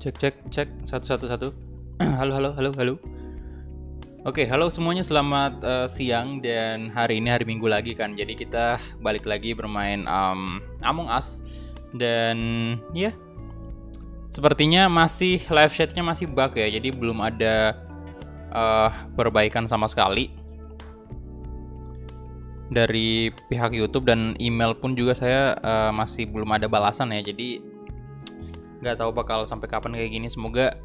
Cek cek cek satu satu satu. Halo halo halo halo. Oke, halo semuanya, selamat siang, dan hari ini hari Minggu lagi kan. Jadi kita balik lagi bermain Among Us. Dan ya, sepertinya masih live chatnya masih bug ya. Jadi belum ada perbaikan sama sekali dari pihak YouTube, dan email pun juga saya masih belum ada balasan ya. Jadi nggak tahu bakal sampai kapan kayak gini. Semoga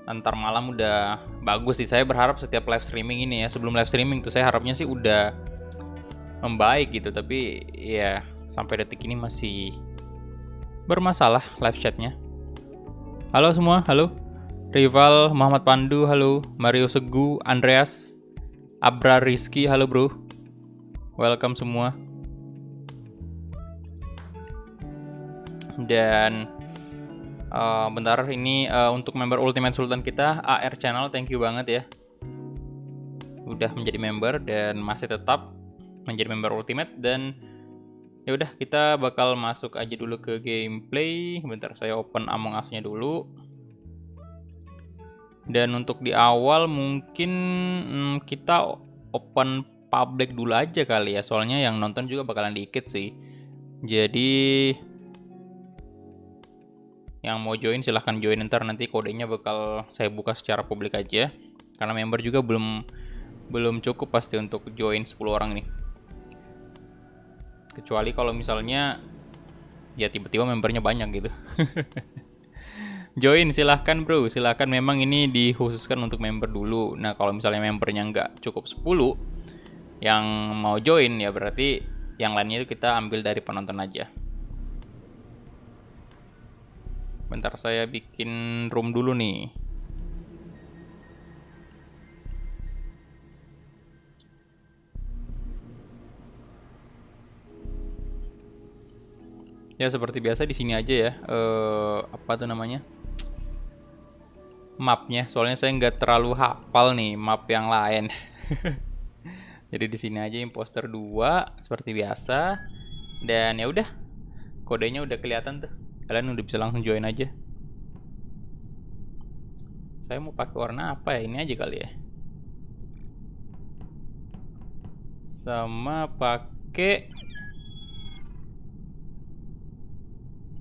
antar malam udah bagus sih. Saya berharap setiap live streaming ini ya, sebelum live streaming tuh saya harapnya sih udah membaik gitu. Tapi ya sampai detik ini masih bermasalah live chatnya. Halo semua, halo Rival, Muhammad Pandu, halo Mario Segu, Andreas, Abra Rizky, halo bro, welcome semua. Dan bentar, ini untuk member Ultimate Sultan kita, AR Channel, thank you banget ya udah menjadi member dan masih tetap menjadi member Ultimate. Dan ya udah, kita bakal masuk aja dulu ke gameplay. Bentar, saya open Among Us-nya dulu. Dan untuk di awal mungkin kita open public dulu aja kali ya, soalnya yang nonton juga bakalan dikit sih. Jadi yang mau join silahkan join, nanti kodenya bakal saya buka secara publik aja, karena member juga belum cukup pasti untuk join 10 orang nih. Kecuali kalau misalnya ya tiba-tiba membernya banyak gitu. Join silahkan bro, silahkan. Memang ini dikhususkan untuk member dulu. Nah kalau misalnya membernya nggak cukup 10 yang mau join, ya berarti yang lainnya itu kita ambil dari penonton aja. Bentar, saya bikin room dulu nih. Ya seperti biasa di sini aja ya. Apa tuh namanya? Mapnya. Soalnya saya nggak terlalu hafal nih map yang lain. Jadi di sini aja imposter 2 seperti biasa. Dan ya udah, kodenya udah kelihatan tuh. Kalian udah bisa langsung join aja. Saya mau pakai warna apa ya? Ini aja kali ya. Sama pakai.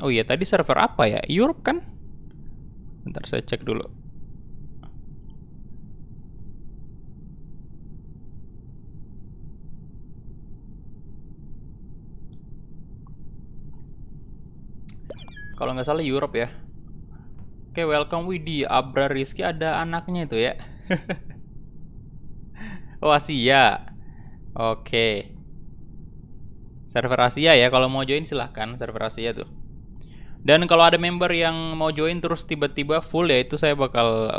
Oh iya, tadi server apa ya? Europe kan? Bentar saya cek dulu. Kalau nggak salah Europe ya. Oke, welcome Widi. Abra Rizky ada anaknya itu ya. Oh, Asia. Oke. Server Asia ya, kalau mau join silahkan, server Asia tuh. Dan kalau ada member yang mau join terus tiba-tiba full ya, itu saya bakal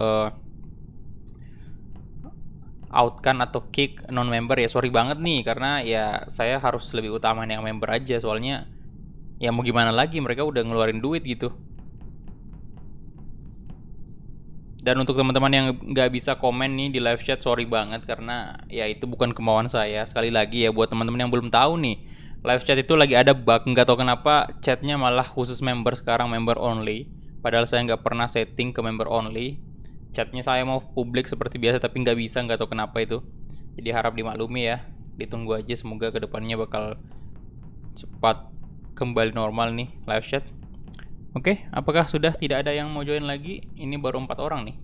out kan atau kick non member ya. Sorry banget nih, karena ya saya harus lebih utamain yang member aja. Soalnya ya mau gimana lagi, mereka udah ngeluarin duit gitu. Dan untuk teman-teman yang nggak bisa komen nih di live chat, sorry banget, karena ya itu bukan kemauan saya. Sekali lagi ya, buat teman-teman yang belum tahu nih, live chat itu lagi ada bug. Nggak tahu kenapa chatnya malah khusus member sekarang, member only. Padahal saya nggak pernah setting ke member only. Chatnya saya mau publik seperti biasa, tapi nggak bisa, nggak tahu kenapa itu. Jadi harap dimaklumi ya. Ditunggu aja, semoga kedepannya bakal cepat kembali normal nih live chat. Oke, apakah sudah tidak ada yang mau join lagi? Ini baru 4 orang nih.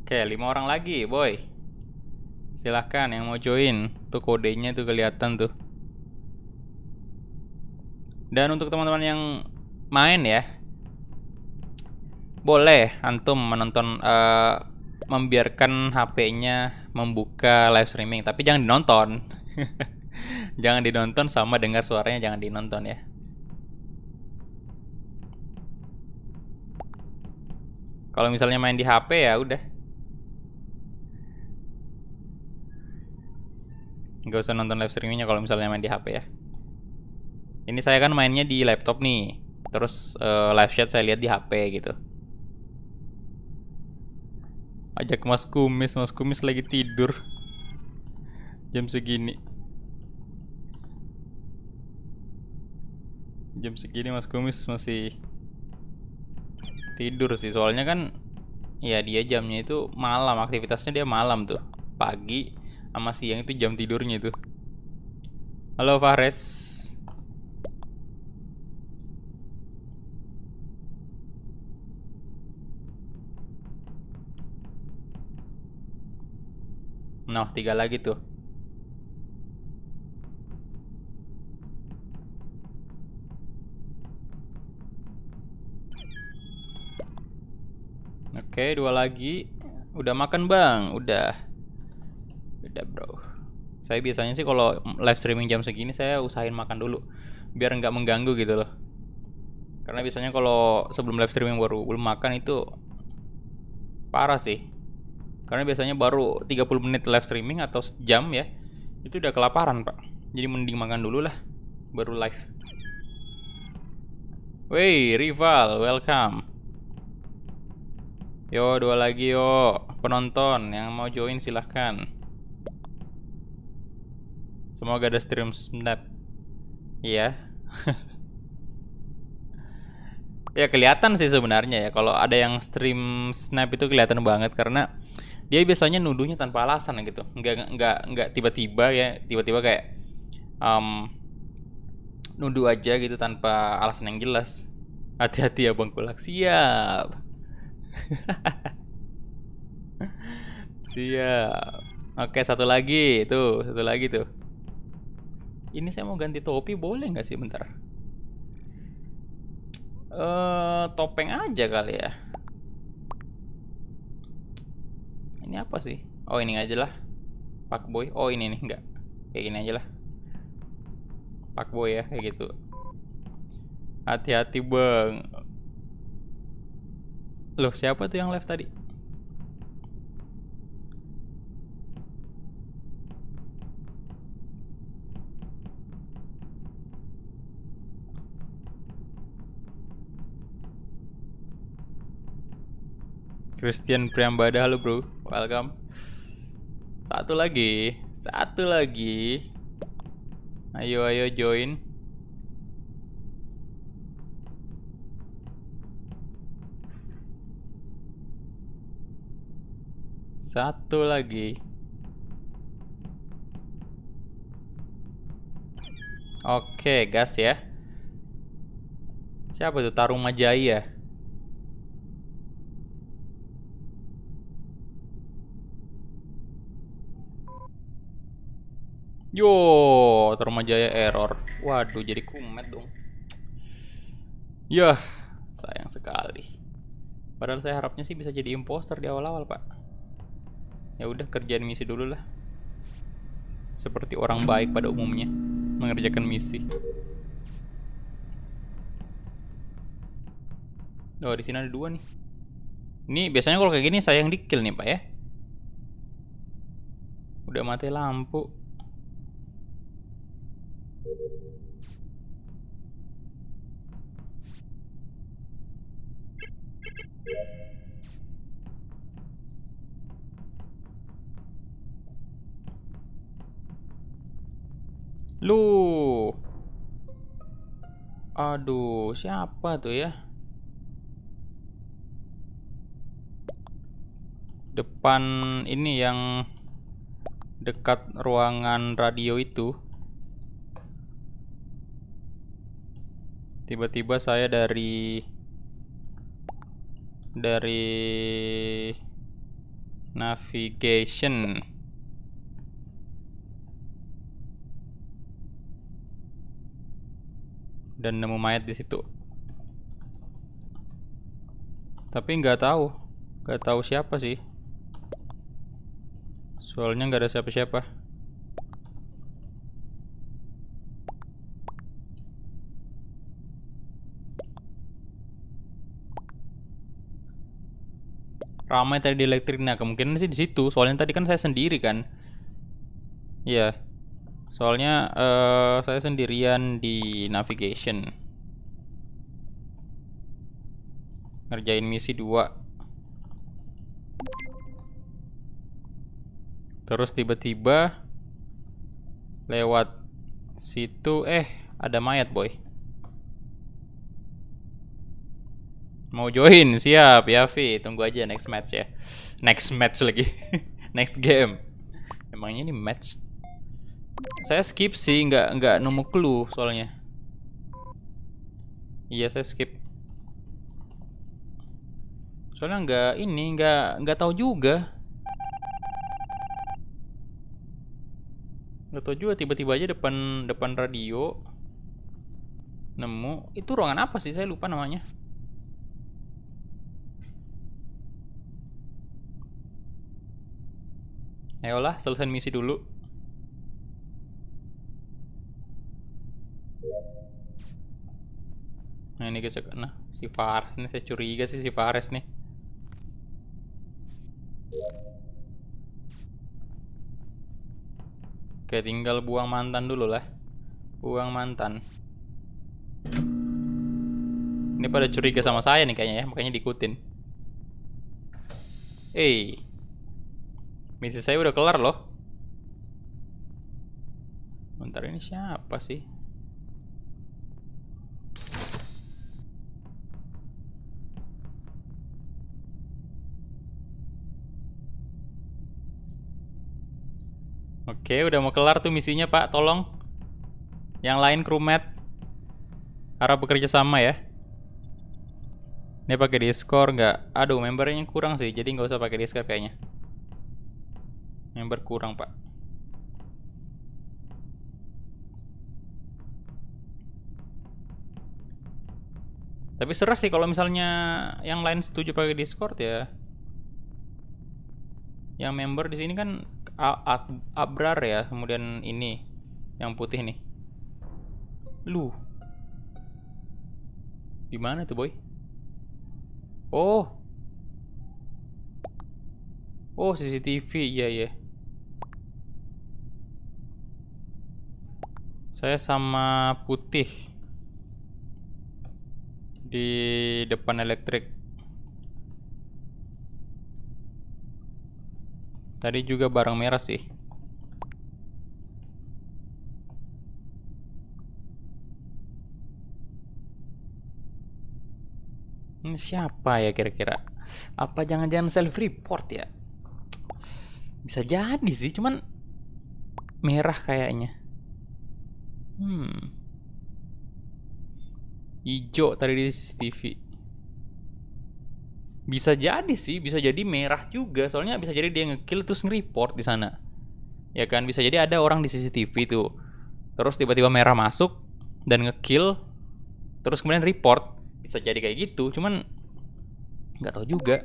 Oke, 5 orang lagi, boy. Silahkan yang mau join. Tuh kodenya tuh kelihatan tuh. Dan untuk teman-teman yang main ya, boleh antum menonton, membiarkan HP-nya membuka live streaming, tapi jangan dinonton. Jangan dinonton, sama dengar suaranya jangan dinonton ya. Kalau misalnya main di HP ya udah, nggak usah nonton live streamingnya kalau misalnya main di HP ya. Ini saya kan mainnya di laptop nih, terus live chat saya lihat di HP gitu. Ajak Mas Kumis lagi tidur jam segini. Jam segini Mas Kumis masih tidur sih, soalnya kan ya dia jamnya itu malam, aktivitasnya dia malam tuh. Pagi sama siang itu jam tidurnya itu. Halo Fares. Nah, 3 lagi tuh. Oke, 2 lagi. Udah makan bang? Udah bro. Saya biasanya sih kalau live streaming jam segini saya usahain makan dulu, biar nggak mengganggu gitu loh. Karena biasanya kalau sebelum live streaming baru belum makan itu parah sih. Karena biasanya baru 30 menit live streaming atau sejam ya, itu udah kelaparan pak. Jadi mending makan dulu lah, baru live. Wey, rival, welcome. Yo, 2 lagi yo. Penonton yang mau join silahkan. Semoga ada stream snap. Iya. Ya kelihatan sih sebenarnya ya, kalau ada yang stream snap itu kelihatan banget karena dia biasanya nuduhnya tanpa alasan gitu. Nggak tiba-tiba ya, tiba-tiba kayak nuduh aja gitu tanpa alasan yang jelas. Hati-hati ya Bang Kulak. Siap. Siap. Oke, satu lagi tuh, satu lagi tuh. Ini saya mau ganti topi, boleh nggak sih bentar? Topeng aja kali ya. Ini apa sih? Oh ini aja lah. Pak Boy. Oh ini nih enggak. Kayak gini aja lah. Pak Boy ya kayak gitu. Hati-hati bang. Loh siapa tuh yang live tadi? Christian Priambada, halo bro, welcome. Satu lagi, satu lagi. Ayo ayo join. Satu lagi. Oke, gas ya. Siapa tuh? Tarumajaya. Yo, Tarumajaya error. Waduh, jadi kumet dong. Yah, sayang sekali. Padahal saya harapnya sih bisa jadi imposter di awal-awal, Pak. Ya udah kerjaan misi dulu lah. Seperti orang baik pada umumnya, mengerjakan misi. Oh, di sini ada 2 nih. Ini biasanya kalau kayak gini saya yang di kill nih, Pak ya. Udah mati lampu. Lu. Aduh, siapa tuh ya? Depan ini yang dekat ruangan radio itu. Tiba-tiba saya dari navigation dan nemu mayat di situ. Tapi nggak tahu siapa sih. Soalnya nggak ada siapa-siapa. Ramai tadi di elektrik. Nah kemungkinan sih di situ. Soalnya tadi kan saya sendiri kan. Iya. Soalnya saya sendirian di navigation. Ngerjain misi 2. Terus tiba-tiba lewat situ ada mayat boy. Mau join, siap ya Vi. Tunggu aja next match ya. Next match lagi. Next game. Emangnya ini match? Saya skip sih, nggak nemu clue soalnya. Iya saya skip. Soalnya nggak tahu juga. Nggak tahu juga, tiba-tiba aja depan radio nemu. Itu ruangan apa sih? Saya lupa namanya. Ayolah, selesai misi dulu. Nah ini guys, nah si Fares nih, saya curiga sih si Fares nih. Oke, tinggal buang mantan dulu lah. Buang mantan. Ini pada curiga sama saya nih kayaknya ya, makanya diikutin. Misi saya udah kelar loh. Bentar, ini siapa sih? Oke, udah mau kelar tuh misinya Pak, tolong. Yang lain crewmate harap bekerja sama ya. Ini pakai Discord nggak? Aduh, membernya kurang sih, jadi nggak usah pakai Discord kayaknya. Member kurang Pak. Tapi serah sih kalau misalnya yang lain setuju pakai Discord ya. Yang member di sini kan Abrar ya, kemudian ini yang putih nih. Lu. Gimana tuh, boy? Oh. Oh, CCTV. Iya, iya. Saya sama putih di depan elektrik. Tadi juga barang merah sih. Ini siapa ya kira-kira? Apa jangan-jangan self report ya? Bisa jadi sih, cuman merah kayaknya. Hijau tadi di CCTV. Bisa jadi sih, bisa jadi merah juga. Soalnya bisa jadi dia ngekill terus nge-report di sana. Ya kan, bisa jadi ada orang di CCTV tuh. Terus tiba-tiba merah masuk dan ngekill terus kemudian report. Bisa jadi kayak gitu, cuman nggak tahu juga.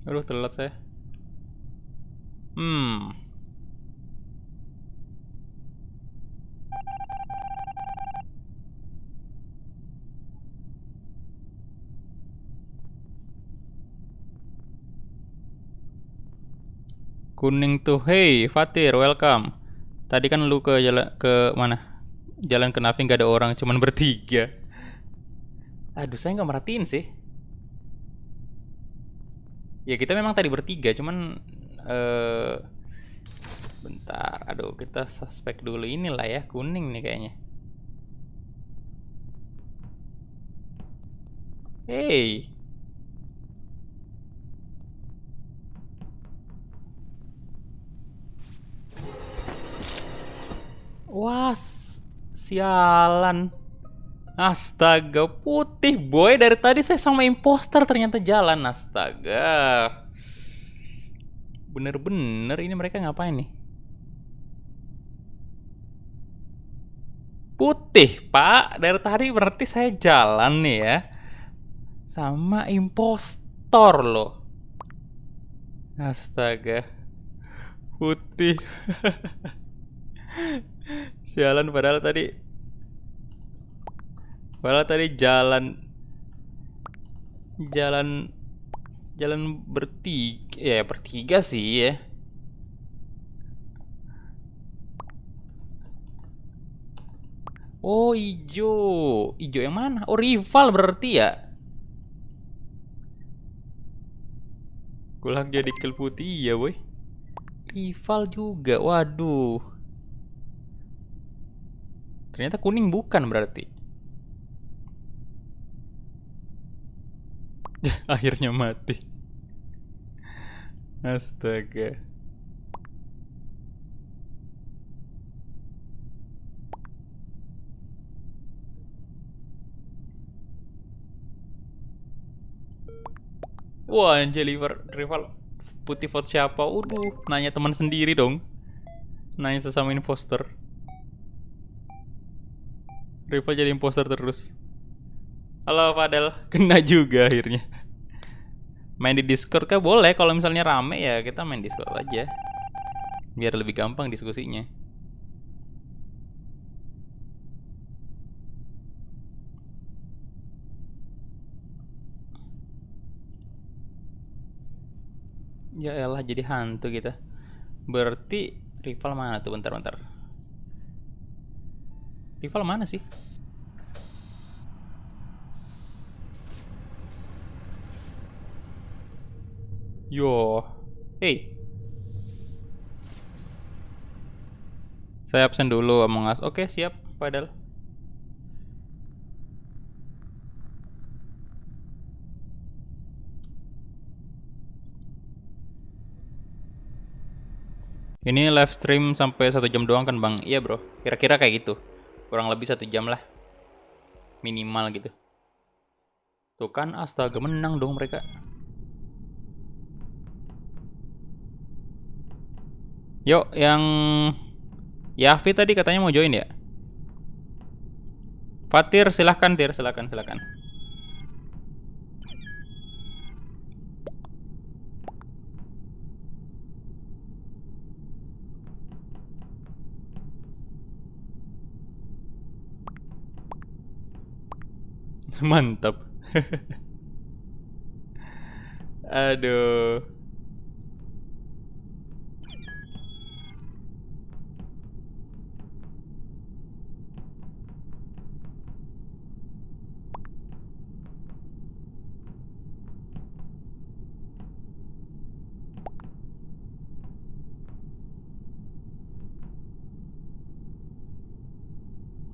Aduh, telat saya. Kuning tuh. Hey, Fatir, welcome. Tadi kan lu ke jalan ke mana? Jalan ke Navi nggak ada orang, cuman bertiga. Aduh, saya nggak merhatiin sih. Ya kita memang tadi bertiga, cuman bentar. Aduh, kita suspek dulu inilah ya, kuning nih kayaknya. Hey. Wah, sialan. Astaga, putih boy. Dari tadi saya sama imposter ternyata jalan. Astaga. Bener-bener ini mereka ngapain nih? Putih, Pak. Dari tadi berarti saya jalan nih ya. Sama impostor loh. Astaga. Putih. Sialan padahal tadi Padahal tadi jalan jalan jalan bertiga, ya bertiga sih ya. Oh ijo, ijo yang mana? Oh rival berarti ya. Kulak jadi kill putih ya boy. Rival juga, waduh. Ternyata kuning bukan berarti. Akhirnya mati. Astaga. Wah, anjir rival putih vote siapa? Nanya teman sendiri dong. Nanya sesama imposter. Rival jadi imposter terus. Halo Fadel, kena juga akhirnya. Main di Discord kah? Boleh, kalau misalnya rame ya kita main Discord aja. Biar lebih gampang diskusinya. Ya elah jadi hantu kita. Berarti rival mana tuh? Bentar. Rival mana sih? Yo. Hey. Saya absen dulu Among Us. Oke, siap, padahal. Ini live stream sampai 1 jam doang kan bang? Iya bro, kira-kira kayak gitu. Kurang lebih 1 jam lah. Minimal gitu. Tuh kan, astaga menang dong mereka. Yuk, yang Yafi tadi katanya mau join ya? Fatir, silahkan Tir, silahkan. Mantap. Aduh.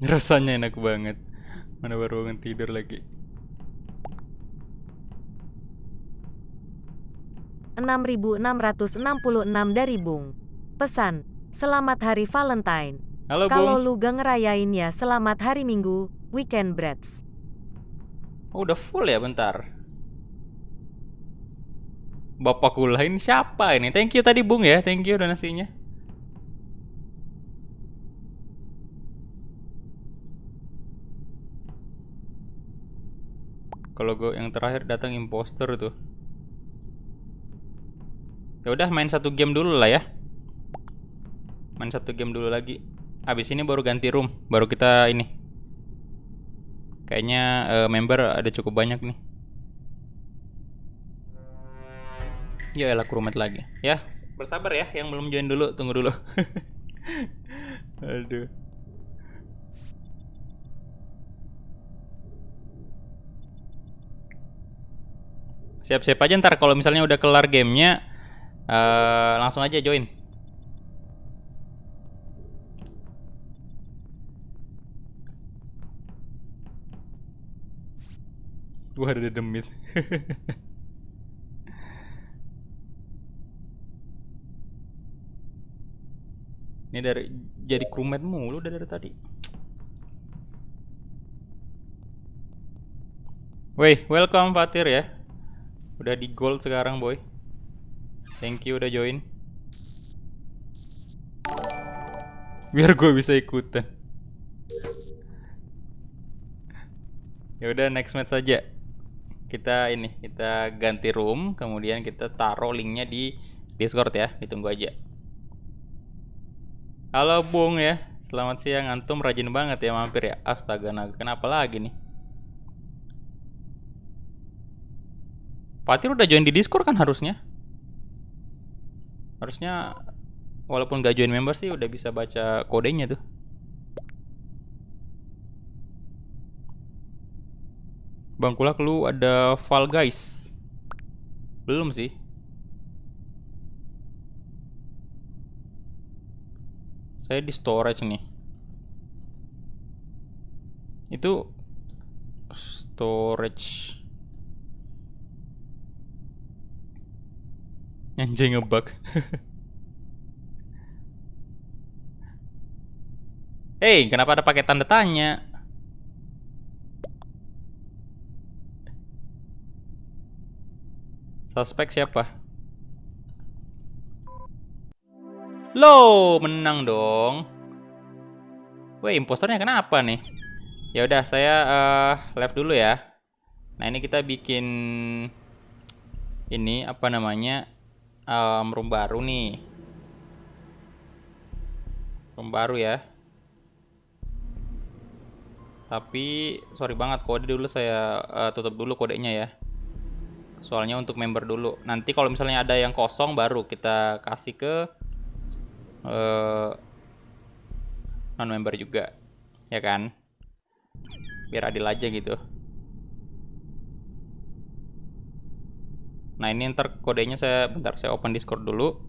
Rasanya enak banget. Mana baru bangun tidur lagi. 6.666 dari Bung. Pesan, selamat hari Valentine. Halo Kalau Bung. lu gak ngerayain ya selamat hari Minggu, weekend brats. Oh, udah full ya, bentar. Bapak Kulain siapa ini? Thank you tadi Bung ya, thank you donasinya. Kalau gue yang terakhir datang imposter tuh. Ya udah main 1 game dulu lah ya. Main 1 game dulu lagi. Abis ini baru ganti room, baru kita ini. Kayaknya member ada cukup banyak nih. Ya elah crewmate lagi. Ya, bersabar ya yang belum join dulu, tunggu dulu. Aduh. Siap-siap aja ntar kalau misalnya udah kelar gamenya langsung aja join. Gua ada demit. Ini dari jadi crewmate mulu dari tadi. Woi, welcome Fatir ya. Udah di gold sekarang boy. Thank you udah join. Biar gue bisa ikutan. Ya udah next match saja. Kita ganti room, kemudian kita taruh linknya di Discord ya, ditunggu aja. Halo Bung ya, selamat siang. Antum rajin banget ya mampir ya. Astaga naga, kenapa lagi nih? Fatir udah join di Discord kan harusnya. Harusnya walaupun gak join member sih udah bisa baca kodenya tuh. Bang Kulak lu ada Fall Guys. Belum sih. Saya di storage nih. Itu storage. Anjing ngebug. Hey, kenapa ada pakai tanda tanya? Suspek siapa? Loh, menang dong. Weh, imposternya kenapa nih? Ya udah, saya left dulu ya. Nah, ini kita bikin ini apa namanya? Room baru nih. Room baru ya. Tapi sorry banget, kode dulu saya tutup dulu kodenya ya. Soalnya untuk member dulu. Nanti kalau misalnya ada yang kosong baru kita kasih ke non member juga, ya kan? Biar adil aja gitu. Nah ini ntar kodenya bentar saya open Discord dulu.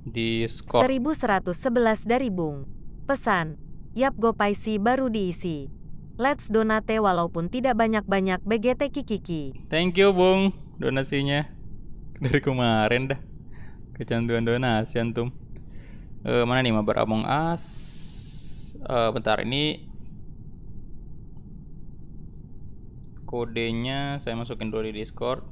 Discord. 1111 dari Bung. Pesan. Yap Gopaisi baru diisi. Let's donate walaupun tidak banyak-banyak BGT Kikiki. Thank you Bung donasinya. Dari kemarin dah. Kecanduan donasi antum. Mana nih mabar Among Us? Bentar ini kodenya saya masukin dulu di Discord.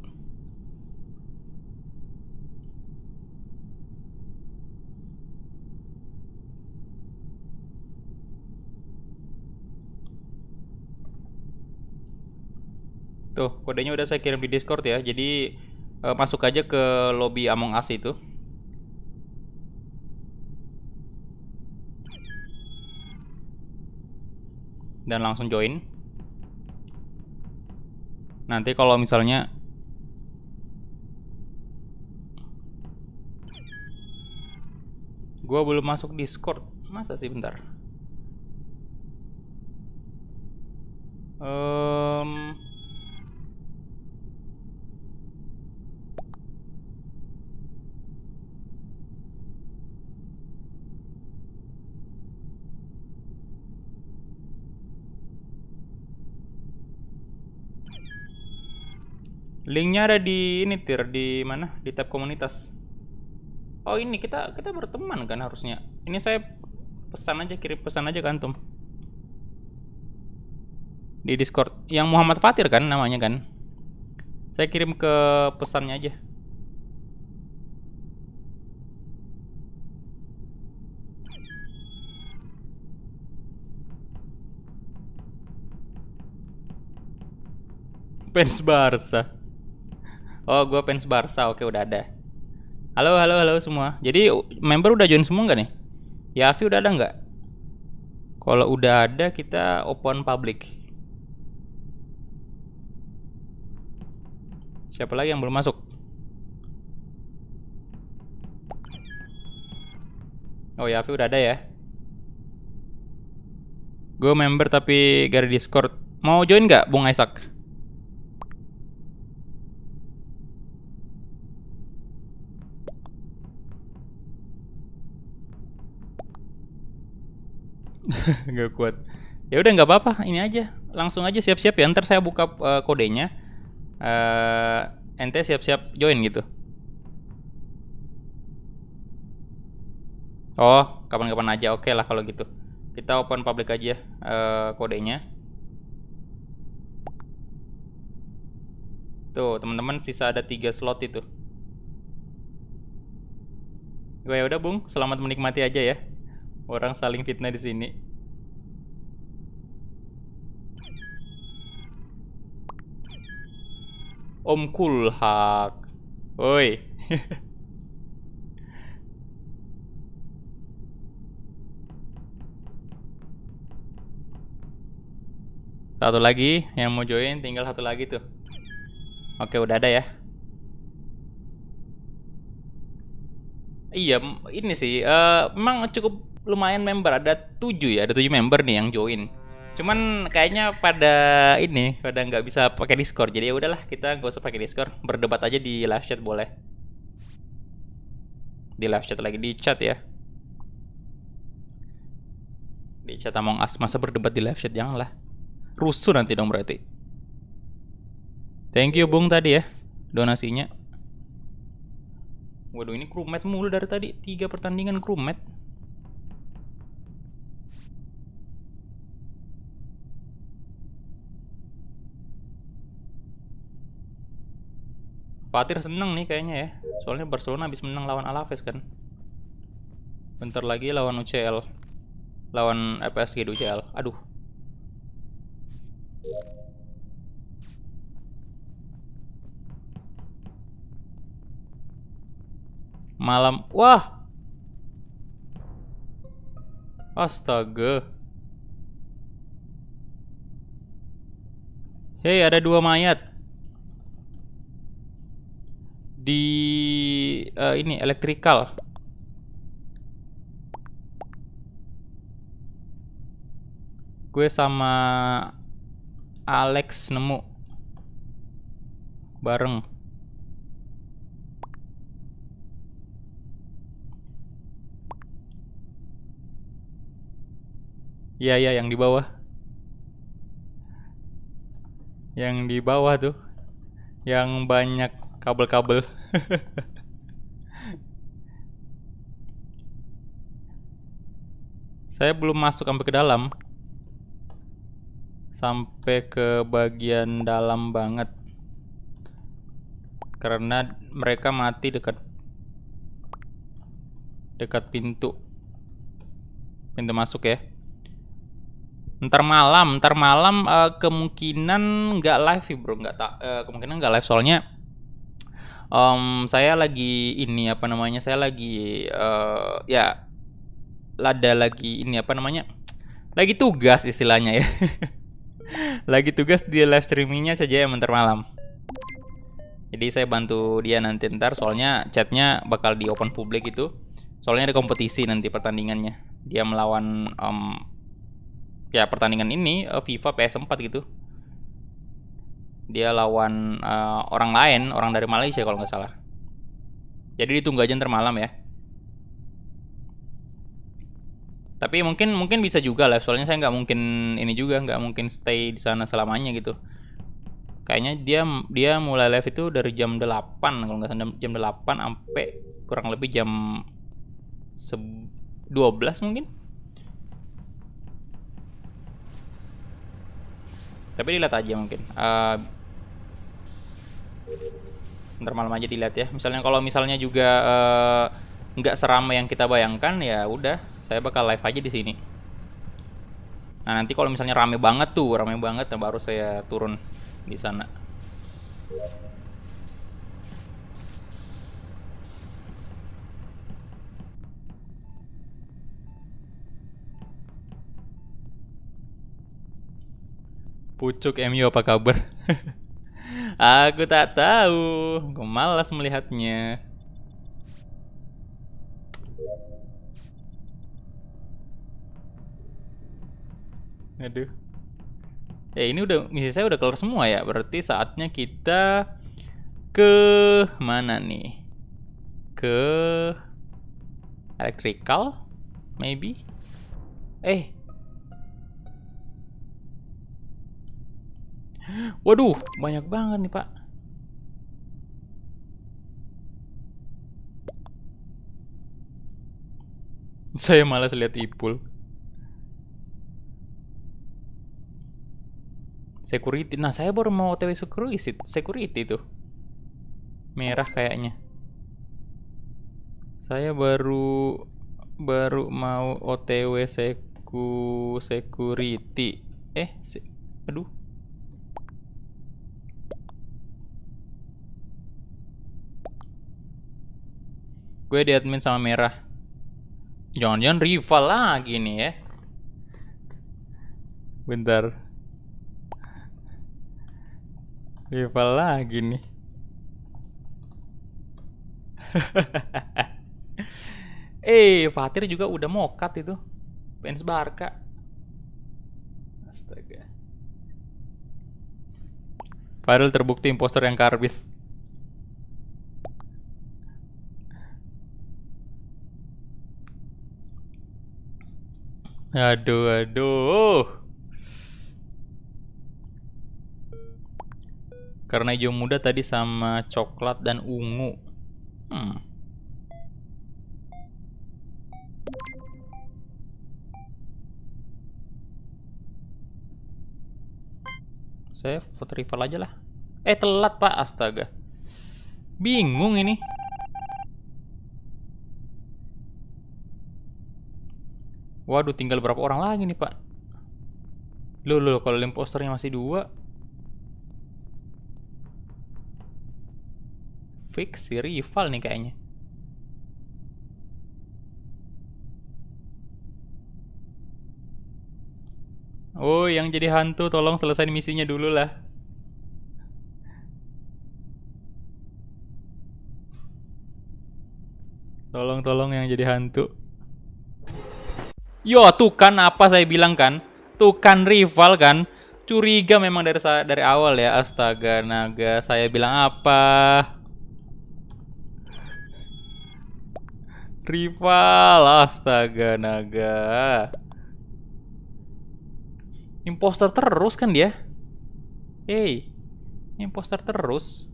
Tuh, kodenya udah saya kirim di Discord ya. Jadi masuk aja ke lobby Among Us itu. Dan langsung join. Nanti kalau misalnya gua belum masuk Discord, masa sih bentar. Linknya ada di ini di mana? Di tab komunitas. Oh ini kita berteman kan harusnya. Ini saya kirim pesan aja ke antum. Di Discord. Yang Muhammad Fatir kan namanya kan. Saya kirim ke pesannya aja. Fans Barca. Oh, gue fans Barca. Oke, udah ada. Halo, halo, halo semua. Jadi member udah join semua nggak nih? Yafi udah ada nggak? Kalau udah ada kita open public. Siapa lagi yang belum masuk? Oh, Yafi udah ada ya. Gue member tapi gak ada Discord. Mau join nggak, Bung Isaac? Gak kuat. Ya udah nggak apa-apa, ini aja. Langsung aja siap-siap ya. Ntar saya buka kodenya. Ente siap-siap join gitu. Oh, kapan-kapan aja. Oke lah kalau gitu. Kita open public aja kodenya. Tuh, teman-teman sisa ada 3 slot itu. Gue ya udah, Bung. Selamat menikmati aja ya. Orang saling fitnah di sini. Om Kulhak. Woi. Satu lagi yang mau join, tinggal satu lagi tuh. Oke, udah ada ya. Iya, ini sih memang cukup lumayan member, ada 7 ya, ada 7 member nih yang join. Cuman kayaknya pada nggak bisa pakai Discord. Jadi ya udahlah, kita nggak usah pakai Discord, berdebat aja di live chat boleh. Di live chat lagi, di chat ya. Di chat Among Us, masa berdebat di live chat, janganlah. Rusuh nanti dong berarti. Thank you Bung tadi ya donasinya. Waduh, ini crewmate mulu dari tadi, 3 pertandingan crewmate. Fatir seneng nih kayaknya ya. Soalnya Barcelona habis menang lawan Alaves kan. Bentar lagi lawan UCL. Lawan PSG di UCL. Aduh. Malam. Wah. Astaga. Hei, ada 2 mayat. Di ini elektrikal. Gue sama Alex nemu bareng. Iya ya, yang di bawah. Yang di bawah tuh. Yang banyak kabel-kabel. Saya belum masuk sampai ke dalam. Sampai ke bagian dalam banget. Karena mereka mati dekat pintu masuk ya. Ntar malam kemungkinan nggak live ya bro, kemungkinan nggak live soalnya saya lagi ini apa namanya, saya lagi ya lagi ini apa namanya, lagi tugas istilahnya ya. Lagi tugas di live streamingnya saja ya bentar malam. Jadi saya bantu dia nanti ntar, soalnya chatnya bakal di open publik itu. Soalnya ada kompetisi nanti pertandingannya. Dia melawan ya pertandingan ini FIFA PS4 gitu. Dia lawan orang lain, orang dari Malaysia kalau nggak salah. Jadi ditunggu aja ntar malam ya. Tapi mungkin bisa juga live, soalnya saya nggak mungkin stay di sana selamanya gitu. Kayaknya dia mulai live itu dari jam 8 kalau nggak salah, jam 8 sampai kurang lebih jam 12 mungkin. Tapi dilihat aja mungkin. Ntar malam aja dilihat ya. Kalau misalnya juga nggak seramai yang kita bayangkan, ya udah, saya bakal live aja di sini. Nah nanti kalau misalnya rame banget, nah baru saya turun di sana. Pucuk MU apa kabar? Aku tak tahu, gue malas melihatnya. Aduh. Ini misi saya udah kelar semua ya. Berarti saatnya kita ke mana nih? Ke electrical maybe. Waduh, banyak banget nih, Pak. Saya malas lihat Ipul. Security. Nah, saya baru mau OTW security tuh. Merah kayaknya. Saya baru mau OTW security. Aduh. Gue di admin sama merah. Jangan-jangan rival lagi nih ya. Bentar. Rival lagi nih. Fatir juga udah mokat itu. Fans Barca. Astaga. Padahal terbukti imposter yang karbit. Aduh, aduh. Karena hijau muda tadi sama coklat dan ungu. Saya vote rival aja lah. Telat pak, astaga. Bingung ini. Waduh, tinggal berapa orang lagi nih pak? Loh, kalau imposternya masih 2. Fix si rival nih kayaknya. Oh, yang jadi hantu tolong selesain misinya dulu lah. Tolong yang jadi hantu. Yo, tuh kan apa saya bilang kan? Tuh kan rival kan? Curiga memang dari awal ya. Astaga naga, saya bilang apa? Rival, astaga naga. Imposter terus kan dia? Imposter terus.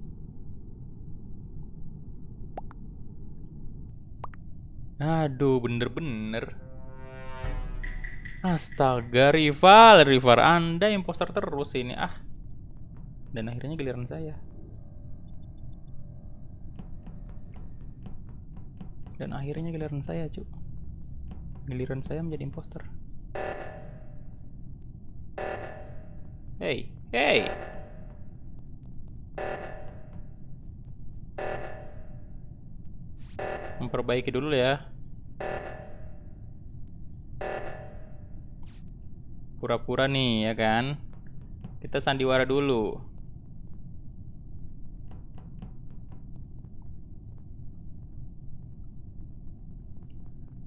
Aduh, bener-bener. Astaga, rival, Anda imposter terus ini. Dan akhirnya giliran saya. Cu. Giliran saya menjadi imposter. Hey. Memperbaiki dulu ya. Pura-pura nih ya kan. Kita sandiwara dulu.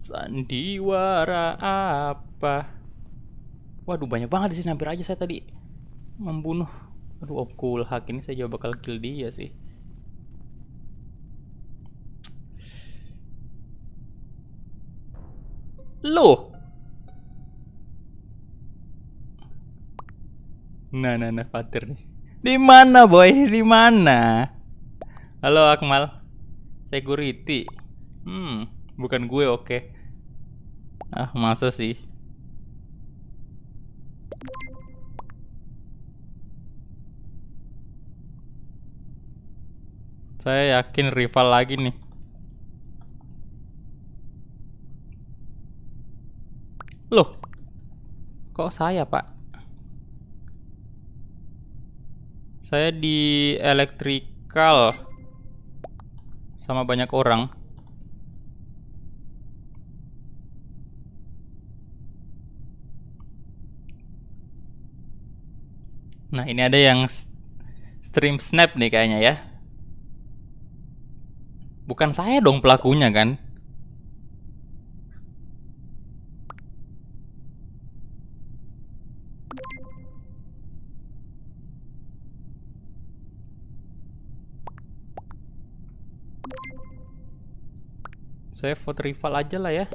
Sandiwara apa? Waduh, banyak banget di sini, hampir aja saya tadi membunuh. Aduh, Om Kulhak ini saya juga bakal kill dia sih. Loh. Nah, Fatir nih. Di mana, boy? Di mana? Halo Akmal. Security. Bukan gue, oke. Masa sih? Saya yakin rival lagi nih. Loh. Kok saya, Pak? Saya di electrical sama banyak orang. Nah, ini ada yang stream snap nih kayaknya ya. Bukan saya dong pelakunya kan? Saya vote rival aja lah ya.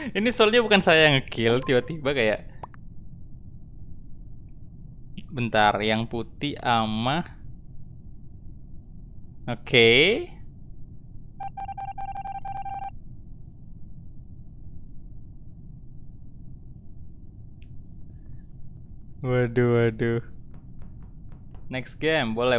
Ini soalnya bukan saya yang nge-kill, tiba-tiba kayak bentar, yang putih ama. Oke. Waduh. Next game, boleh.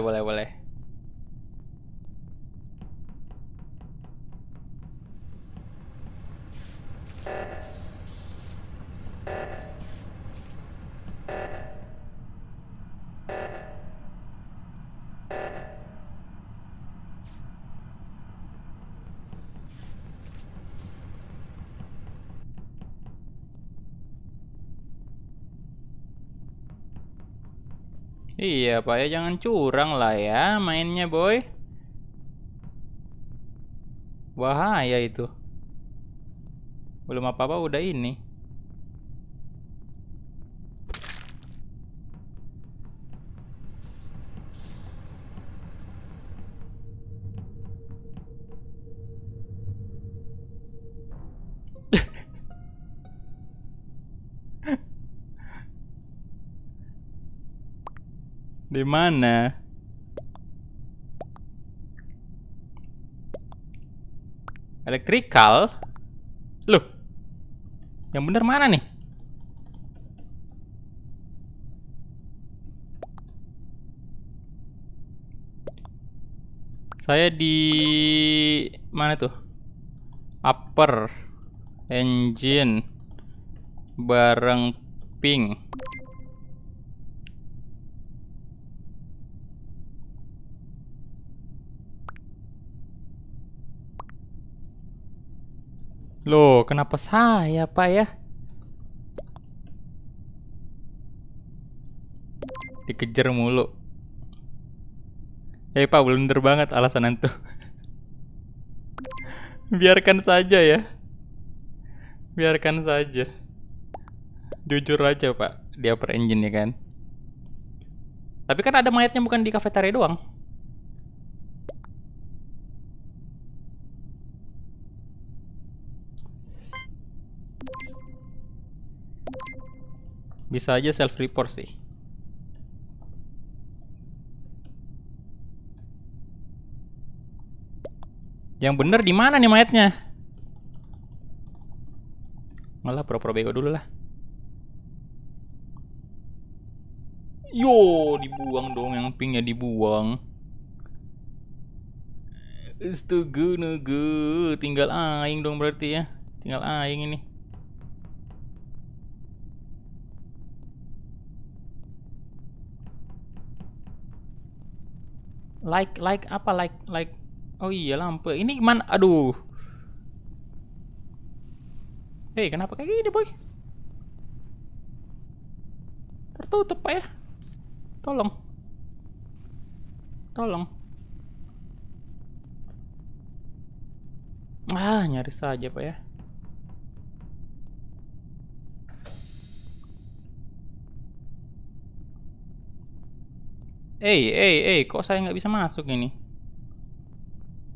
Iya Pak ya, jangan curang lah ya mainnya boy. Bahaya itu. Belum apa-apa udah ini. Di mana? Electrical? Loh, yang bener mana nih? Saya di mana tuh? Upper engine bareng pink. Loh, kenapa saya, Pak ya? Dikejar mulu. Pak, blunder banget alasan antum. Biarkan saja ya. Biarkan saja. Jujur aja, Pak. Dia per engine ya kan. Tapi kan ada mayatnya bukan di kafetaria doang. Bisa aja self report sih. Yang bener di mana nih mayatnya? Malah pura-pura bego dulu lah. Yo, dibuang dong yang pinknya dibuang. Astaga, naga. Tinggal aing dong berarti ya. Tinggal aing ini. Like apa like. Oh iya lampu. Ini gimana? Aduh. Kenapa kayak gini, boy? Tertutup, Pak ya. Tolong. Tolong. Nyaris saja, Pak ya. Kok saya nggak bisa masuk ini?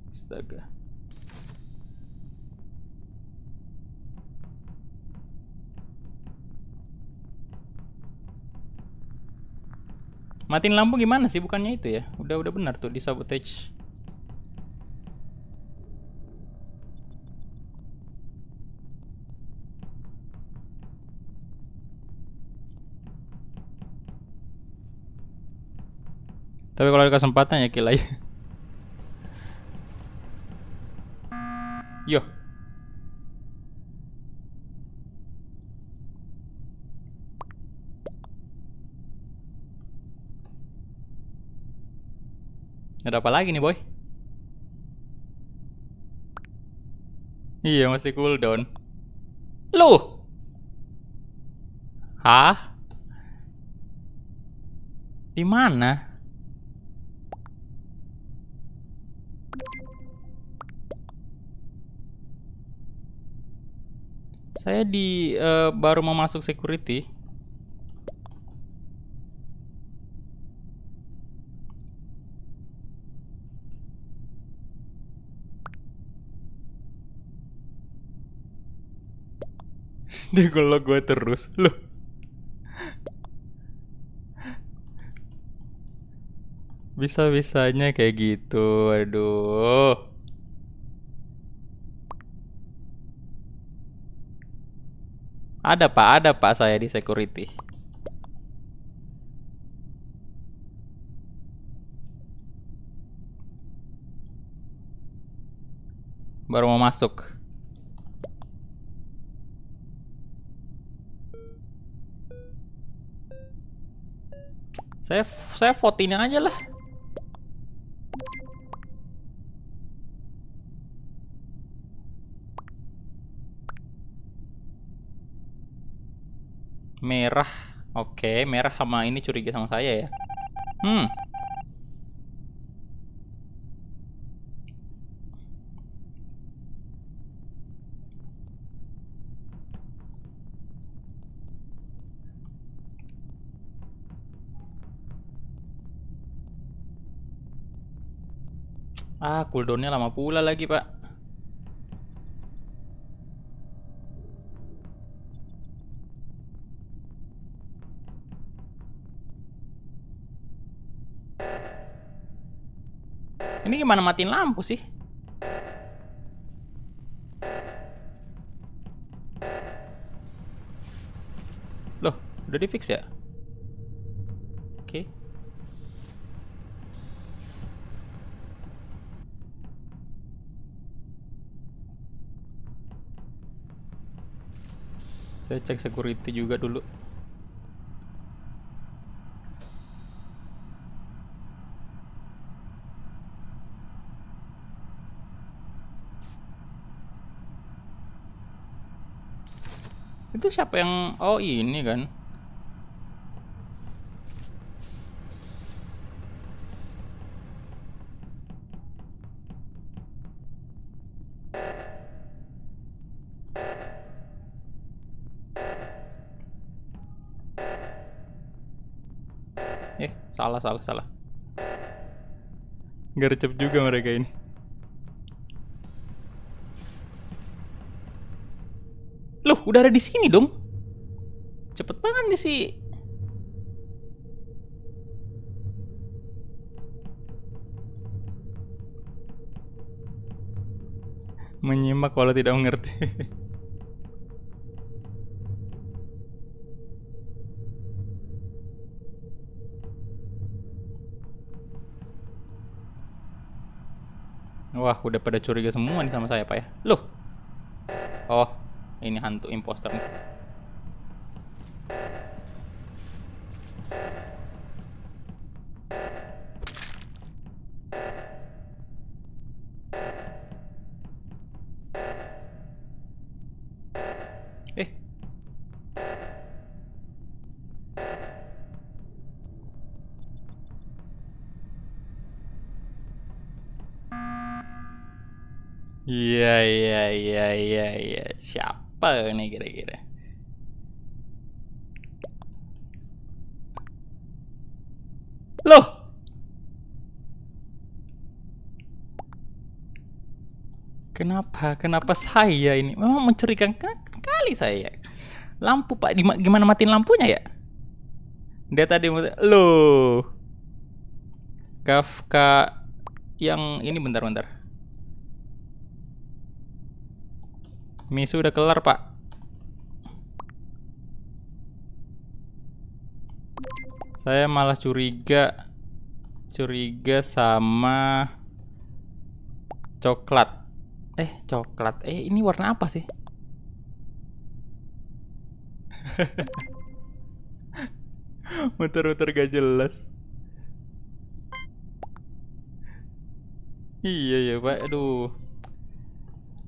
Astaga. Matiin lampu gimana sih? Bukannya itu ya? Udah benar tuh di sabotage. Tapi kalau ada kesempatan ya kill aja. Yo. Ada apa lagi nih, boy? Iya, masih cooldown. Loh. Hah? Di mana? Saya baru mau masuk security. Dia golok gue terus. Loh. Bisa-bisanya kayak gitu. Aduh. Ada pak saya di security. Baru mau masuk. Saya vote ini aja lah. Merah. Oke, merah sama ini curiga sama saya ya. Hmm. Ah, cooldownnya lama pula lagi, Pak. Ini gimana matiin lampu sih? Loh, udah di fix ya? Oke. Saya cek security juga dulu. Itu siapa yang... Oh, ini kan. Salah. Gercep juga mereka ini. Loh, udah ada di sini dong. Cepet banget nih sih. Menyimak walau tidak mengerti. Wah, udah pada curiga semua nih sama saya, Pak ya. Loh. Oh, ini hantu imposter nih. Eh, iya. Siapa nih kira-kira? Loh, kenapa saya ini? Memang mencurigakan kali saya. Lampu, Pak, gimana matiin lampunya ya? Dia tadi loh. Kafka yang ini bentar. Misu udah kelar, Pak. Saya malah curiga sama coklat. Coklat. Ini warna apa sih? Muter-muter gak jelas. Iya ya, Pak. Aduh.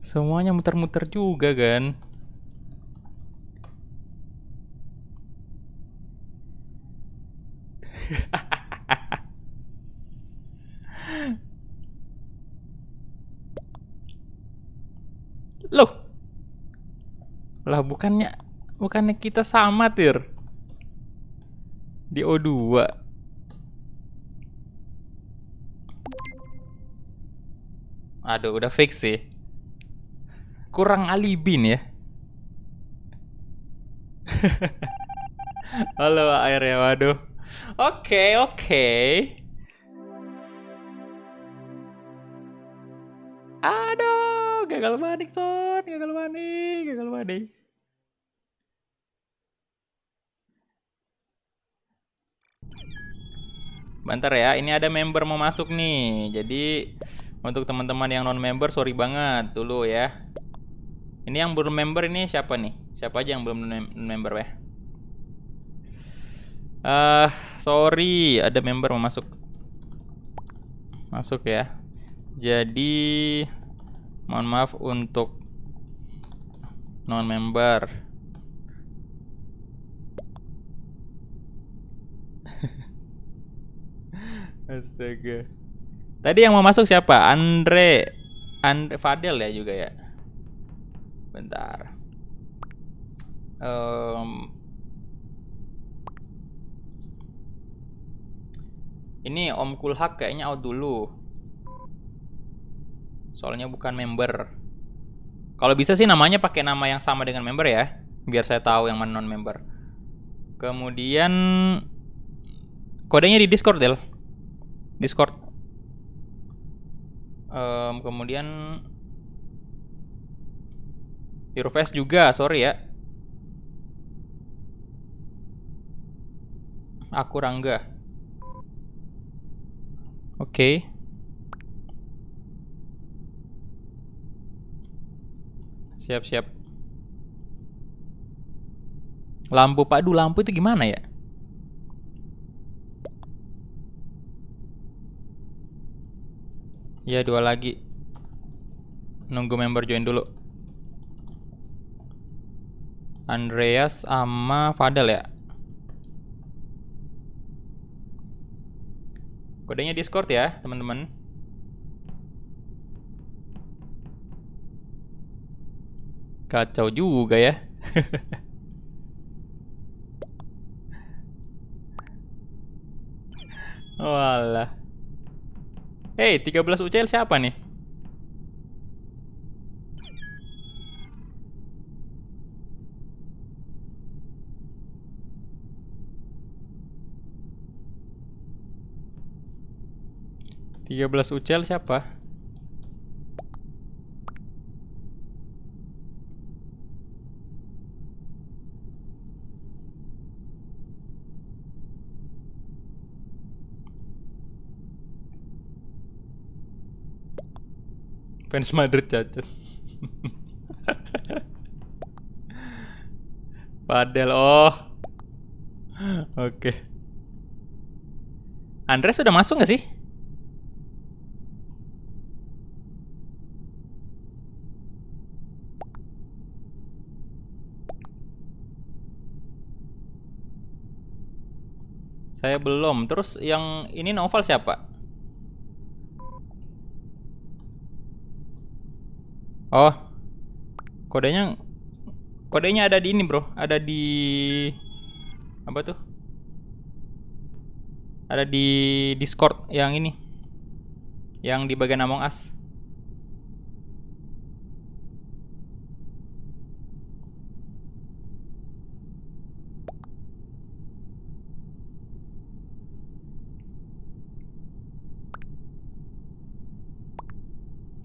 Semuanya muter-muter juga kan. Loh. Lah bukannya kita sama, Tir. Di O2. Aduh, udah fix sih. Kurang alibi nih ya. Halo air ya, waduh. Oke. Aduh, gagal panik, Son. Gagal panik. Bentar ya, ini ada member mau masuk nih. Jadi untuk teman-teman yang non member, sorry banget dulu ya. Ini yang belum member ini siapa nih? Siapa aja yang belum member ya? Sorry, ada member mau masuk. Masuk ya. Jadi mohon maaf untuk non member. Astaga. Tadi yang mau masuk siapa? Andre Fadel ya juga ya. Bentar. Ini Om Kulhak kayaknya out dulu. Soalnya bukan member. Kalau bisa sih namanya pakai nama yang sama dengan member ya, biar saya tahu yang mana non member. Kemudian kodenya di Discord Del. Discord. Kemudian Euroface juga, sorry ya. Aku Rangga. Oke. Siap-siap. Lampu Pak, aduh lampu itu gimana ya? Ya, 2 lagi. Nunggu member join dulu. Andreas sama Fadel ya. Kodenya Discord ya, teman-teman. Kacau juga ya. Walah. Hey, 13 UCL siapa nih? Tiga belas UCL siapa? Fans Madrid cacat. Padel, oh. Oke. Andres sudah masuk gak sih? Saya belum. Terus yang ini Noval siapa? Oh, kodenya ada di ini bro, ada di apa tuh? Ada di Discord yang ini, yang di bagian Among Us.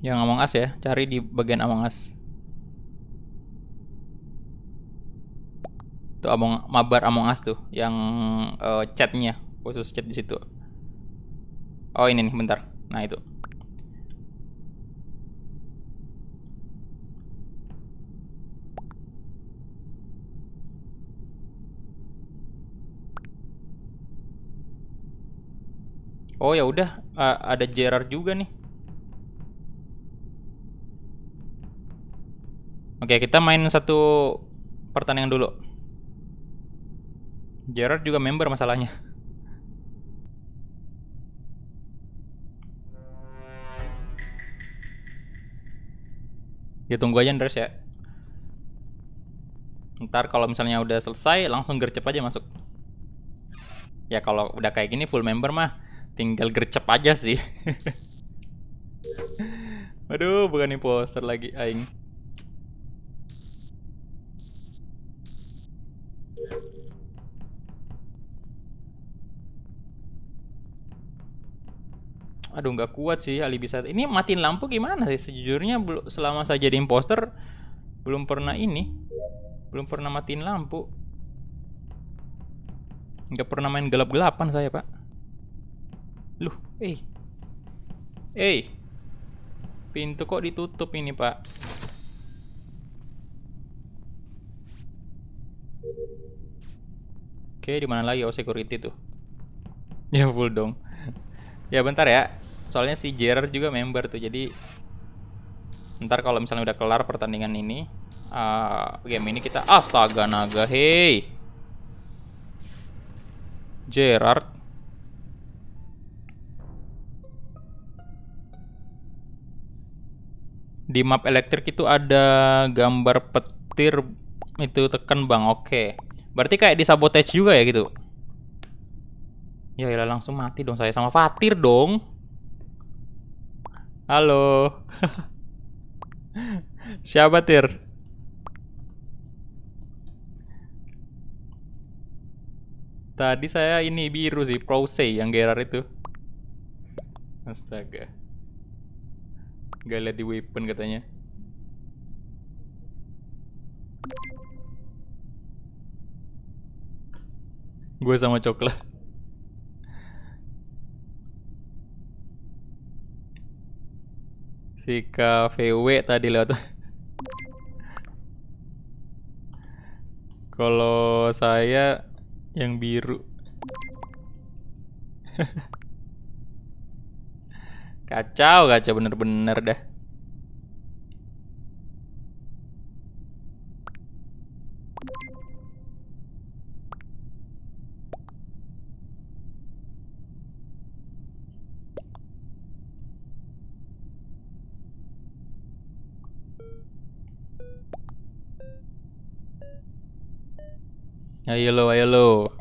Yang Among Us ya, cari di bagian Among Us. Tuh mabar Among Us tuh, yang chatnya, khusus chat di situ. Oh ini nih, bentar. Nah itu. Oh ya udah, ada Gerard juga nih. Oke, kita main satu pertandingan dulu. Gerard juga member masalahnya. Ya tunggu aja Andres ya. Ntar kalau misalnya udah selesai langsung gercep aja masuk. Ya kalau udah kayak gini full member mah tinggal gercep aja sih. Aduh, bukan imposter lagi aing. Aduh nggak kuat sih alibi saat ini. Matiin lampu gimana sih sejujurnya, selama saya jadi imposter belum pernah ini, belum pernah matiin lampu, nggak pernah main gelap-gelapan saya pak. Loh, pintu kok ditutup ini pak. Oke, di mana lagi? Oh, security tuh. Ya full dong. Ya bentar ya. Soalnya si Gerard juga member tuh. Jadi ntar kalau misalnya udah kelar pertandingan ini, game ini kita astaga naga. Hey. Gerard. Di map elektrik itu ada gambar petir, itu tekan bang. Oke. Berarti kayak di sabotage juga ya gitu. Ya elah, langsung mati dong saya sama Fatir dong. Halo. Siapa Tir? Tadi saya ini biru sih, Prose yang Gerard itu. Astaga. Gak lihat di weapon katanya. Gue sama coklat. Si KVW tadi lewat. Kalau saya yang biru. Kacau, kacau bener-bener dah. Ayo lo, ayo lo.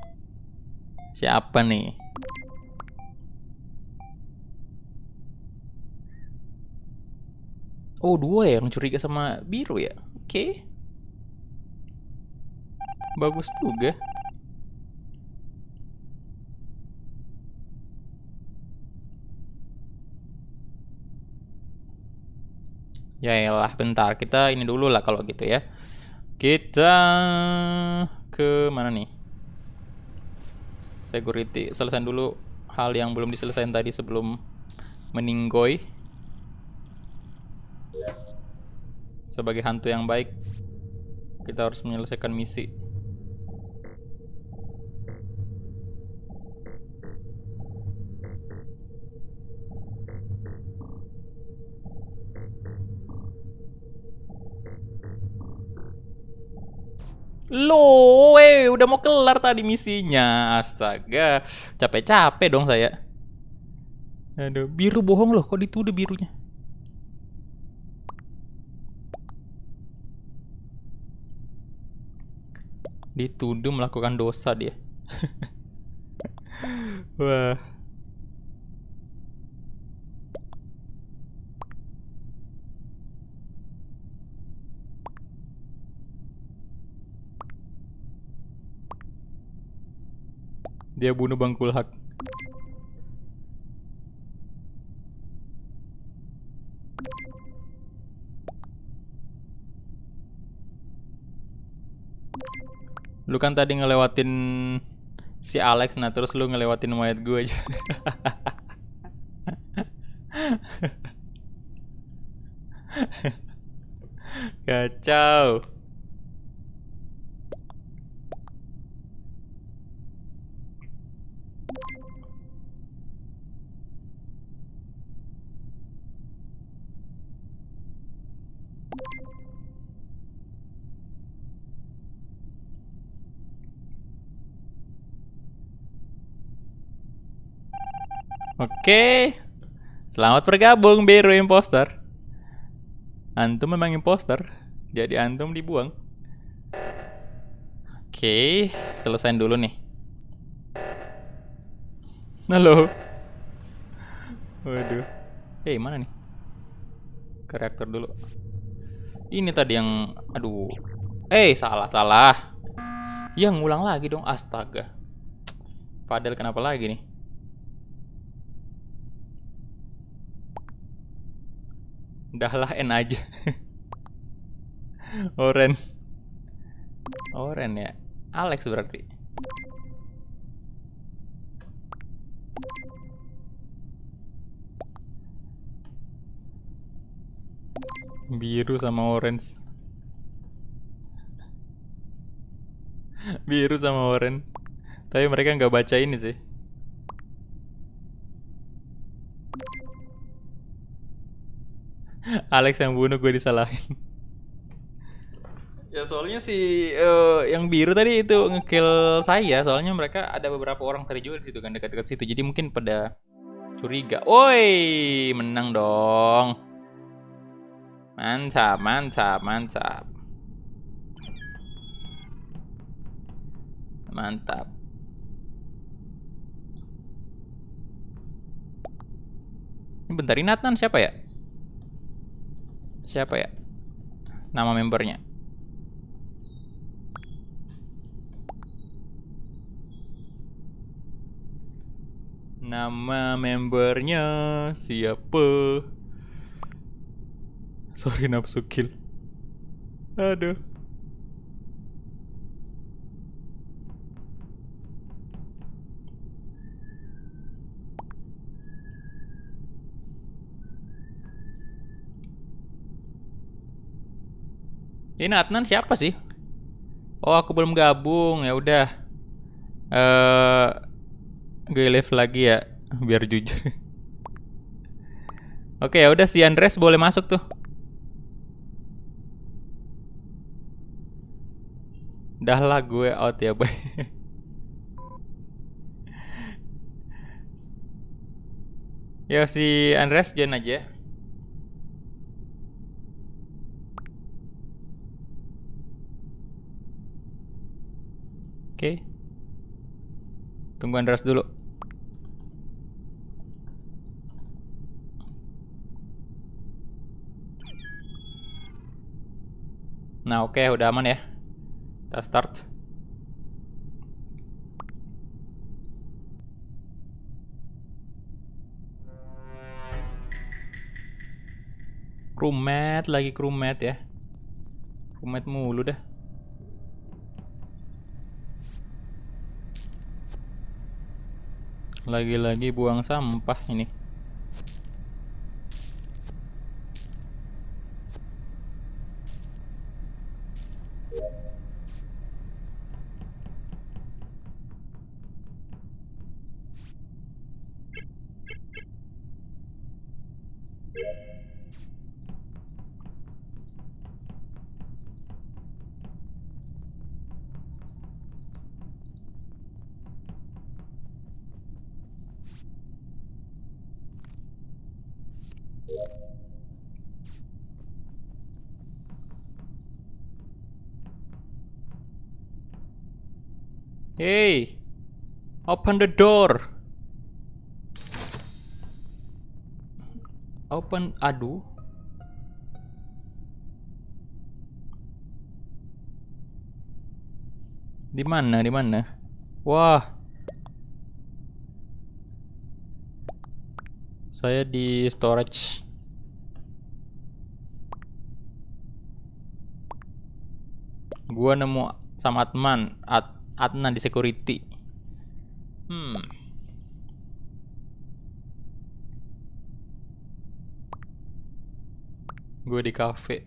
Siapa nih? Oh, dua ya yang curiga sama biru ya? Oke. Bagus juga. Ya elah, bentar. Kita ini dulu lah kalau gitu ya. Kita ke mana nih? Security. Selesaiin dulu hal yang belum diselesaikan tadi sebelum meninggoy. Sebagai hantu yang baik, kita harus menyelesaikan misi. Loh, udah mau kelar tadi misinya. Astaga, capek-capek dong saya. Aduh, biru bohong loh, kok dituduh birunya. Dituduh melakukan dosa dia. Wah. Dia bunuh Bang Kulhak. Lu kan tadi ngelewatin si Alex, nah terus lu ngelewatin mayat gue aja. Kacau. Oke. Selamat bergabung Biru Imposter. Antum memang imposter. Jadi antum dibuang. Oke, selesain dulu nih. Halo. Waduh. Mana nih? Ke reaktor dulu. Ini tadi yang aduh. Salah. Ya ngulang lagi dong, astaga. Padahal kenapa lagi nih? Udahlah N aja. Oren ya. Alex berarti. Biru sama orange. Biru sama orange. Tapi mereka nggak baca ini sih. Alex yang bunuh, gue disalahin. Ya soalnya si yang biru tadi itu ngekill saya. Soalnya mereka ada beberapa orang tadi juga di situ kan, dekat-dekat situ. Jadi mungkin pada curiga. Woi, menang dong. Mantap, mantap, mantap. Mantap. Ini bentar, ini Nathan siapa ya? Siapa ya? Nama membernya. Nama membernya siapa? Sorry, nafsu kill. Aduh. Ini Adnan siapa sih? Oh, aku belum gabung. Ya udah. Gue live lagi ya, biar jujur. Oke, ya udah, si Andres boleh masuk tuh. Dah lah, gue out ya, boy. Ya, si Andres join aja. Oke. Tunggu Andres dulu. Nah, oke, udah aman ya. Kita start. Crewmate, lagi crewmate ya. Crewmate mulu dah. Lagi-lagi buang sampah ini. Hey, open the door. Open, aduh. Di mana? Di mana? Wah. Saya di storage. Gua nemu sama Adnan di security. Gue di cafe.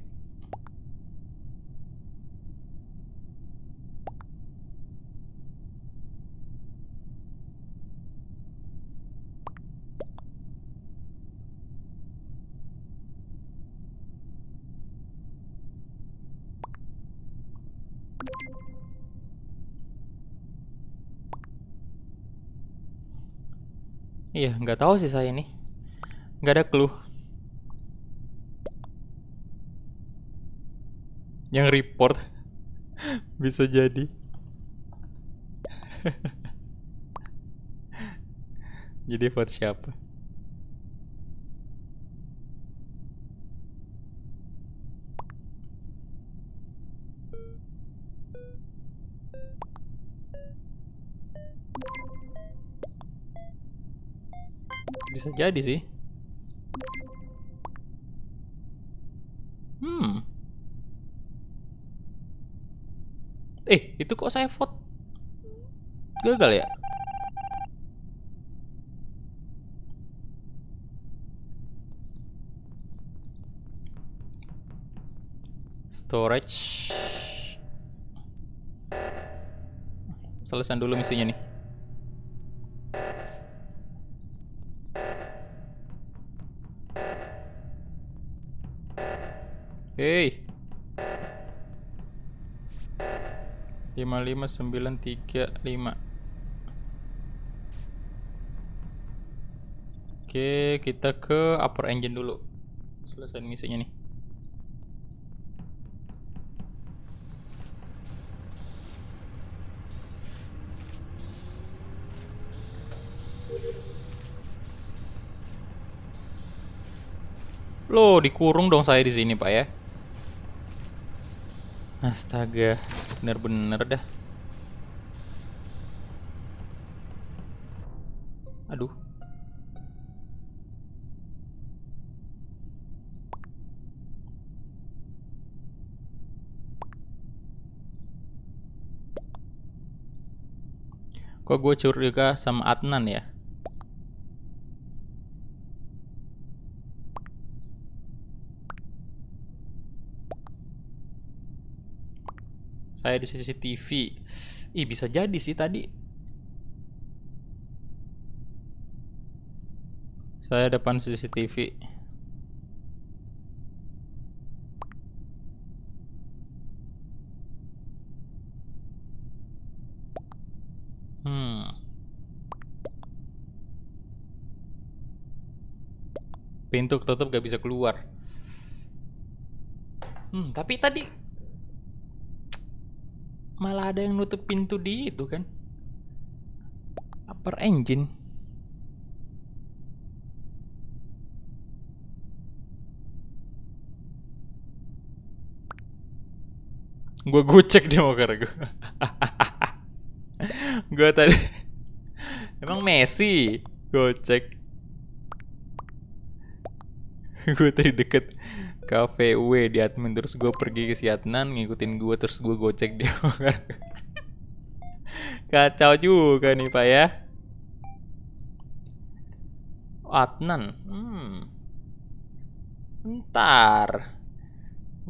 Iya, nggak tahu sih saya nih. Nggak ada clue. Yang report bisa jadi. Jadi vote siapa? Bisa jadi sih. Itu kok saya vote gagal ya? Storage. Selesai dulu misinya nih. Hey. 55935. Oke, kita ke upper engine dulu. Selesai misinya nih. Loh, dikurung dong saya di sini, Pak ya. Astaga, bener-bener dah. Aduh. Kok gue curiga sama Adnan ya? Saya di CCTV. Ih, bisa jadi sih tadi. Saya depan CCTV. Pintu ketutup gak bisa keluar. Tapi tadi malah ada yang nutup pintu di itu kan. Upper engine. Gue cek deh mau gue. Gue tadi emang Messi. Gue cek. Gue tadi deket cafe W di admin, terus gue pergi ke si Adnan ngikutin gue, terus gue gocek dia. Kacau juga nih Pak ya. Adnan. Ntar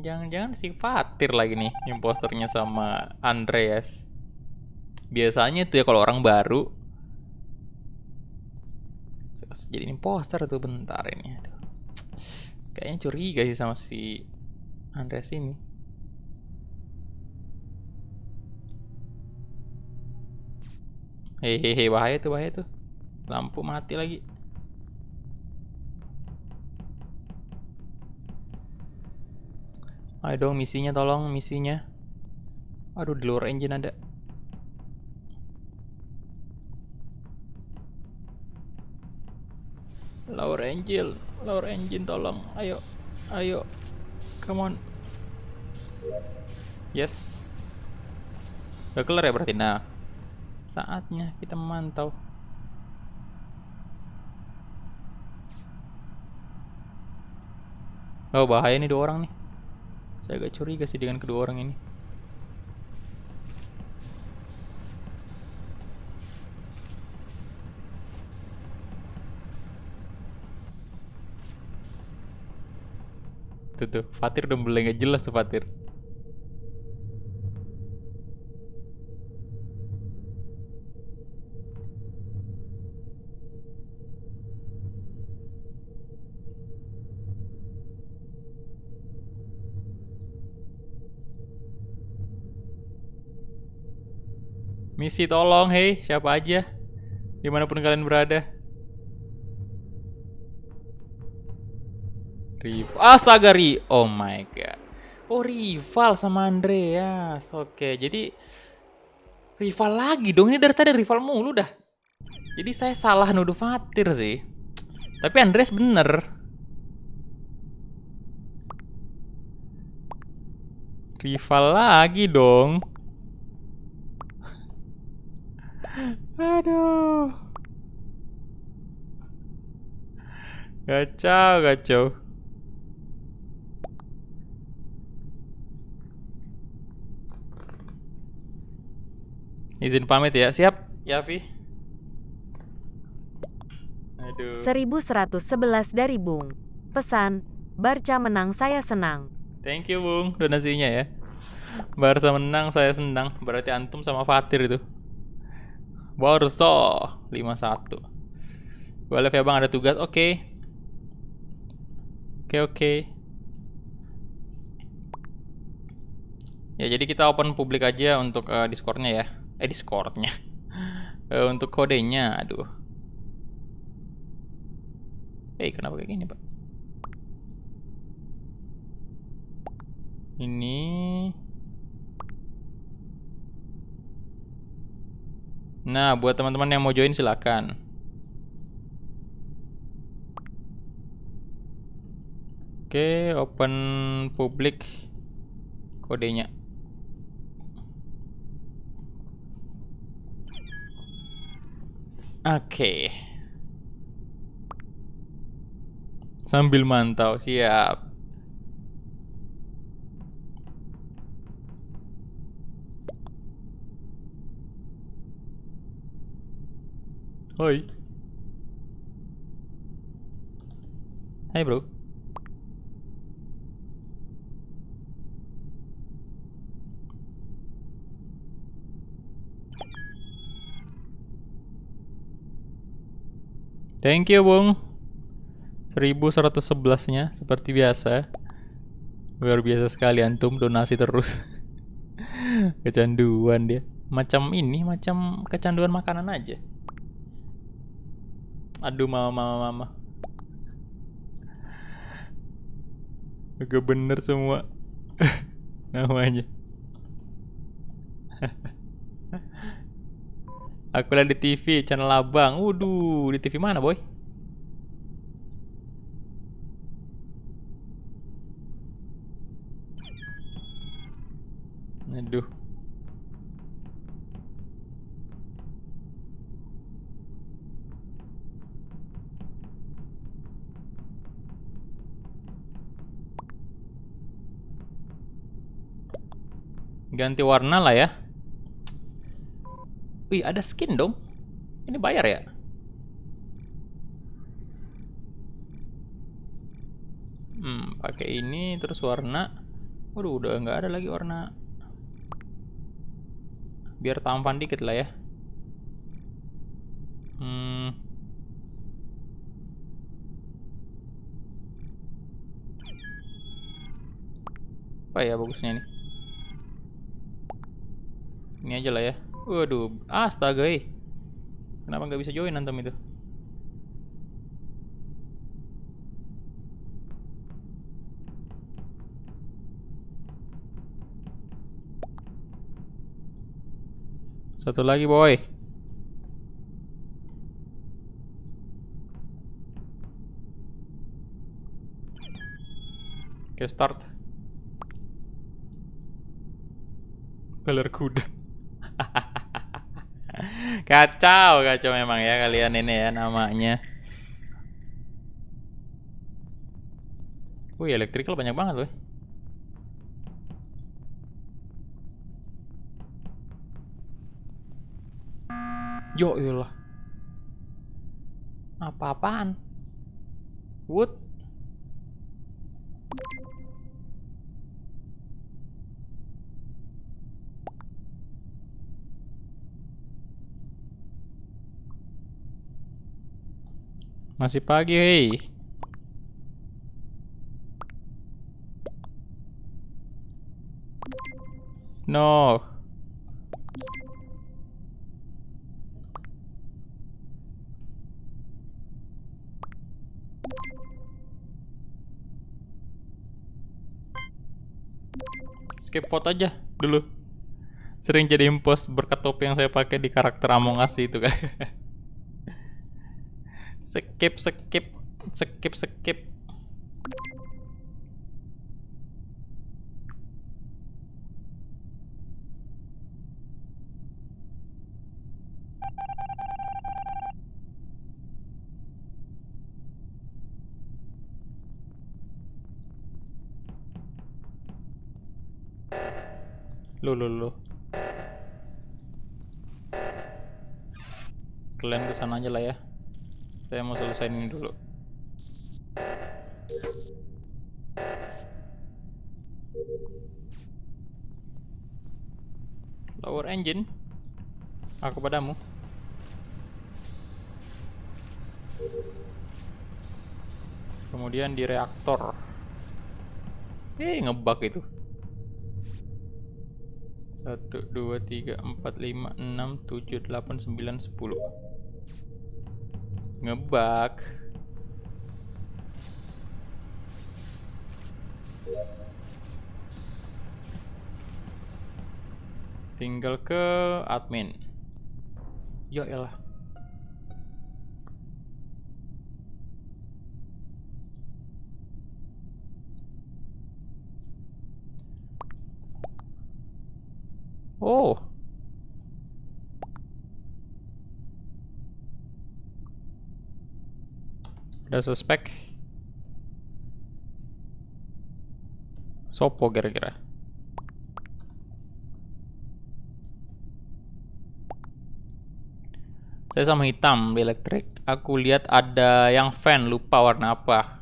jangan-jangan si Fatir lagi nih imposternya sama Andreas. Biasanya tuh ya kalau orang baru jadi imposter tuh. Bentar ini. Aduh. Kayaknya curiga sih sama si Andreas ini. Hehehe, bahaya tuh. Lampu mati lagi. Ayo dong misinya, tolong misinya. Aduh, di luar engine ada. Lower engine tolong. Ayo. Come on. Yes. Udah kelar ya berarti. Nah, saatnya kita memantau. Oh, bahaya nih 2 orang nih. Saya agak curiga sih dengan kedua orang ini. Tuh, Fatir udah mulai gak jelas tuh Fatir. Misi tolong, hei, siapa aja, dimanapun kalian berada. Astaga, oh my god. Oh, rival sama Andreas. Oke, jadi rival lagi dong. Ini dari tadi rival mulu dah. Jadi saya salah nuduh Fatir sih. Tapi Andreas bener. Rival lagi dong. Aduh. Kacau. Izin pamit ya. Siap, Yafi. Aduh. 1111 dari Bung. Pesan, Barca menang saya senang. Thank you Bung donasinya ya. Barca menang saya senang. Berarti antum sama Fatir itu. Barca 5-1. Gue live ya Bang, ada tugas. Oke. Ya jadi kita open publik aja untuk Discordnya ya. Discordnya. Untuk kodenya. Aduh. Kenapa kayak gini Pak? Ini nah, buat teman-teman yang mau join silakan. Oke, open public kodenya. Oke. Sambil mantau, siap. Hoi. Hai bro. Thank you Bung. 1111-nya seperti biasa. Luar biasa sekali antum donasi terus. Kecanduan dia. Macam ini, macam kecanduan makanan aja. Aduh mama. Agak bener semua namanya. Aku lihat di TV channel abang. Waduh, di TV mana boy? Aduh. Ganti warna lah ya. Wih, ada skin dong. Ini bayar ya? Pakai ini terus warna. Waduh, udah nggak ada lagi warna. Biar tampan dikit lah ya. Apa ya bagusnya nih? Ini aja lah ya. Waduh, astaga kenapa nggak bisa join antum itu? Satu lagi boy. Oke, start. Color kuda. Kacau memang ya kalian ini ya namanya. Wih, electrical banyak banget loh. Yo iyalah. Apa-apaan? Wood. Masih pagi, hei. No. Skip vote aja dulu. Sering jadi impos berkat topi yang saya pakai di karakter Among Us itu kan. Skip. Loh. Kalian kesana aja lah ya. Saya mau selesai ini dulu. Lower engine. Aku padamu. Kemudian di reaktor. Ngebug itu. 1, 2, 3, 4, 5, 6, 7, 8, 9, 10. Ngebug. Tinggal ke admin. Ya elah. Oh. Ada suspek. Sopo kira-kira. Saya sama hitam di elektrik. Aku lihat ada yang fan, lupa warna apa.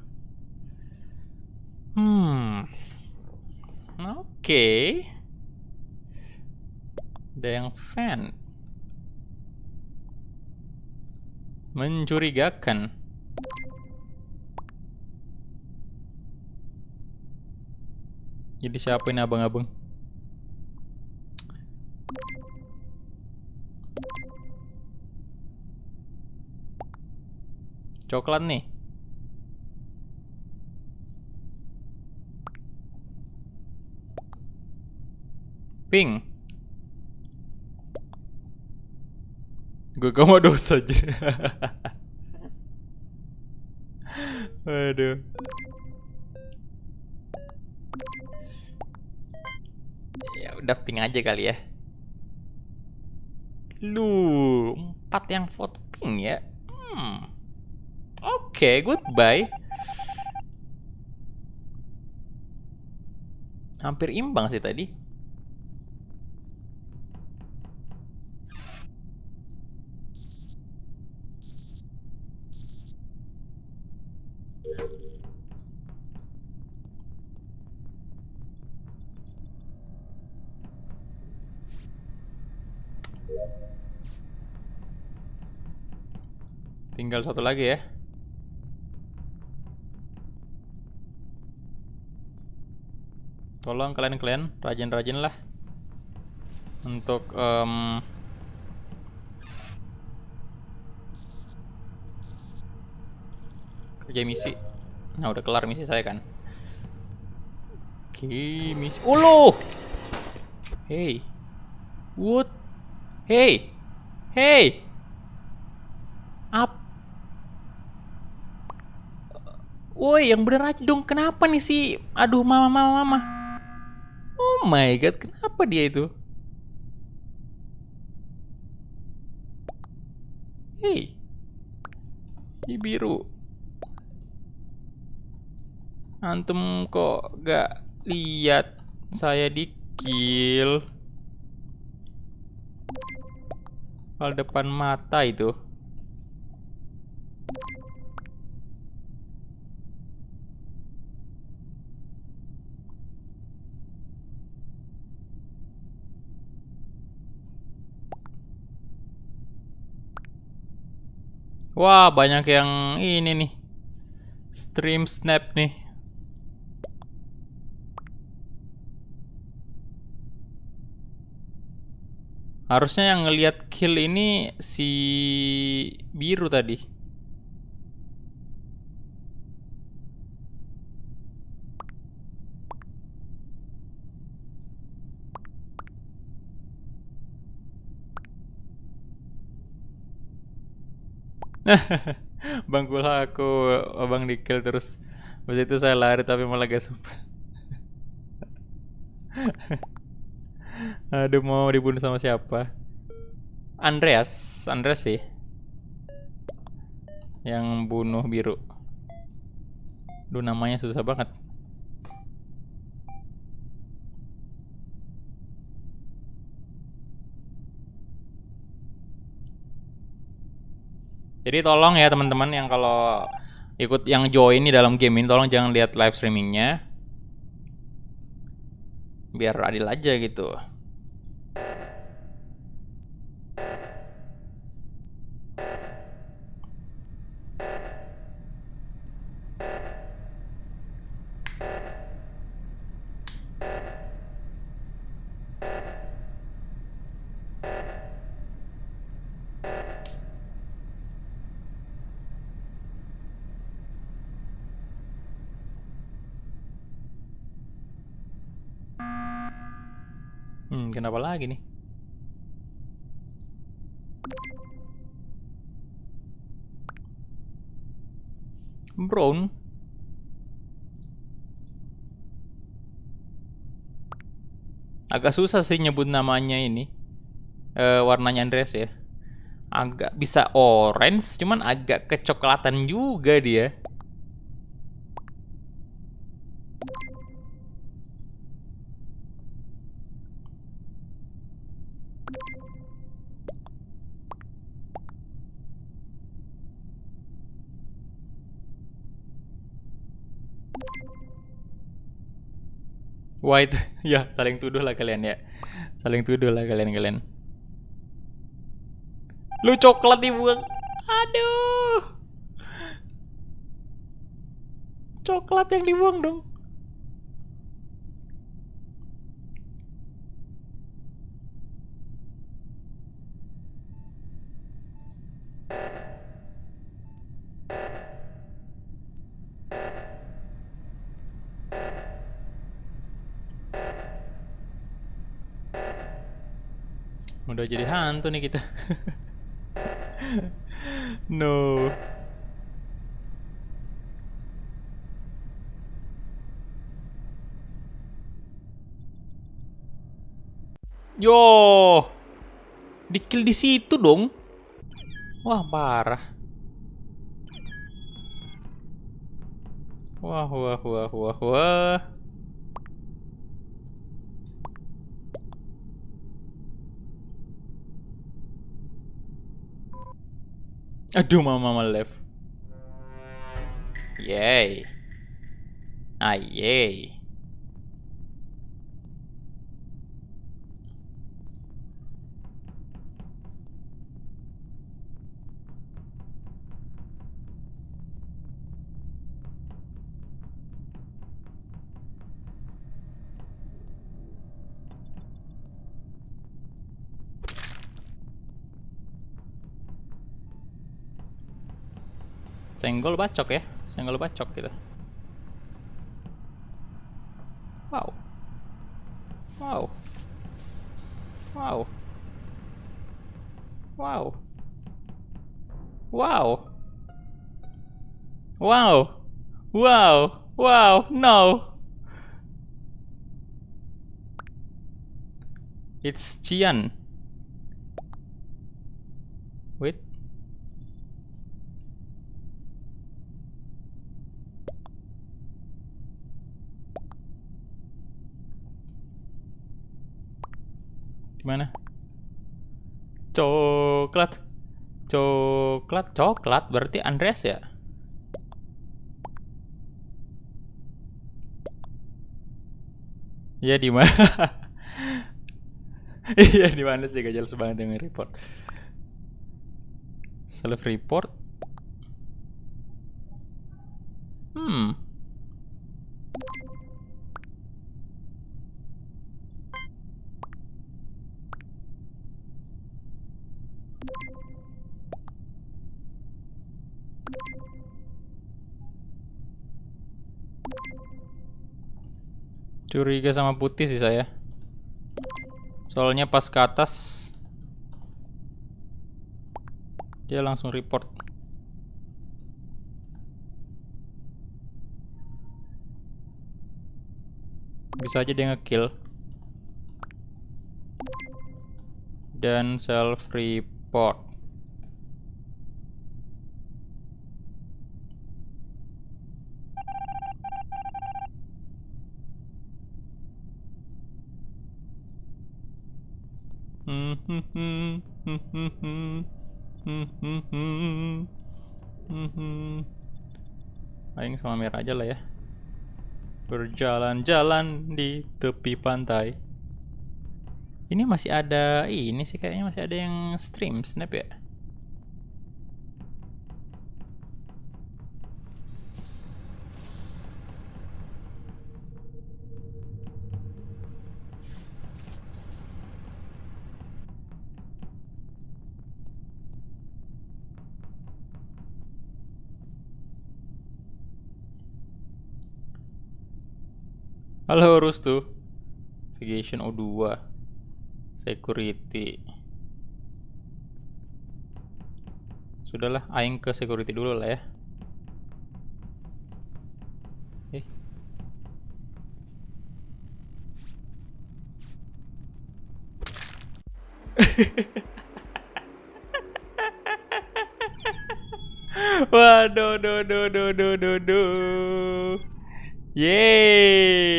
Oke. Ada yang fan. Mencurigakan. Jadi siapa ini abang-abang? Coklat nih. Pink. Gue gak mau dosa aja. Aduh. Ya udah pink aja kali ya. Lu 4 yang vote pink ya. Oke, goodbye. Hampir imbang sih tadi. Tinggal satu lagi ya. Tolong kalian rajin-rajin lah untuk kerja misi. Nah udah kelar misi saya kan. Oke, misi. Ulu. Hey, what? Hey, hey. Up. Woi, yang bener aja dong. Kenapa nih sih? Aduh, mama. Oh my god, kenapa dia itu? Hey, ini biru. Antum kok gak lihat saya di kill? Kalau depan mata itu. Wah, banyak yang ini nih. Stream snap nih. Harusnya yang ngelihat kill ini si biru tadi. Bangkulah aku abang di kill terus. Habis itu saya lari tapi malah gak sempat. Aduh, mau dibunuh sama siapa? Andreas sih yang bunuh biru. Duh, namanya susah banget. Jadi tolong ya teman-teman yang kalau ikut yang join di dalam game ini, tolong jangan lihat live streamingnya, biar adil aja gitu. Kenapa lagi nih? Brown. Agak susah sih nyebut namanya ini. Warnanya Andreas ya. Agak bisa orange, cuman agak kecoklatan juga dia. White, ya saling tuduh lah kalian ya. Saling tuduh lah kalian. Lu coklat dibuang. Aduh. Coklat yang dibuang dong. Udah jadi hantu nih kita. No. Yo. Di-kill di situ dong. Wah, parah. Wah. Aduh, mama left. Yay. Yay. Senggol bacok ya. Senggol bacok gitu. Wow. Wow. Wow. Wow. Wow. Wow. Wow. Wow. No. It's Cian. Wait. Gimana? Coklat. Coklat berarti Andreas ya? Iya di mana? Iya di mana sih, gak jelas banget yang report. Self report. Curiga sama putih sih saya. Soalnya pas ke atas dia langsung report. Bisa aja dia nge-kill. Dan self report. Aing sama merah aja lah ya. Berjalan-jalan di tepi pantai. Ini masih ada, ini sih kayaknya masih ada yang stream snap ya. Halo Rustu. Navigation O2. Security. Sudahlah, aing ke security dulu lah ya. Waduh, do. Yeay.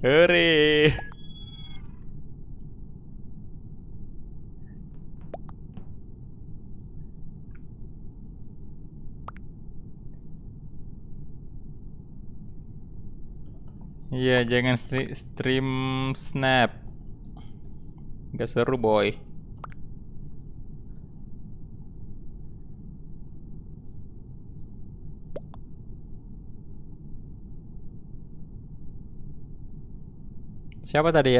Hore. Iya, jangan stream snap. Gak seru, boy. Siapa tadi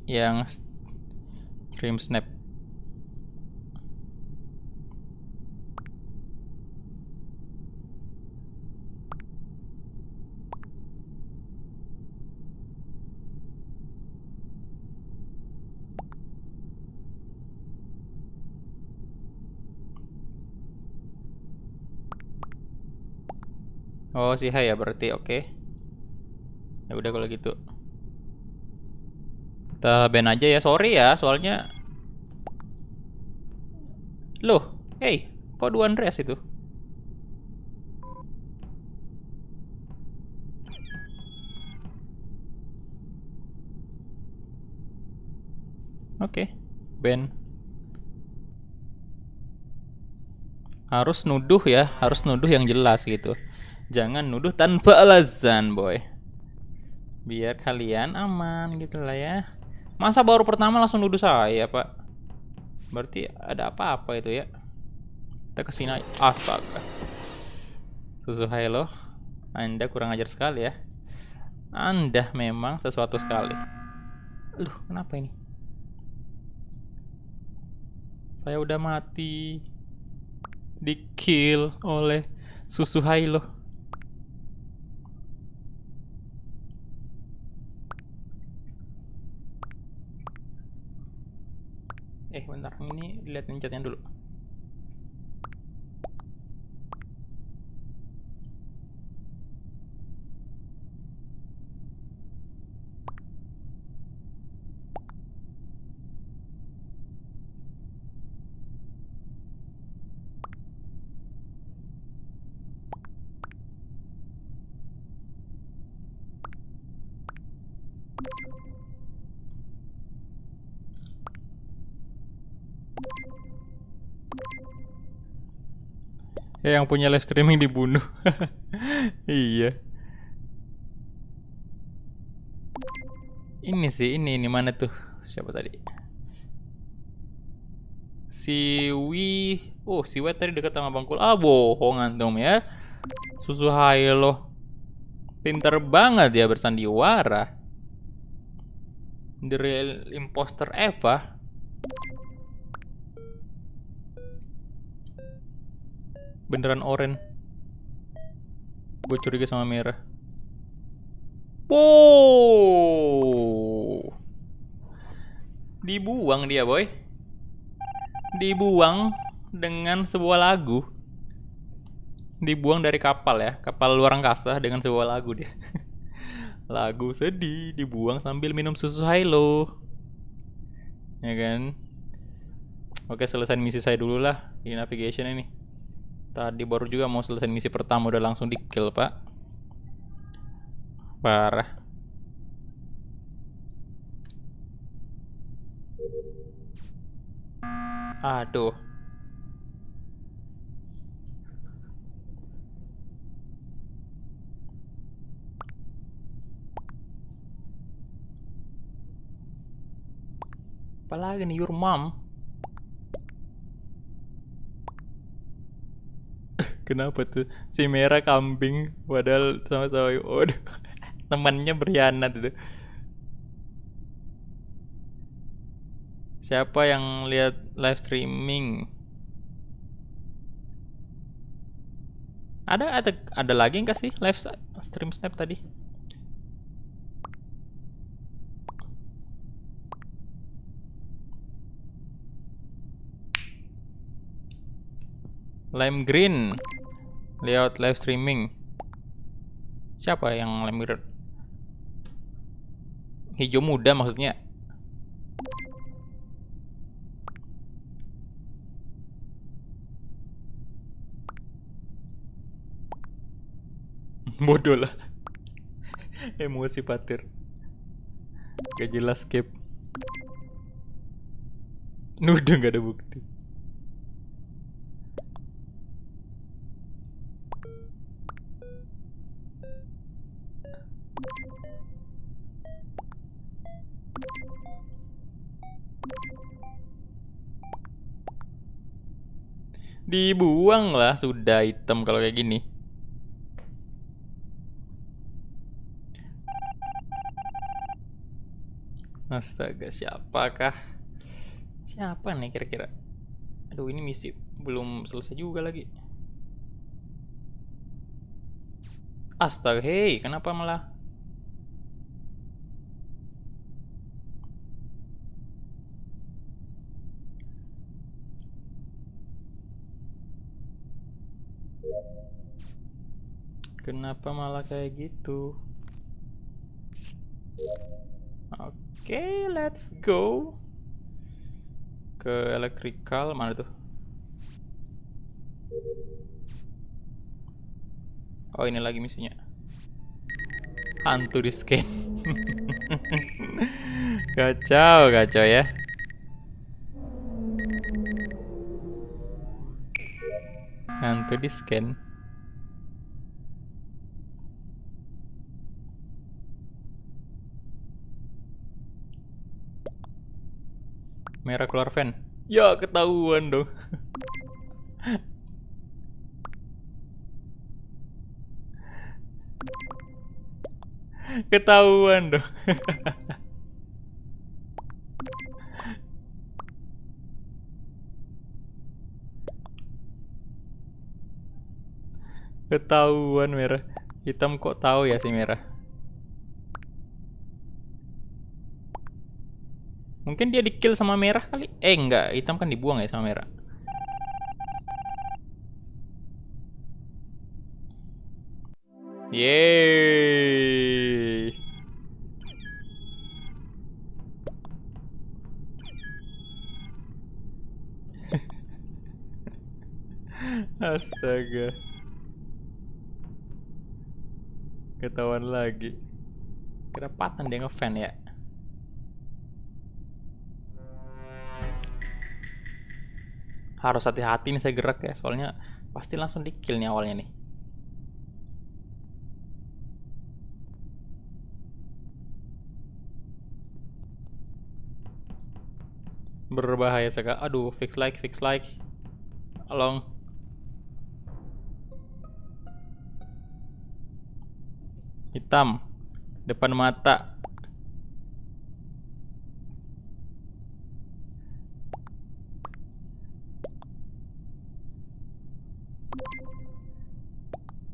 yang stream snap? Oh, si Hai ya berarti, oke. Ya udah kalau gitu. Kita ban aja ya, sorry ya, soalnya. Loh, hey, kok dua Andreas itu? Oke, ban. Harus nuduh ya, harus nuduh yang jelas gitu. Jangan nuduh tanpa alasan, boy. Biar kalian aman gitu lah ya. Masa baru pertama langsung nuduh saya, Pak? Berarti ada apa-apa itu ya? Kita kesini aja. Astaga. Susu Halo, Anda kurang ajar sekali ya. Anda memang sesuatu sekali. Loh, kenapa ini? Saya udah mati. Di-kill oleh Susu Halo. Bentar, ini lihat chatnya dulu. Yang punya live streaming dibunuh. Iya. Ini sih, ini mana tuh? Siapa tadi? Si Wet tadi dekat sama Bangkul. Ah, bohong antum ya. Susu Halo. Pinter banget dia bersandiwara. The real imposter Eva. Beneran oren. Gue curiga sama merah. Wow. Dibuang dia, boy. Dibuang dengan sebuah lagu. Dibuang dari kapal ya, kapal luar angkasa dengan sebuah lagu dia. Lagu sedih dibuang sambil minum susu Halo. Ya kan? Oke, selesai misi saya dulu lah di navigation ini. Tadi baru juga mau selesai misi pertama udah langsung di kill, Pak. Parah. Aduh. Apalagi nih, your mom. Kenapa tuh si merah kambing padahal sama-sama temannya berkhianat itu. Siapa yang lihat live streaming? Ada lagi nggak sih live stream snap tadi? Lime Green lihat live streaming. Siapa yang lem mirror? Hijau muda maksudnya. Bodoh lah. Emosi patir. Gak jelas skip. Nuduh gak ada bukti. Dibuang lah, sudah hitam kalau kayak gini. Astaga, siapakah? Siapa nih kira-kira? Aduh, ini misi belum selesai juga lagi. Astaga, hei, kenapa malah? Kenapa malah kayak gitu? Oke, let's go ke electrical. Mana tuh? Oh, ini lagi misinya. Hantu di scan. Kacau, kacau ya. Hantu di scan. Merah keluar fan. Ya, ketahuan dong. Ketahuan dong. Ketahuan merah. Hitam kok tahu ya si merah. Mungkin dia di-kill sama merah kali. Enggak, hitam kan dibuang ya sama merah. Yeay. Astaga. Ketahuan lagi. Kedapatan dia nge-fan ya. Harus hati-hati nih saya gerak ya, soalnya pasti langsung di-kill nih awalnya nih. Berbahaya sekali. Aduh, fix like, fix like. Tolong. Hitam depan mata.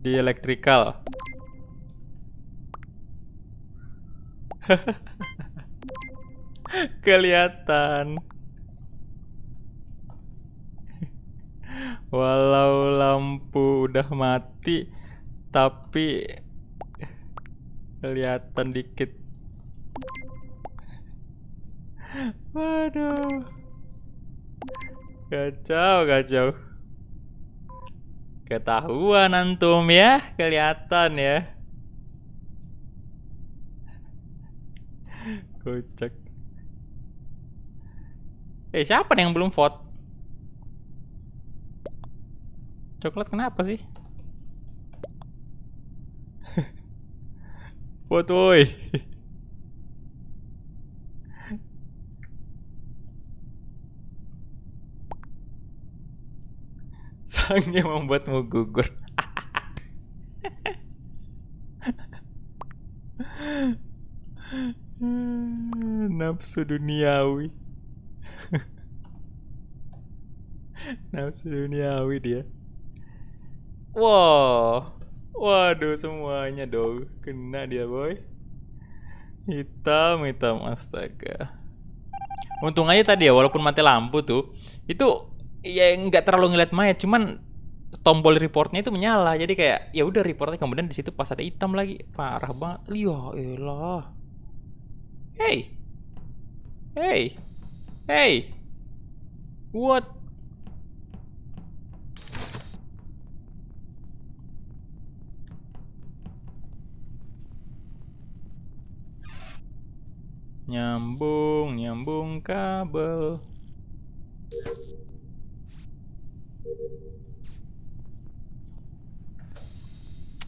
Di electrical. Kelihatan. Walau lampu udah mati, tapi kelihatan dikit. Waduh. Kacau, kacau. Ketahuan antum ya, kelihatan ya. Kocak. Siapa nih yang belum vote? Coklat kenapa sih? Vote woi. Sang yang membuatmu gugur. Nafsu duniawi. Nafsu duniawi dia. Wow. Waduh, semuanya dong. Kena dia, boy. Hitam, hitam. Astaga. Untung aja tadi ya, walaupun mati lampu tuh, itu ya nggak terlalu ngeliat mayat, cuman tombol reportnya itu menyala. Jadi kayak ya udah reportnya, kemudian di situ pas ada hitam lagi. Parah banget. Ya elah. Hey. Hey. Hey. What? Nyambung kabel.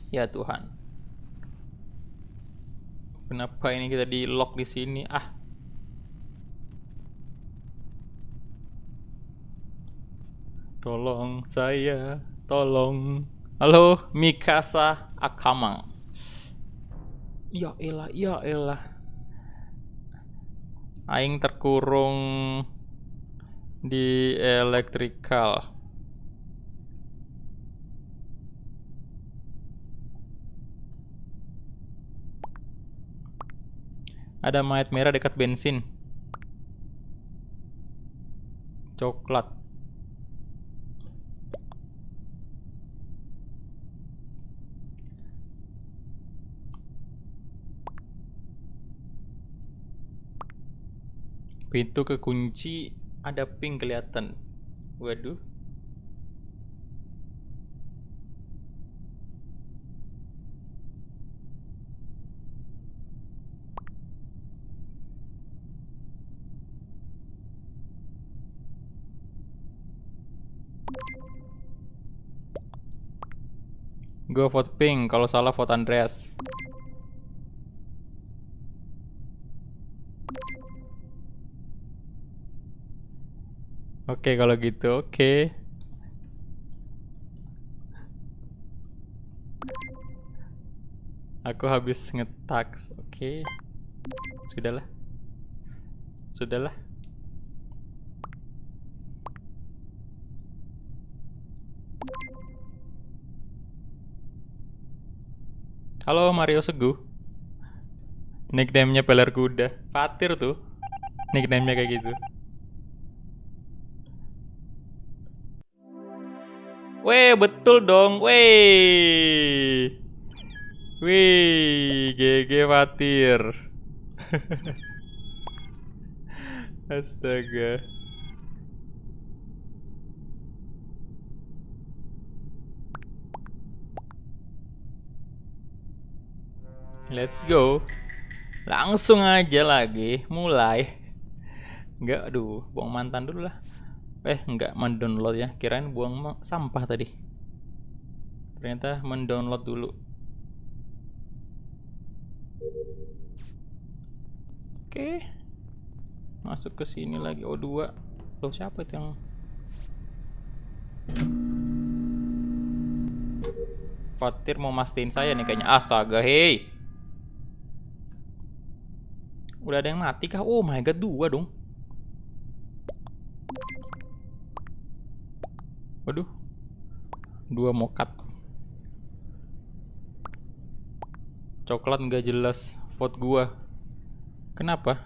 Ya Tuhan. Kenapa ini kita di lock di sini? Ah. Tolong saya, tolong. Halo, Mikasa Akama. Ya elah, ya elah. Aing terkurung di elektrikal. Ada mayat merah dekat bensin. Coklat. Pintu kekunci, ada pink kelihatan. Waduh. Gue vote pink, kalau salah vote Andreas. Oke, kalau gitu, oke. Aku habis nge-tax, oke. Sudahlah. Sudahlah. Halo Mario Seguh. Nickname-nya Peler Kuda. Fatir tuh. Nickname-nya kayak gitu. Weh, betul dong. Weh. Wih, GG Fatir. Astaga. Let's go. Langsung aja lagi, mulai. Enggak, aduh, buang mantan dulu lah. Enggak mendownload ya. Kirain buang sampah tadi. Ternyata mendownload dulu. Oke. Masuk ke sini lagi. O2. Loh, siapa itu yang Fatir mau mastiin saya nih kayaknya. Astaga, hei. Udah ada yang mati kah? Oh my god, 2 dong. Waduh. 2 mokat. Coklat nggak jelas vote gua. Kenapa?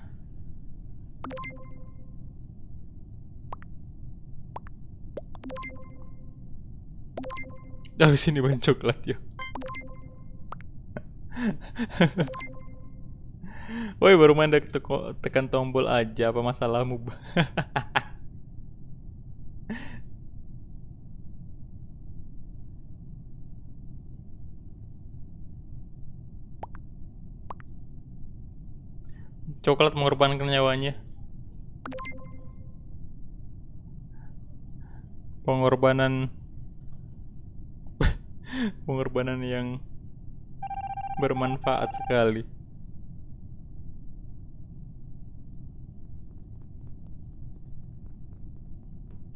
Dari sini banyak coklat ya. Woi, baru main tekan tombol aja, apa masalahmu? Coklat mengorbankan nyawanya. Pengorbanan pengorbanan yang bermanfaat sekali.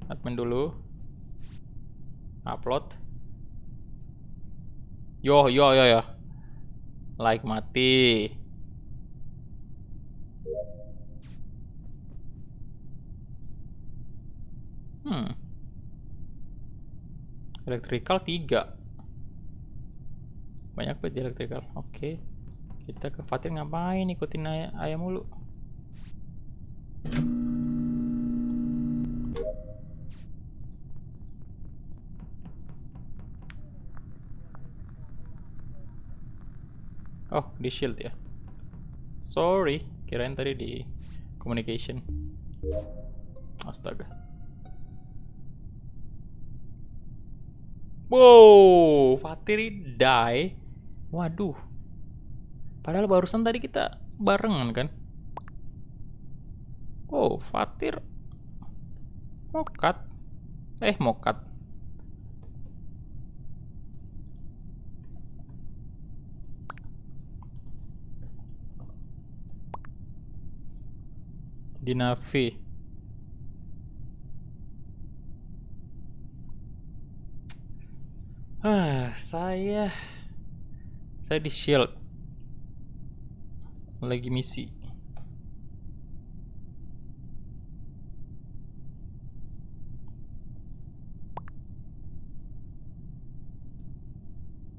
Admin dulu. Upload. Yo. Like mati. Electrical 3. Banyak banget di electrical. Oke. Kita ke Fatir ngapain? Ikutin ayam mulu. Oh, di shield ya. Sorry, kirain tadi di communication. Astaga. Wow, Fatiri die. Waduh. Padahal barusan tadi kita barengan kan. Oh, Fatir mokat. Mokat. Di Navi. Saya di shield. Lagi misi.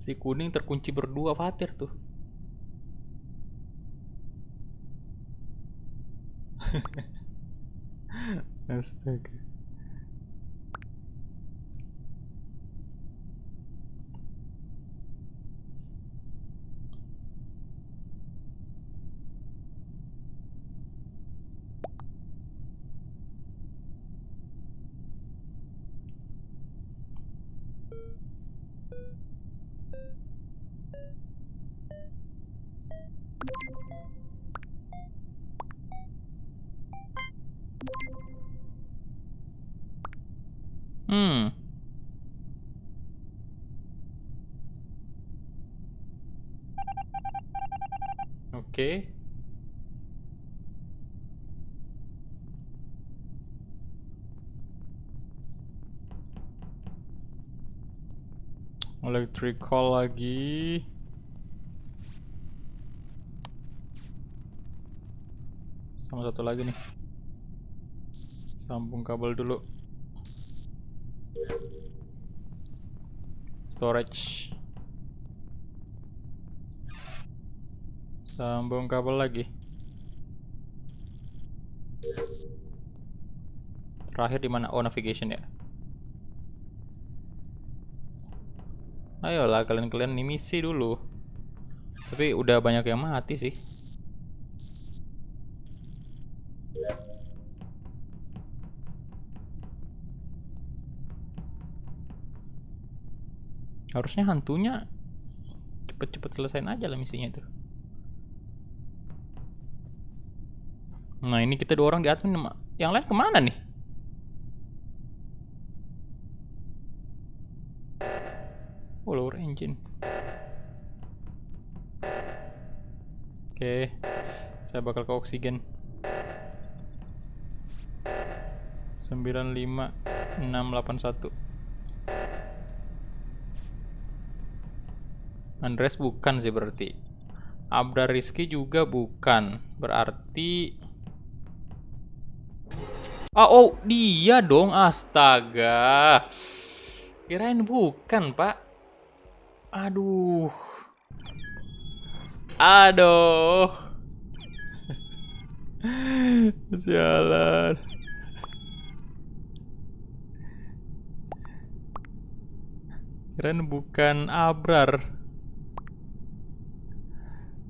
Si kuning terkunci berdua Fatir tuh. Astaga. Oke. Electrical lagi. Sama satu lagi nih. Sambung kabel dulu. Storage. Sambung kabel lagi. Terakhir di mana? Oh, navigation ya. Ayolah kalian nih misi dulu. Tapi udah banyak yang mati sih. Harusnya hantunya cepet-cepet selesain aja lah misinya tuh. Nah ini kita 2 orang di admin, yang lain kemana nih? Oh, lower engine. Oke, saya bakal ke oksigen. 95681. Andres bukan sih berarti. Abrar Rizky juga bukan. Berarti oh dia dong, astaga. Kirain bukan, Pak. Aduh. Sialan. Kirain bukan Abrar.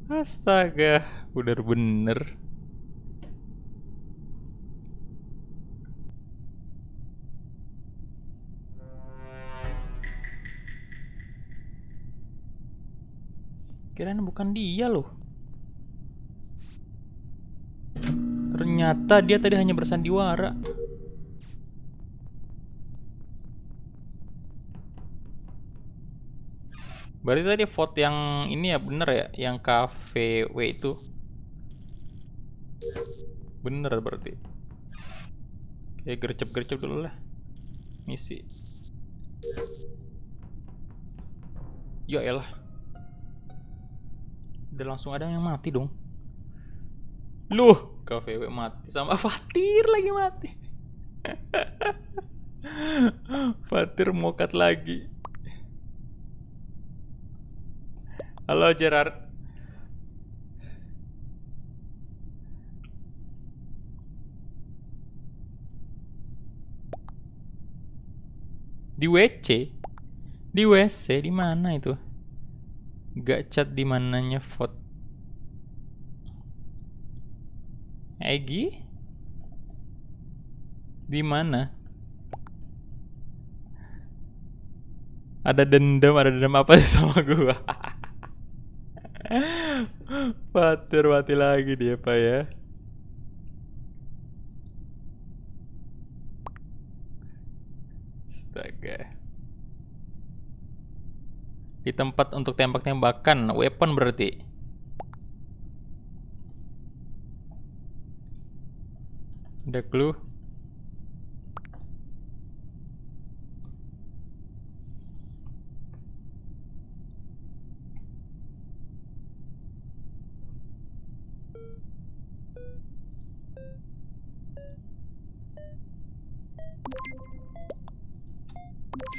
Astaga, bener-bener. Kirain bukan dia loh. Ternyata dia tadi hanya bersandiwara. Berarti tadi vote yang ini ya bener ya, yang KVW itu. Bener berarti. Oke, gercep-gercep dulu lah. Misi. Ya elah. Udah langsung ada yang mati dong. Loh, KVW mati sama Fatir lagi mati. Fatir mokat lagi. Halo Gerard. Di WC? Di WC di mana itu? Gak chat di mananya vote. Egi? Di mana? Ada dendam apa sih sama gua? Fatur mati lagi dia, Pak ya. Astaga. Di tempat untuk tembak-tembakan, weapon berarti. Ada clue?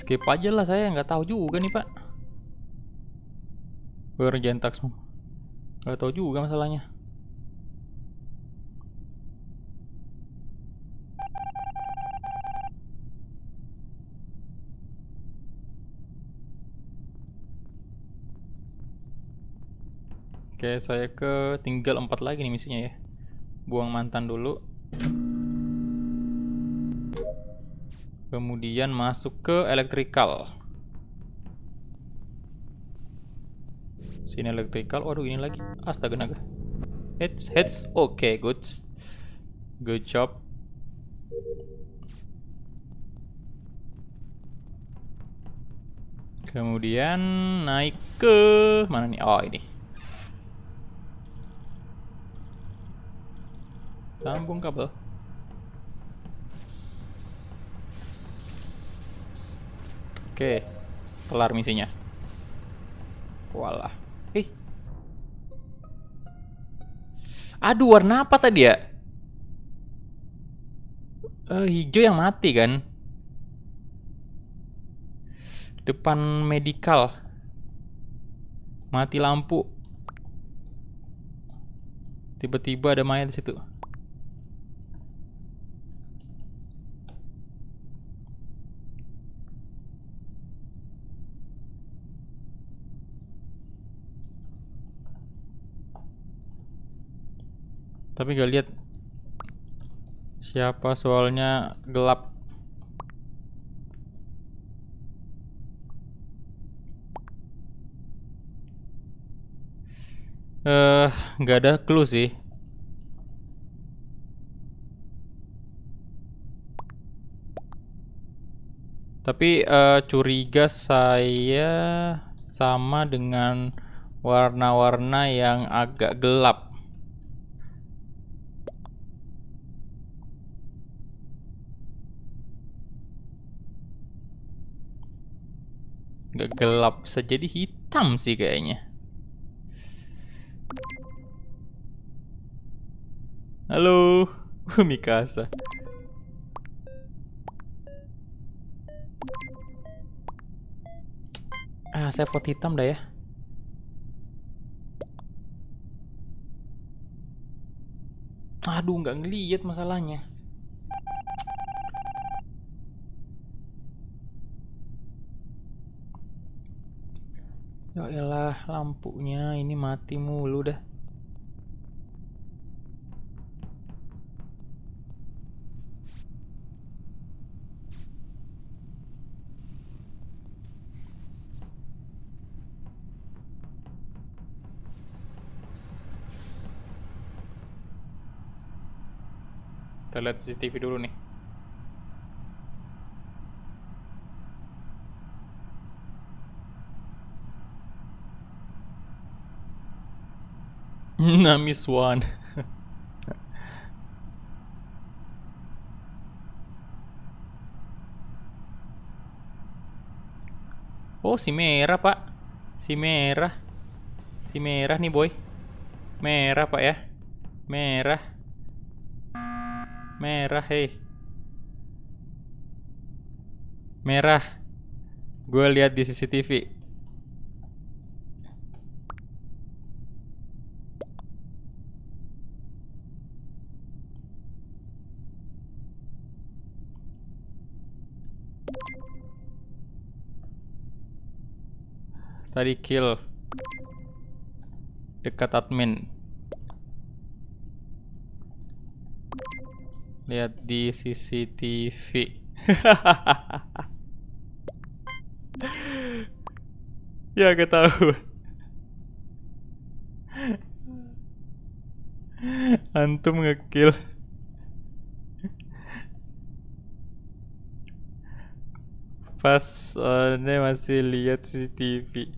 Skip aja lah, saya nggak tahu juga nih Pak. Urgent tax, nggak tahu juga masalahnya. Oke, saya ke tinggal 4 lagi nih misinya ya. Buang mantan dulu. Kemudian masuk ke electrical. Sini electrical. Waduh, ini lagi. Astaga naga. Heads. Oke, good. Good job. Kemudian naik ke mana nih? Oh, ini. Sambung kabel. Oke, kelar misinya. Walah. Aduh, warna apa tadi ya? Hijau yang mati kan? Depan medical. Mati lampu. Tiba-tiba ada mayat di situ. Tapi gak lihat siapa, soalnya gelap. Nggak ada clue sih. Tapi curiga saya sama dengan warna-warna yang agak gelap. Gak gelap, bisa jadi hitam sih kayaknya. Halo, Mikasa. Saya vote hitam dah ya. Aduh, nggak ngeliat masalahnya. Ya elah, lampunya ini mati mulu dah. Kita lihat CCTV dulu nih. Nami Swan. Oh, si merah Pak. Si merah. Si merah nih boy. Merah Pak ya. Merah. Merah hei. Merah. Gue lihat di CCTV. Tadi kill. dekat admin. Lihat di CCTV. Ya ketahuan. Antum ngekill. Pas ini masih lihat CCTV.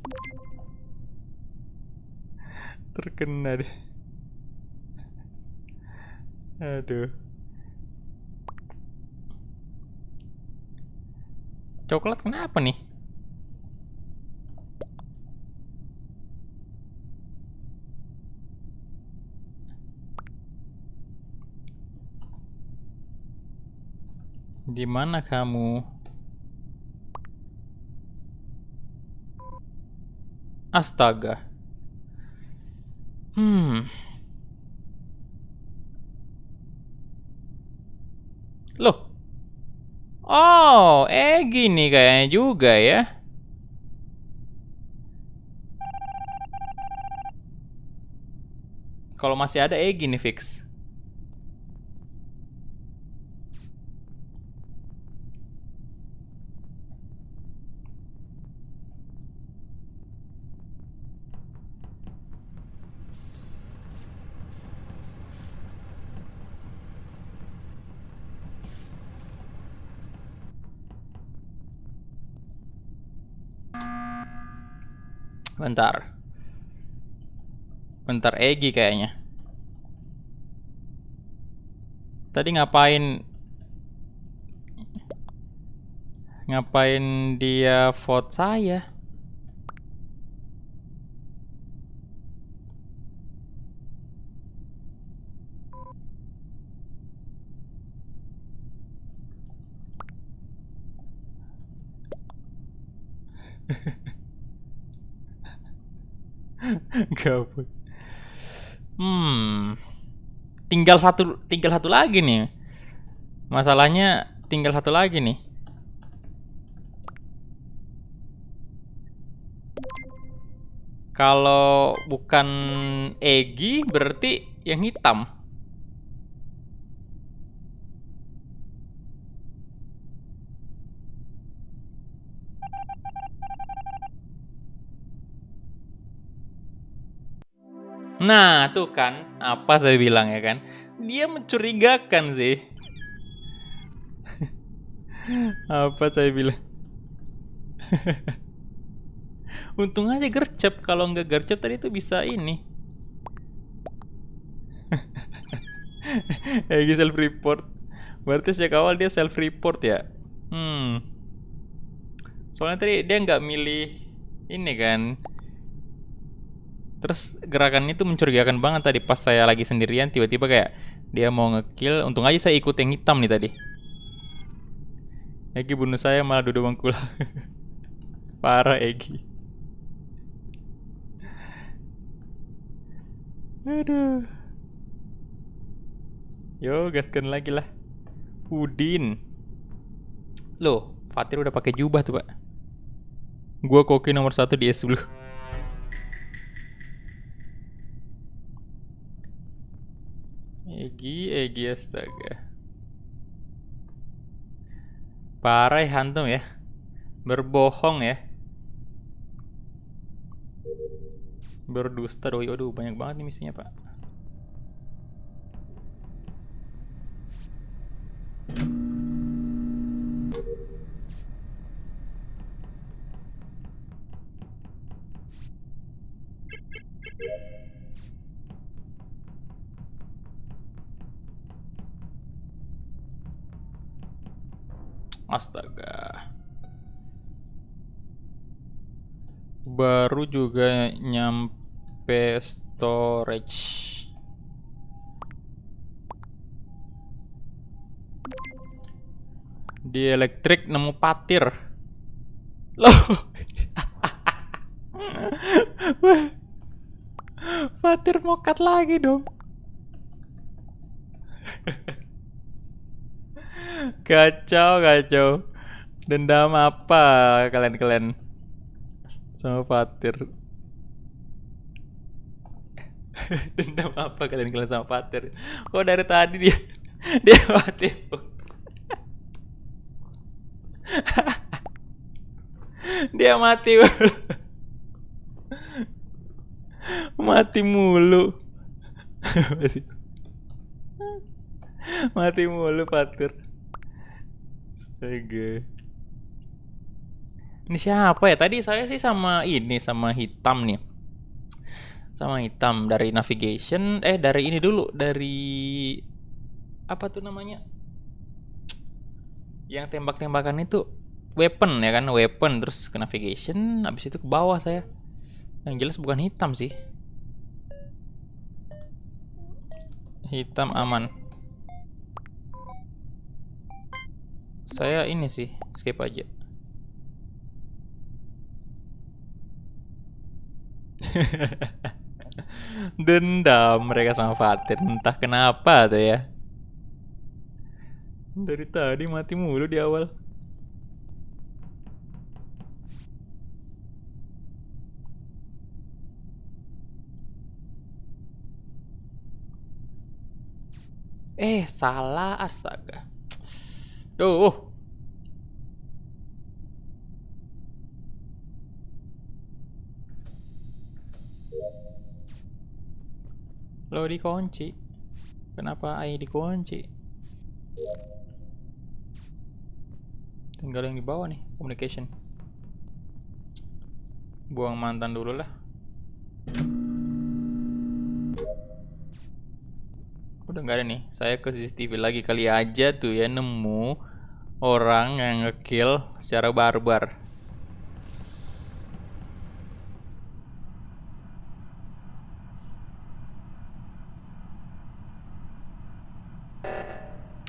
Terkena deh. Aduh. Coklat kenapa nih? Di mana kamu? Astaga. Loh. Oh, gini kayaknya juga ya. Kalau masih ada gini fix. Bentar. Bentar Egi kayaknya. Tadi ngapain? Ngapain dia vote saya? Gabut. Tinggal satu lagi nih. Masalahnya tinggal satu lagi nih. Kalau bukan Egi berarti yang hitam. Nah, tuh kan, apa saya bilang ya kan? Dia mencurigakan sih. Apa saya bilang? Untung aja gercep, kalau nggak gercep tadi tuh bisa ini. Egi self report. Berarti sejak awal dia self report ya. Soalnya tadi dia nggak milih ini kan. Terus gerakan itu mencurigakan banget tadi pas saya lagi sendirian tiba-tiba kayak dia mau ngekill. Untung aja saya ikut yang hitam nih tadi. Egi bunuh saya malah duduk bangkula. Parah Egi. Aduh. Yo gaskan lagi lah. Udin. Loh, Fatir udah pakai jubah tuh, Pak. Gua koki nomor 1 di es blue. Egi astaga. Parah ya hantum ya. Berbohong ya. Berdusta doi. Aduh, banyak banget nih misinya, Pak. Astaga. Baru juga nyampe storage. Di elektrik nemu patir. Loh. Patir mokat lagi dong. Kacau. Dendam apa kalian sama Fatir? Dendam apa kalian sama Pater? Kok dari tadi dia mati. Dia mati. Mati mulu. Mati mulu Pater. Astaga. Ini siapa ya? Tadi saya sih sama hitam nih. Sama hitam dari navigation. Dari ini dulu, dari apa tuh namanya? Yang tembak-tembakan itu weapon ya kan, weapon terus ke navigation, habis itu ke bawah saya. Yang jelas bukan hitam sih. Hitam aman. Saya ini sih, skip aja. Dendam mereka sama Fatin, entah kenapa tuh ya. Dari tadi mati mulu di awal. Salah, astaga. Duh. Lo dikunci. Kenapa AI dikunci? Tinggal yang di bawah nih, communication. Buang mantan dulu lah. Udah nggak ada nih. Saya ke CCTV lagi, kali aja tuh ya nemu orang yang ngekill secara barbar.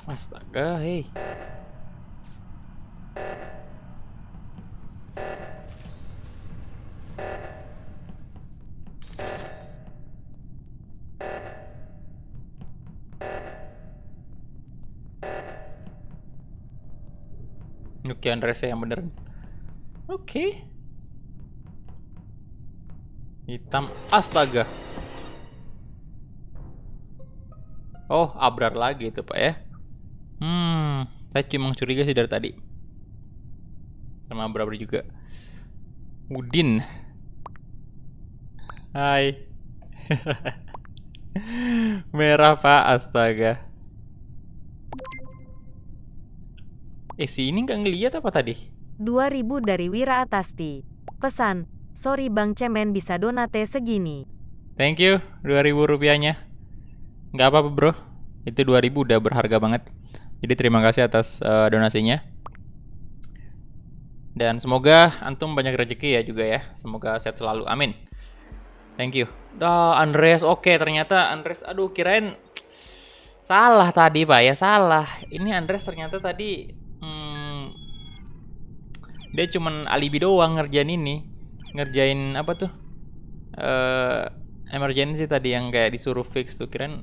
Astaga, hei. Oke, Andres yang bener. Oke. Hitam, astaga. Oh, Abrar lagi itu Pak ya. Saya cuma curiga sih dari tadi. Sama Abrar juga. Udin. Hai. Merah Pak, astaga. Si ini nggak ngeliat apa tadi? 2000 dari Wira Atasti. Pesan, sorry Bang Cemen bisa donate segini. Thank you, 2000 rupiahnya. Nggak apa-apa bro, itu 2000 udah berharga banget. Jadi terima kasih atas donasinya. Dan semoga antum banyak rezeki ya juga ya. Semoga sehat selalu, amin. Thank you. Andres, oke ternyata Andres, aduh kirain salah tadi Pak ya, salah. Ini Andres ternyata tadi dia cuman alibi doang ngerjain ini. Ngerjain apa tuh? Emergency tadi yang kayak disuruh fix tuh, kirain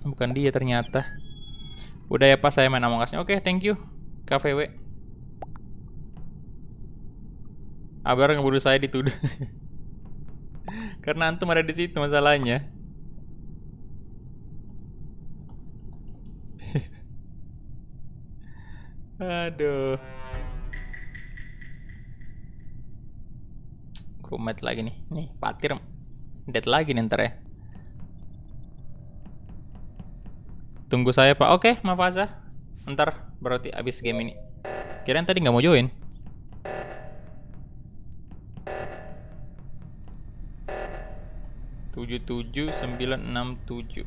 bukan dia ternyata. Udah ya Pak, saya main Among Us-nya. Oke, thank you KVW. Abar ngebunuh saya dituduh. Karena antum ada di situ masalahnya. Aduh. Crewmate lagi nih. Nih, Patir dead lagi nih ntar ya. Tunggu saya Pak. Oke, Mafaza. Ntar berarti abis game ini. Kirain tadi nggak mau join. Tujuh 967.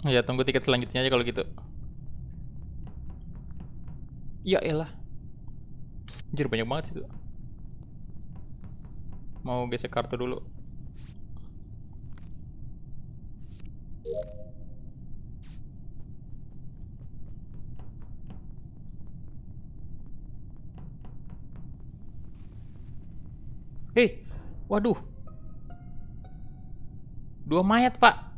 Ya tunggu tiket selanjutnya aja kalau gitu. Ya elah. Anjir banyak banget sih tuh. Mau gesek kartu dulu. Waduh. 2 mayat Pak.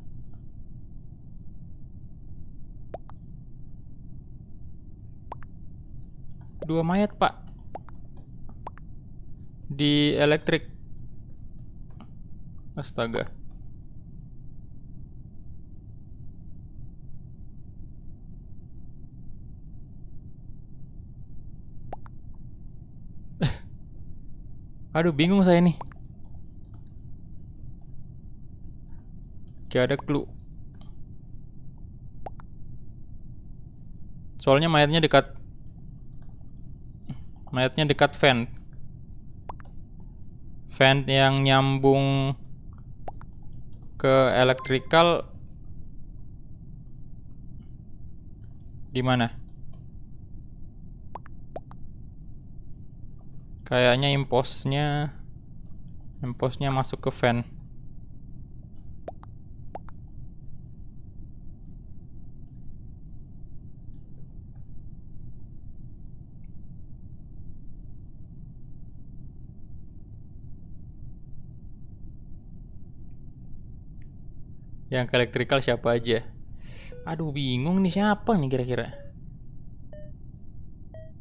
Di elektrik. Astaga. Aduh, bingung saya nih. Gak ada clue. Soalnya mayatnya dekat vent. Vent yang nyambung ke electrical di mana? Kayaknya impostnya masuk ke vent. Yang ke electrical siapa aja? Aduh, bingung nih siapa nih kira-kira.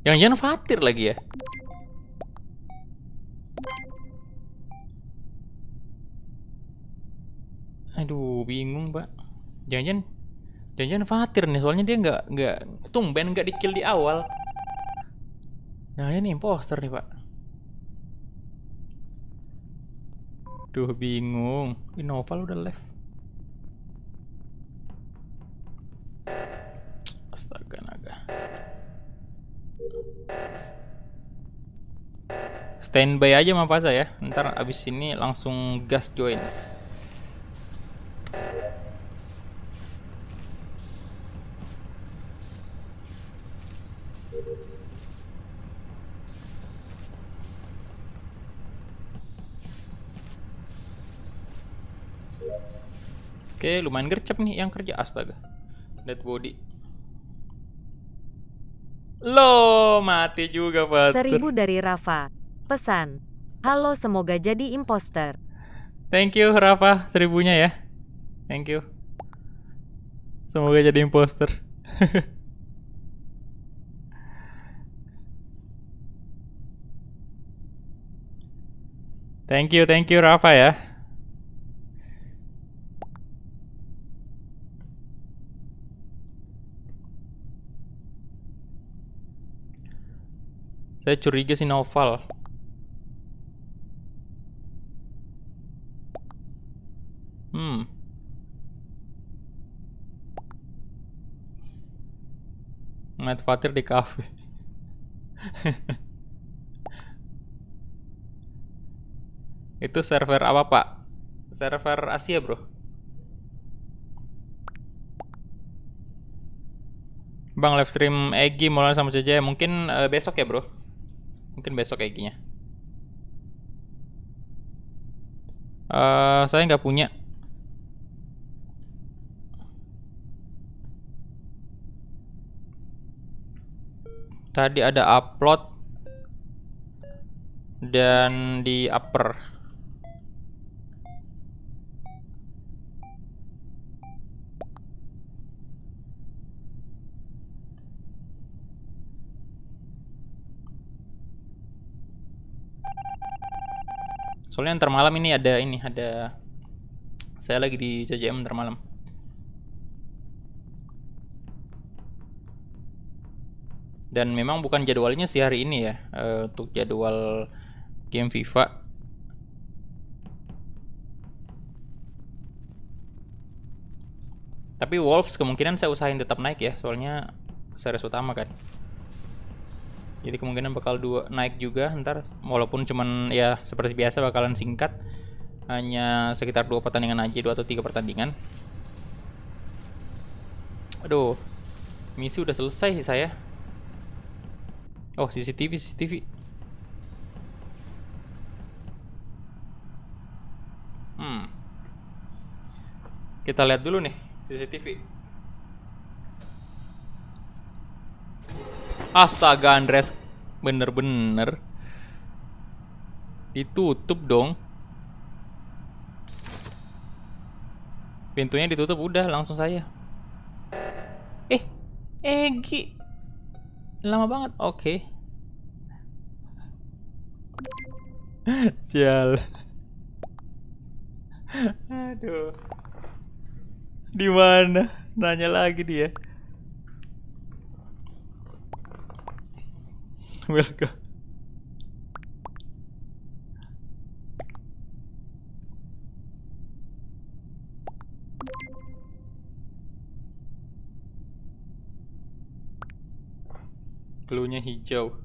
Jangan-jangan Fatir lagi ya? Aduh, bingung, Pak. Jangan-jangan Fatir nih, soalnya dia nggak tumben nggak di-kill di awal. Nah, ini imposter nih, Pak. Duh, bingung. Ini Noval udah left. Astaga naga. Standby aja sama Pak saya. Ntar abis ini langsung gas join. Oke, lumayan gercep nih yang kerja. Astaga. Dead body. Loh, mati juga Fatir. 1000 dari Rafa. Pesan. Halo, semoga jadi imposter. Thank you Rafa, 1000-nya ya. Thank you. Semoga jadi imposter. Thank you Rafa ya. Saya curiga si Noval. Ngeliat Fatir di cafe. Itu server apa, Pak? Server Asia, Bro. Bang, live stream Egi mulai sama CJ mungkin besok ya, Bro. Mungkin besok Egi-nya. Saya nggak punya. Tadi ada upload dan di upper. Soalnya ntar malam ini ada saya lagi di CJM ntar malam. Dan memang bukan jadwalnya sih hari ini ya, untuk jadwal game FIFA. Tapi Wolves kemungkinan saya usahain tetap naik ya, soalnya series utama kan. Jadi kemungkinan bakal naik juga ntar, walaupun cuman ya seperti biasa bakalan singkat, hanya sekitar 2 pertandingan aja, 2 atau 3 pertandingan. Aduh, misi udah selesai sih saya. Oh, CCTV. Kita lihat dulu nih CCTV. Astaga, Andres, bener-bener ditutup dong. Pintunya ditutup, udah langsung saya. Egi, lama banget. Oke. Sial. Aduh. Di mana? Nanya lagi dia. Welcome. Cluenya hijau.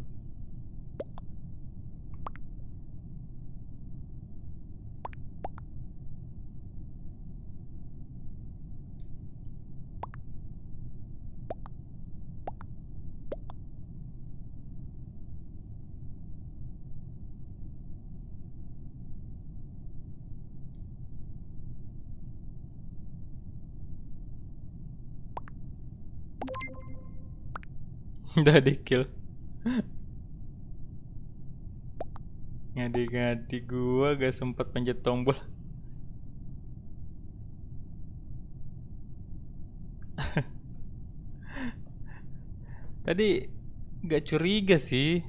Udah di kill. Ngadi-ngadi gua gak sempet pencet tombol. Tadi gak curiga sih.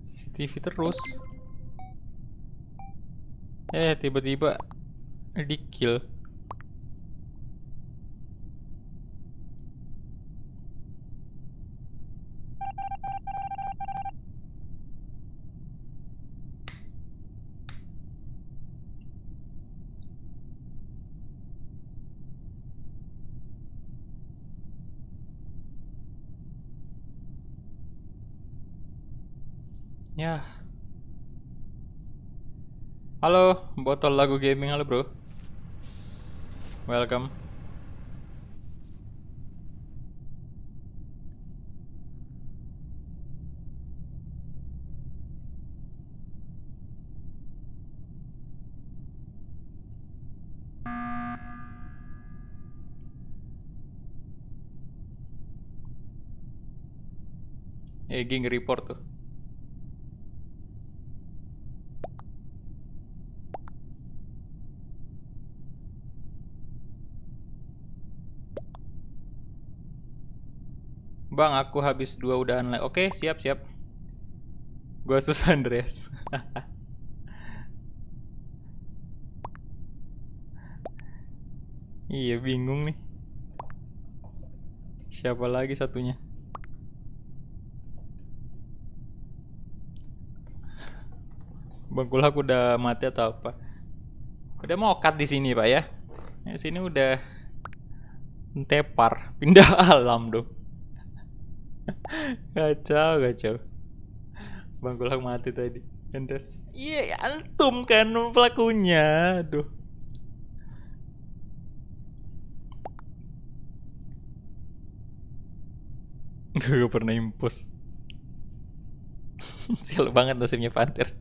CCTV terus. Tiba-tiba di kill. Ya. Halo, botol lagu gaming, halo bro. Welcome. Egi nge-report tuh. Bang, aku habis 2 udahan live. Oke, siap. Gua Sus Andreas. Iya, bingung nih. Siapa lagi satunya? Bang Kulak udah mati atau apa? Udah mau cut di sini, Pak ya. Di sini udah tepar, pindah alam dong. Kacau. Bang Kulak mati tadi. Endes. Iya, antum kan pelakunya. Aduh. Gue pernah impos. Sial banget nasibnya Panther.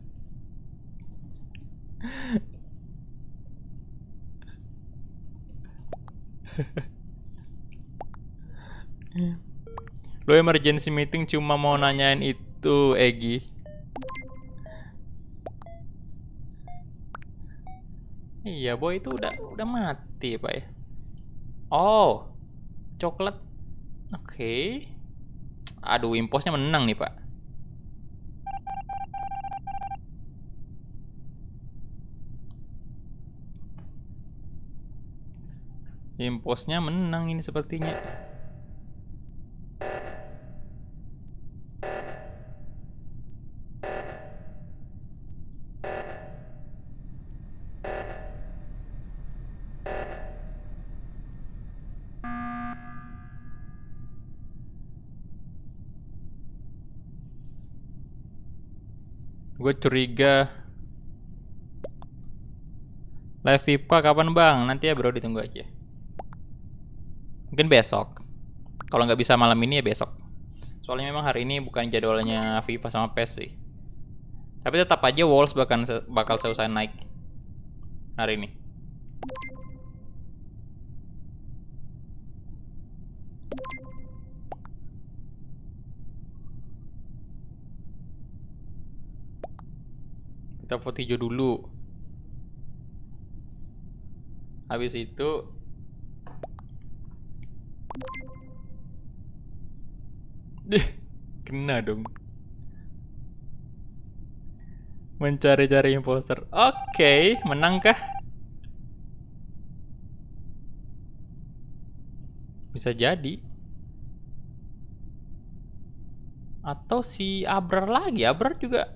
Lo emergency meeting cuma mau nanyain itu, Egi. Iya, boy itu udah mati, Pak ya. Oh, coklat. Oke. Aduh, imposnya menang nih, Pak. Imposnya menang ini sepertinya. Gue curiga. Live FIFA kapan bang? Nanti ya bro, ditunggu aja. Mungkin besok. Kalau nggak bisa malam ini ya besok. Soalnya memang hari ini bukan jadwalnya FIFA sama PES sih. Tapi tetap aja Wolves bakal selesai naik hari ini. Kita vote hijau dulu. Habis itu deh, kena dong. Mencari-cari imposter. Oke, menangkah? Bisa jadi. Atau si Abrar lagi. Abrar juga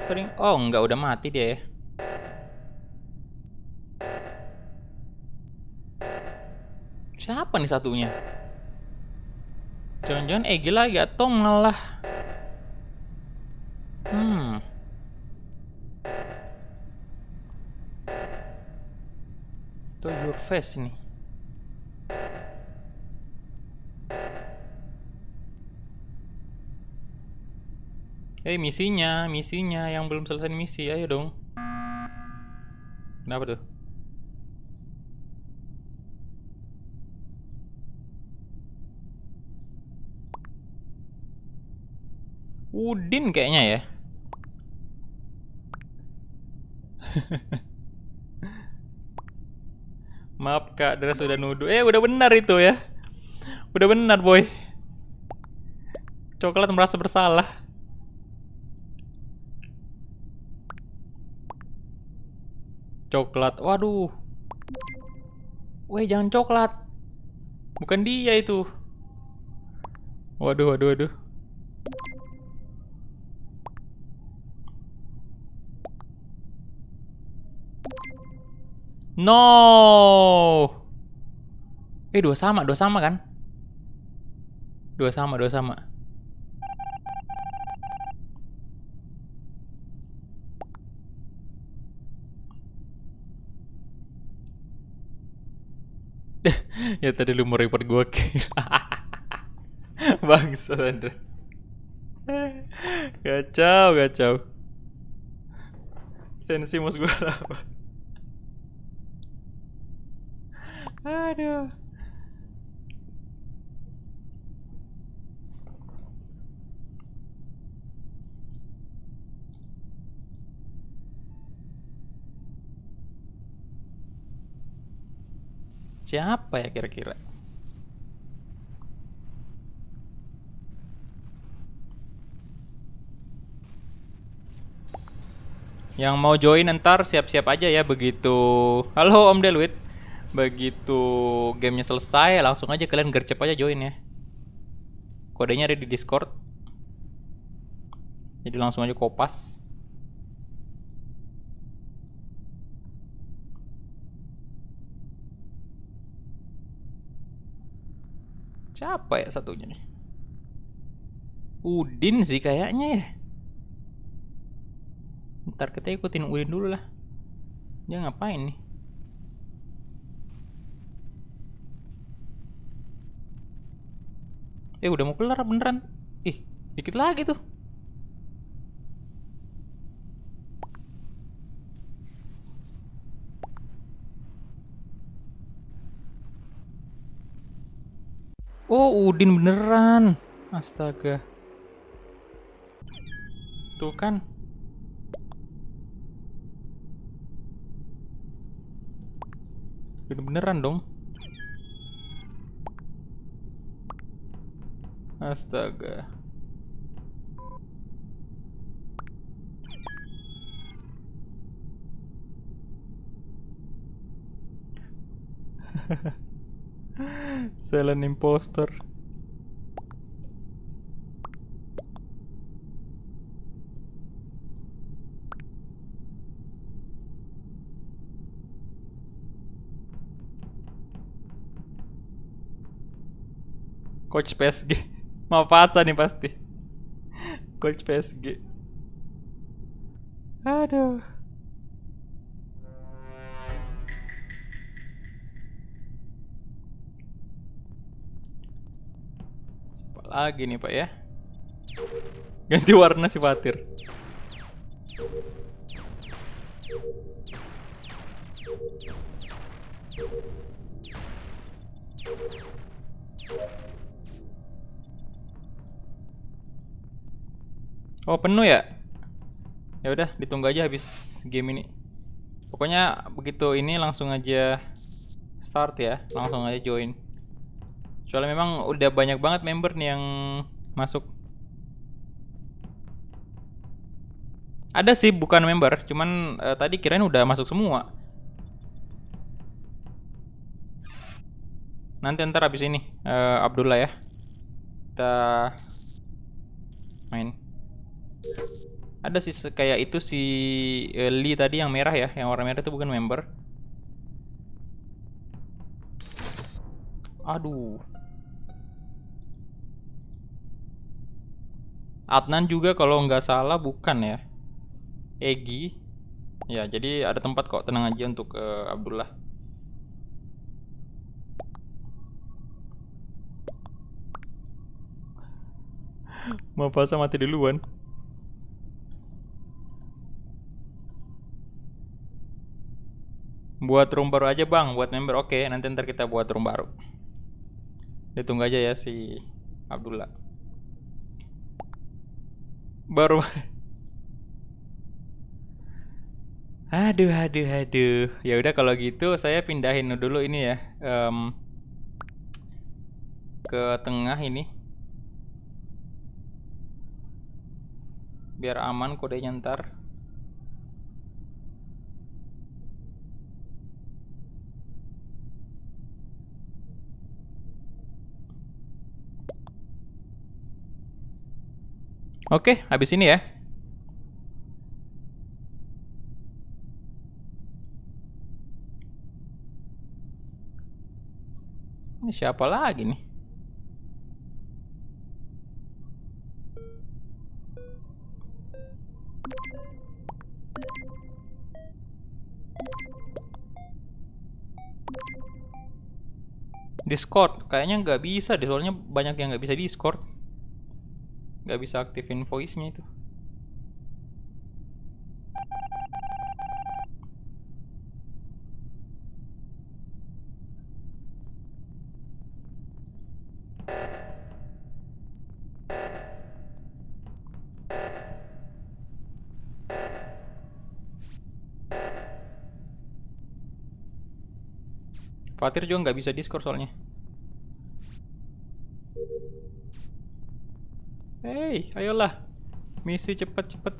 sering. Oh, enggak, udah mati dia ya. Siapa nih satunya? Jangan-jangan Egi lagi atau malah itu your face nih. Misinya yang belum selesai misi, ayo dong. Kenapa tuh? Udin kayaknya ya. Maaf Kak, Dara sudah nuduh. Udah benar itu ya. Udah benar boy. Coklat merasa bersalah. Coklat, waduh. Weh, jangan coklat. Bukan dia itu. Waduh, waduh, waduh. No. Dua sama kan? Dua sama. Ya tadi lu mau report gue kira. Bangsa Andra. Kacau. Sensi mus gue apa? Aduh. Siapa ya kira-kira? Yang mau join ntar siap-siap aja ya begitu. Halo Om Delwit. Begitu gamenya selesai langsung aja kalian gercep aja join ya. Kodenya ada di Discord. Jadi langsung aja kopas. Siapa ya satunya nih? Udin sih kayaknya ya. Ntar kita ikutin Udin dulu lah. Dia ngapain nih? Udah mau kelar beneran. Dikit lagi tuh. Oh, Udin beneran. Astaga. Tuh kan. Beneran dong. Astaga. Silent imposter. Coach PSG. Mapasa nih pasti. Coach PSG. Aduh. Siapa lagi nih Pak ya? Ganti warna si Fatir. Oh, penuh ya? Ya udah, ditunggu aja habis game ini. Pokoknya begitu ini langsung aja start ya, langsung aja join. Soalnya memang udah banyak banget member nih yang masuk. Ada sih bukan member, cuman tadi kirain udah masuk semua. Nanti ntar abis ini Abdullah ya. Kita main. Ada sih kayak itu si Lee tadi yang merah ya, yang warna merah itu bukan member. Aduh. Adnan juga kalau nggak salah bukan ya. Egi. Ya, jadi ada tempat kok, tenang aja untuk Abdullah. Mau pasang mati duluan. Buat room baru aja bang, buat member oke. Nanti ntar kita buat room baru. Ditunggu aja ya si Abdullah. Baru. Aduh, aduh, aduh. Ya udah kalau gitu saya pindahin dulu ini ya ke tengah ini. Biar aman kodenya ntar. Oke, habis ini ya. Ini siapa lagi nih? Discord, kayaknya nggak bisa deh, soalnya banyak yang nggak bisa Discord. Nggak bisa aktifin voice-nya itu. Fatir juga nggak bisa Discord soalnya. Hey, ayolah. Misi cepet-cepet.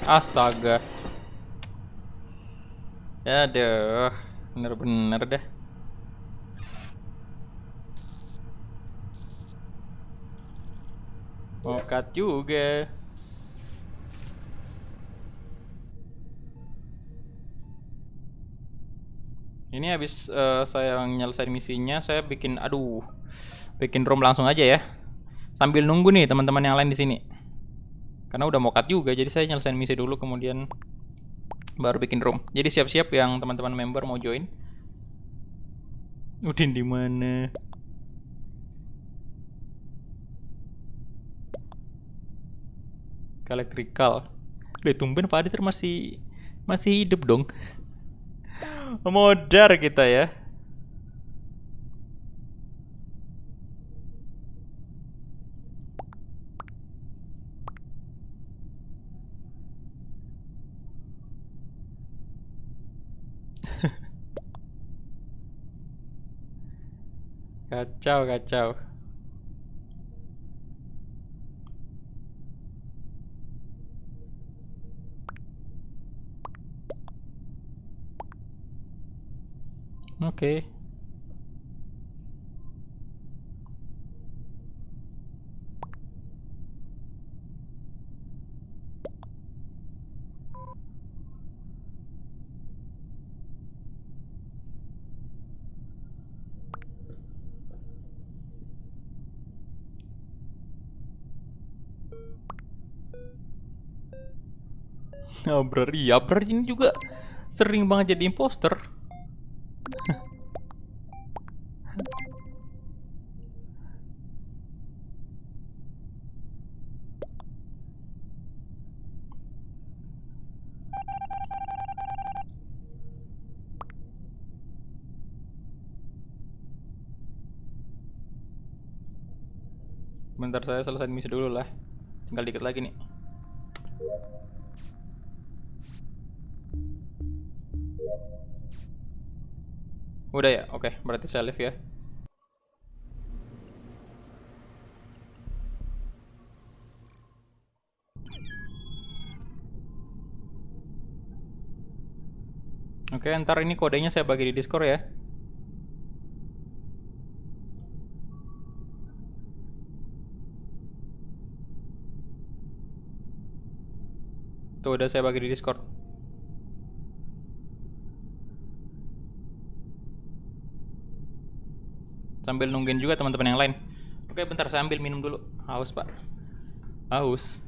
Astaga. Aduh, bener-bener dah. Mokat juga. Ini habis saya nyelesain misinya, saya bikin room langsung aja ya. Sambil nunggu nih teman-teman yang lain di sini. Karena udah mokat juga, jadi saya nyelesain misi dulu kemudian baru bikin room. Jadi siap-siap yang teman-teman member mau join. Udin di mana? Electrical. Udah tumben Fadir masih hidup dong. Modar kita ya. Kacau, kacau. Oke. Abrar, iya Abrar ini juga sering banget jadi imposter. Bentar saya selesai misi dulu lah. Tinggal dikit lagi nih. Udah ya? Oke, berarti saya live ya. Oke, ntar ini kodenya saya bagi di Discord ya. Tuh udah saya bagi di Discord. Sambil nungguin juga teman-teman yang lain. Oke, bentar saya ambil minum dulu. Haus, Pak. Haus.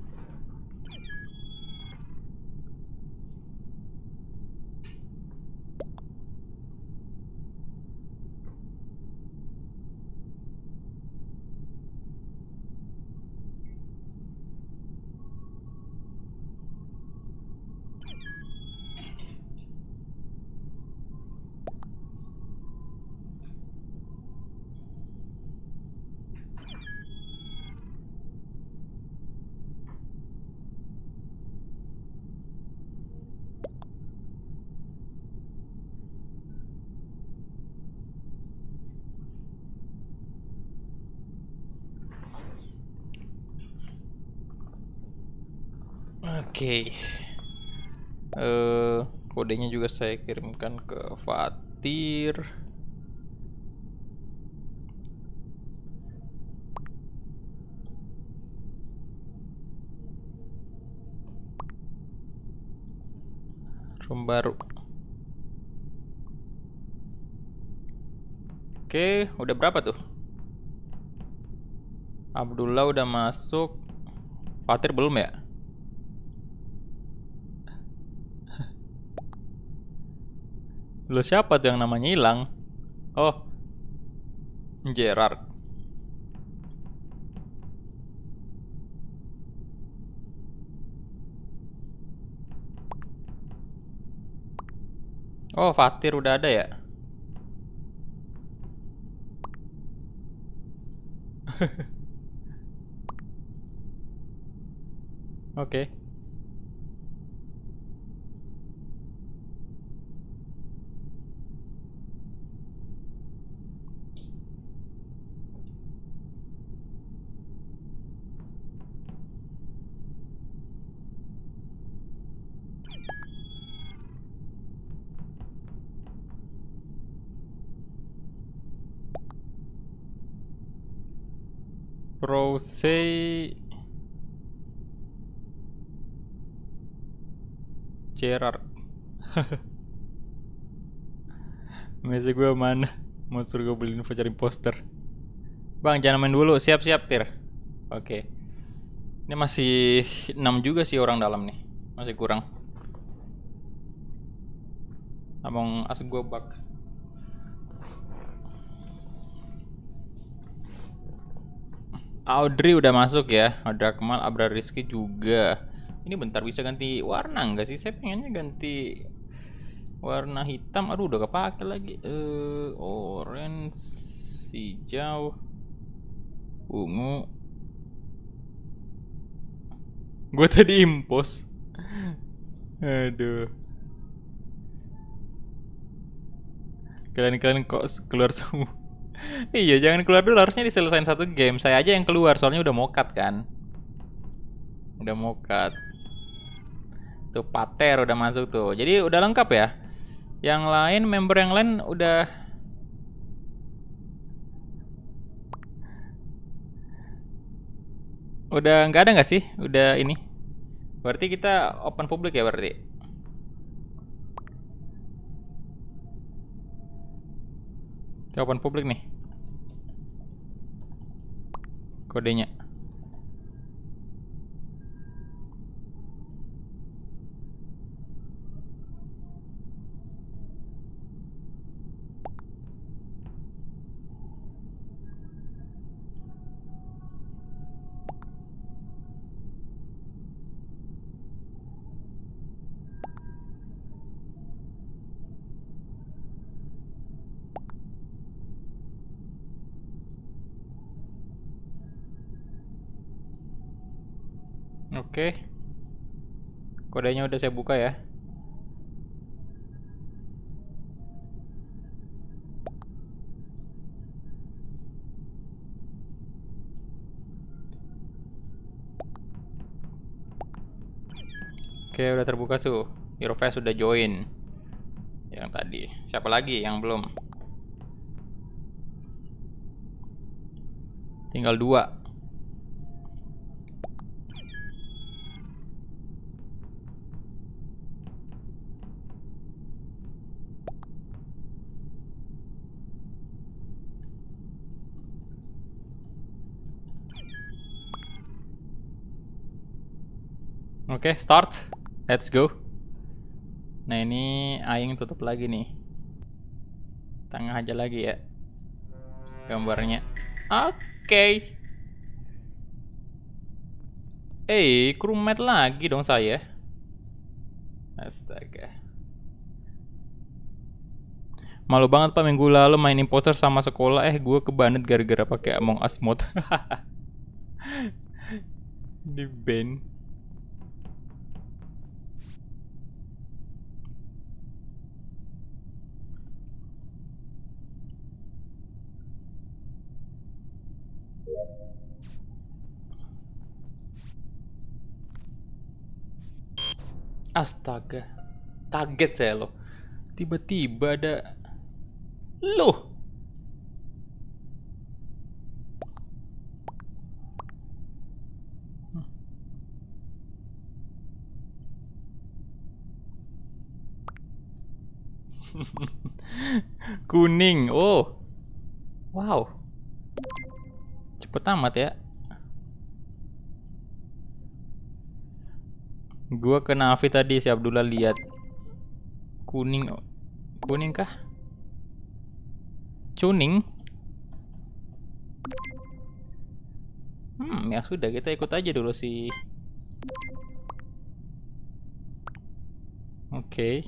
Oke. Kodenya juga saya kirimkan ke Fatir. Room baru. Oke, udah berapa tuh? Abdullah udah masuk. Fatir belum ya? Lo siapa tuh yang namanya hilang? Oh, Gerard. Oh, Fatir udah ada ya? Oke. Rose Gerard. Messi gue mana? Mau suruh gue beliin voucher imposter. Bang, jangan main dulu. Siap-siap, Tir. Oke. Ini masih 6 juga sih orang dalam nih. Masih kurang. Among Us gue bug. Audrey udah masuk ya. Ada Kemal, Abrar Rizky juga. Ini bentar bisa ganti warna nggak sih? Saya pengennya ganti warna hitam. Aduh, udah kepake lagi. Orange, hijau, ungu. Gue tadi impos. Aduh. Kalian kok keluar semua. Iya, jangan keluar dulu, harusnya diselesain satu game. Saya aja yang keluar, soalnya udah mokat kan. Udah mokat. Tuh Pater udah masuk tuh. Jadi udah lengkap ya. Yang lain, member yang lain udah nggak ada nggak sih? Udah ini. Berarti kita open publik ya berarti. Kita open publik nih. Kodenya. Oke. Kodenya udah saya buka ya. Oke, udah terbuka tuh. Hirofest sudah join. Yang tadi. Siapa lagi yang belum? Tinggal 2. Oke, start. Let's go. Nah, ini Aing tutup lagi nih. Tengah aja lagi ya gambarnya. Oke. Crewmate lagi dong saya. Astaga. Malu banget Pak, minggu lalu main imposter sama sekolah, gue kebanet gara-gara pakai Among Us mode. Di ban. Astaga. Kaget saya loh. Tiba-tiba ada. Loh. Kuning. Oh. Wow. Cepet amat ya. Gua ke Navi tadi, si Abdullah lihat. Kuning. Kuning kah? Cuning. Ya sudah, kita ikut aja dulu sih. Oke.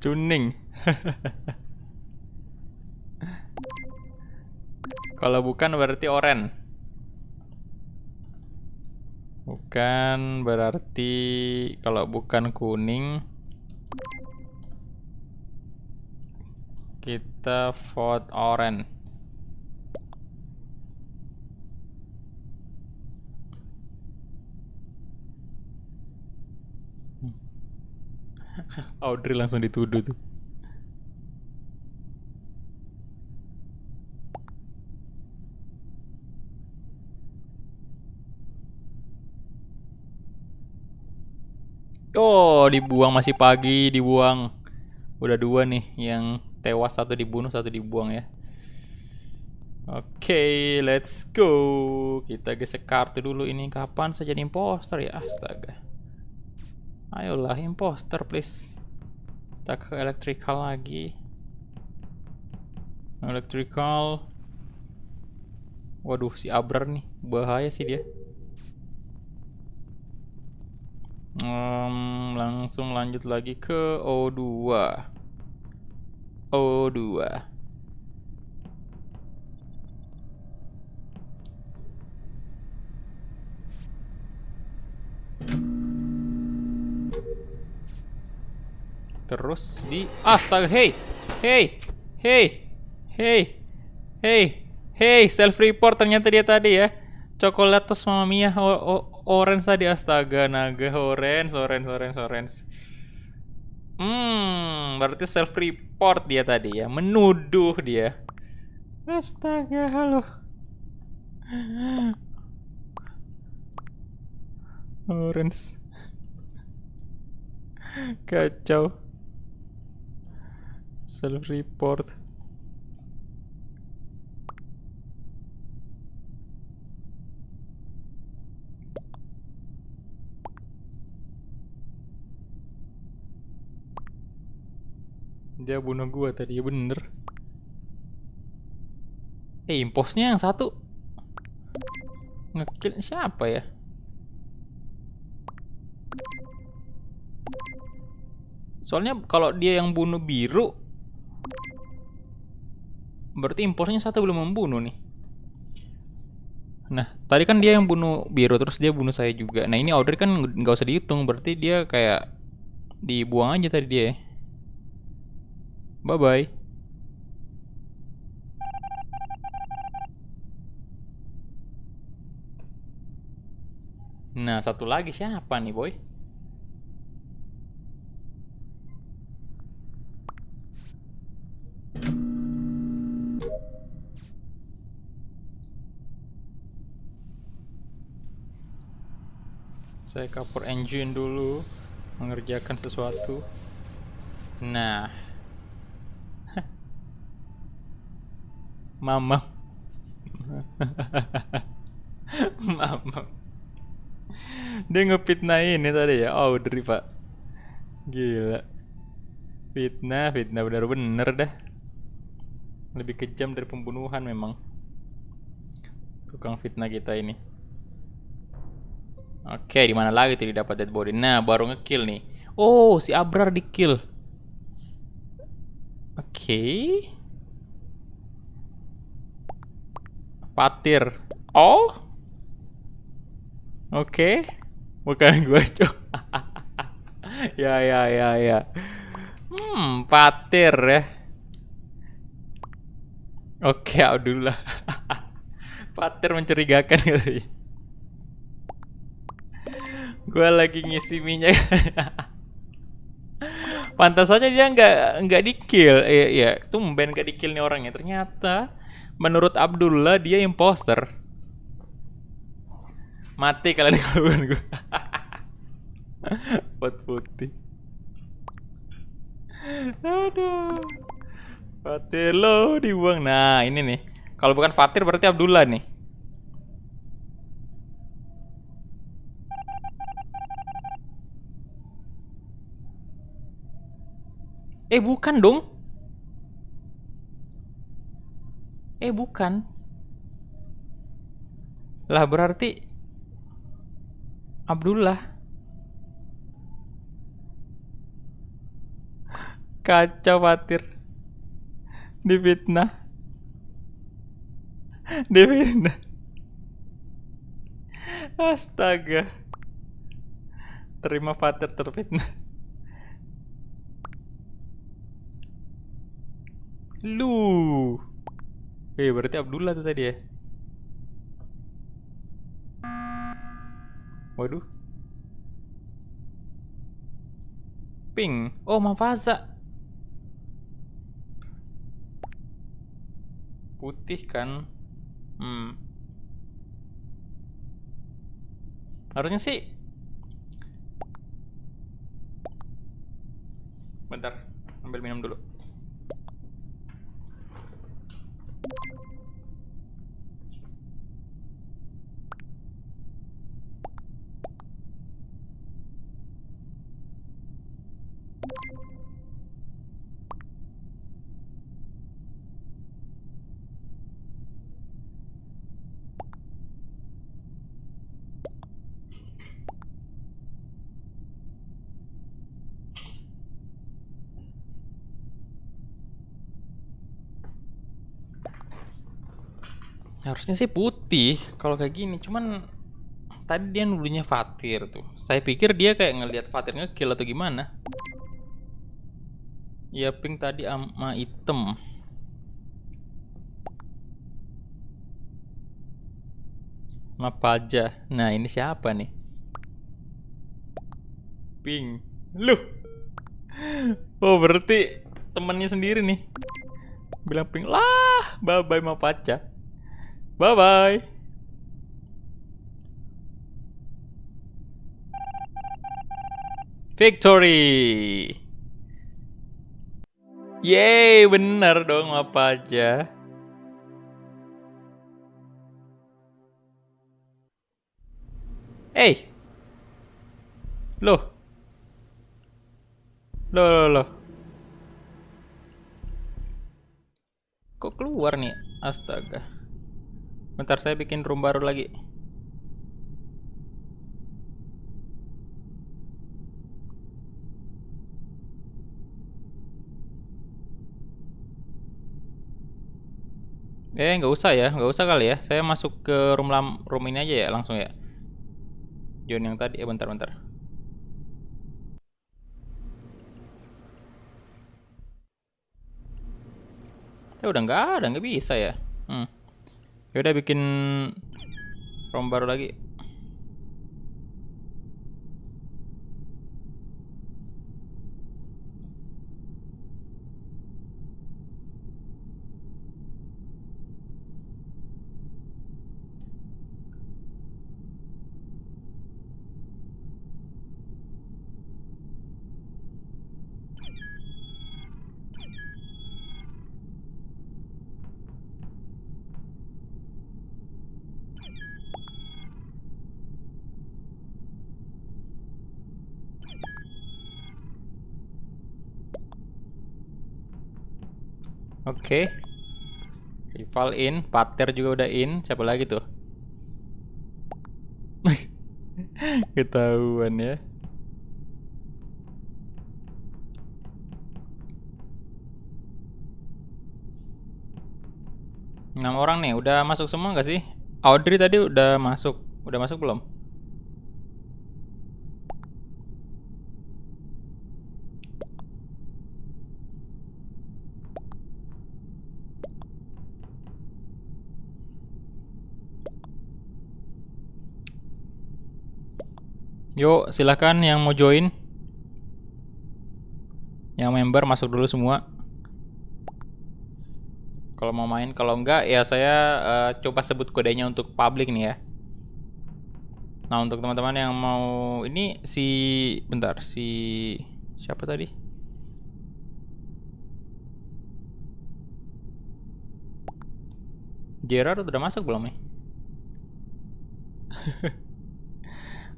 Cuning. Kalau bukan berarti oren. Bukan berarti, kalau bukan kuning kita vote oren. Audrey langsung dituduh tuh. Oh, dibuang, masih pagi, dibuang. Udah 2 nih yang tewas, 1 dibunuh, 1 dibuang ya. Oke, let's go. Kita gesek kartu dulu. Ini kapan saya jadi imposter ya? Astaga. Ayolah imposter please. Kita ke electrical lagi. Electrical. Waduh, si Abrar nih, bahaya sih dia. Langsung lanjut lagi ke O2. O2. Terus di astaga, hey, self report ternyata dia tadi ya. Coklatos Mama Mia, orange tadi, astaga, naga, orange. Berarti self report dia tadi ya, menuduh dia. Astaga, halo. Orange. Kacau. Self report. Dia bunuh gua tadi, ya bener. Imposnya yang satu ngekill siapa ya? Soalnya kalau dia yang bunuh biru, berarti imposnya satu belum membunuh nih. Nah, tadi kan dia yang bunuh biru, terus dia bunuh saya juga. Nah, ini Audrey kan nggak usah dihitung, berarti dia kayak dibuang aja tadi dia. Bye bye. Nah, satu lagi siapa nih, boy? Saya cover engine dulu, mengerjakan sesuatu. Nah, mama, mama, dia ngefitnah ini tadi ya, Audrey pak, gila, fitnah, fitnah bener-bener dah, lebih kejam dari pembunuhan memang, tukang fitnah kita ini. Oke, di mana lagi tadi dapat dead body? Nah, baru ngekill nih. Oh, si Abrar di kill. Oke. Patir. Oh. Oke. Bukan gua, Cok. Ya, ya, ya, ya. Patir ya. Oke, Abdullah. Patir mencurigakan kali. Gua lagi ngisi minyak. Pantas saja dia nggak di kill. Ya, tumben nggak di kill nih orangnya. Ternyata menurut Abdullah dia imposter. Mati kalian kawan gue. Pot putih. Aduh. Fatir lo dibuang. Nah, ini nih. Kalau bukan Fatir berarti Abdullah nih. Bukan dong. Bukan. Lah berarti Abdullah. Kacau Fatir. Difitnah. Difitnah. Astaga. Terima Fatir terfitnah. Lu. Berarti Abdullah tuh tadi ya. Waduh. Pink. Oh, Mafaza. Putih kan. Harusnya sih. Bentar, ambil minum dulu. Harusnya sih putih kalau kayak gini. Cuman tadi dia nuduhnya Fatir tuh. Saya pikir dia kayak ngelihat Fatir ngekill atau gimana. Ya pink tadi sama item. Apa aja. Nah, ini siapa nih? Pink. Loh. Oh, berarti temennya sendiri nih. Bilang pink lah, bye bye Mapaca. Bye bye. Victory. Yeay, bener dong Mapaca. Loh. Loh. Kok keluar nih? Astaga. Bentar, saya bikin room baru lagi. Nggak usah ya, nggak usah kali ya. Saya masuk ke room ini aja ya, langsung ya. Join yang tadi, bentar. Udah nggak ada, nggak bisa ya. Ya udah bikin room baru lagi. Oke. Rival in, Pater juga udah in. Siapa lagi tuh? Ketahuan ya. Enam orang nih, udah masuk semua nggak sih? Audrey tadi udah masuk. Udah masuk belum? Yuk, silahkan yang mau join. Yang member masuk dulu semua. Kalau mau main, kalau enggak ya saya coba sebut kodenya untuk public nih ya. Nah, untuk teman-teman yang mau ini bentar, siapa tadi? Gerard udah masuk belum nih?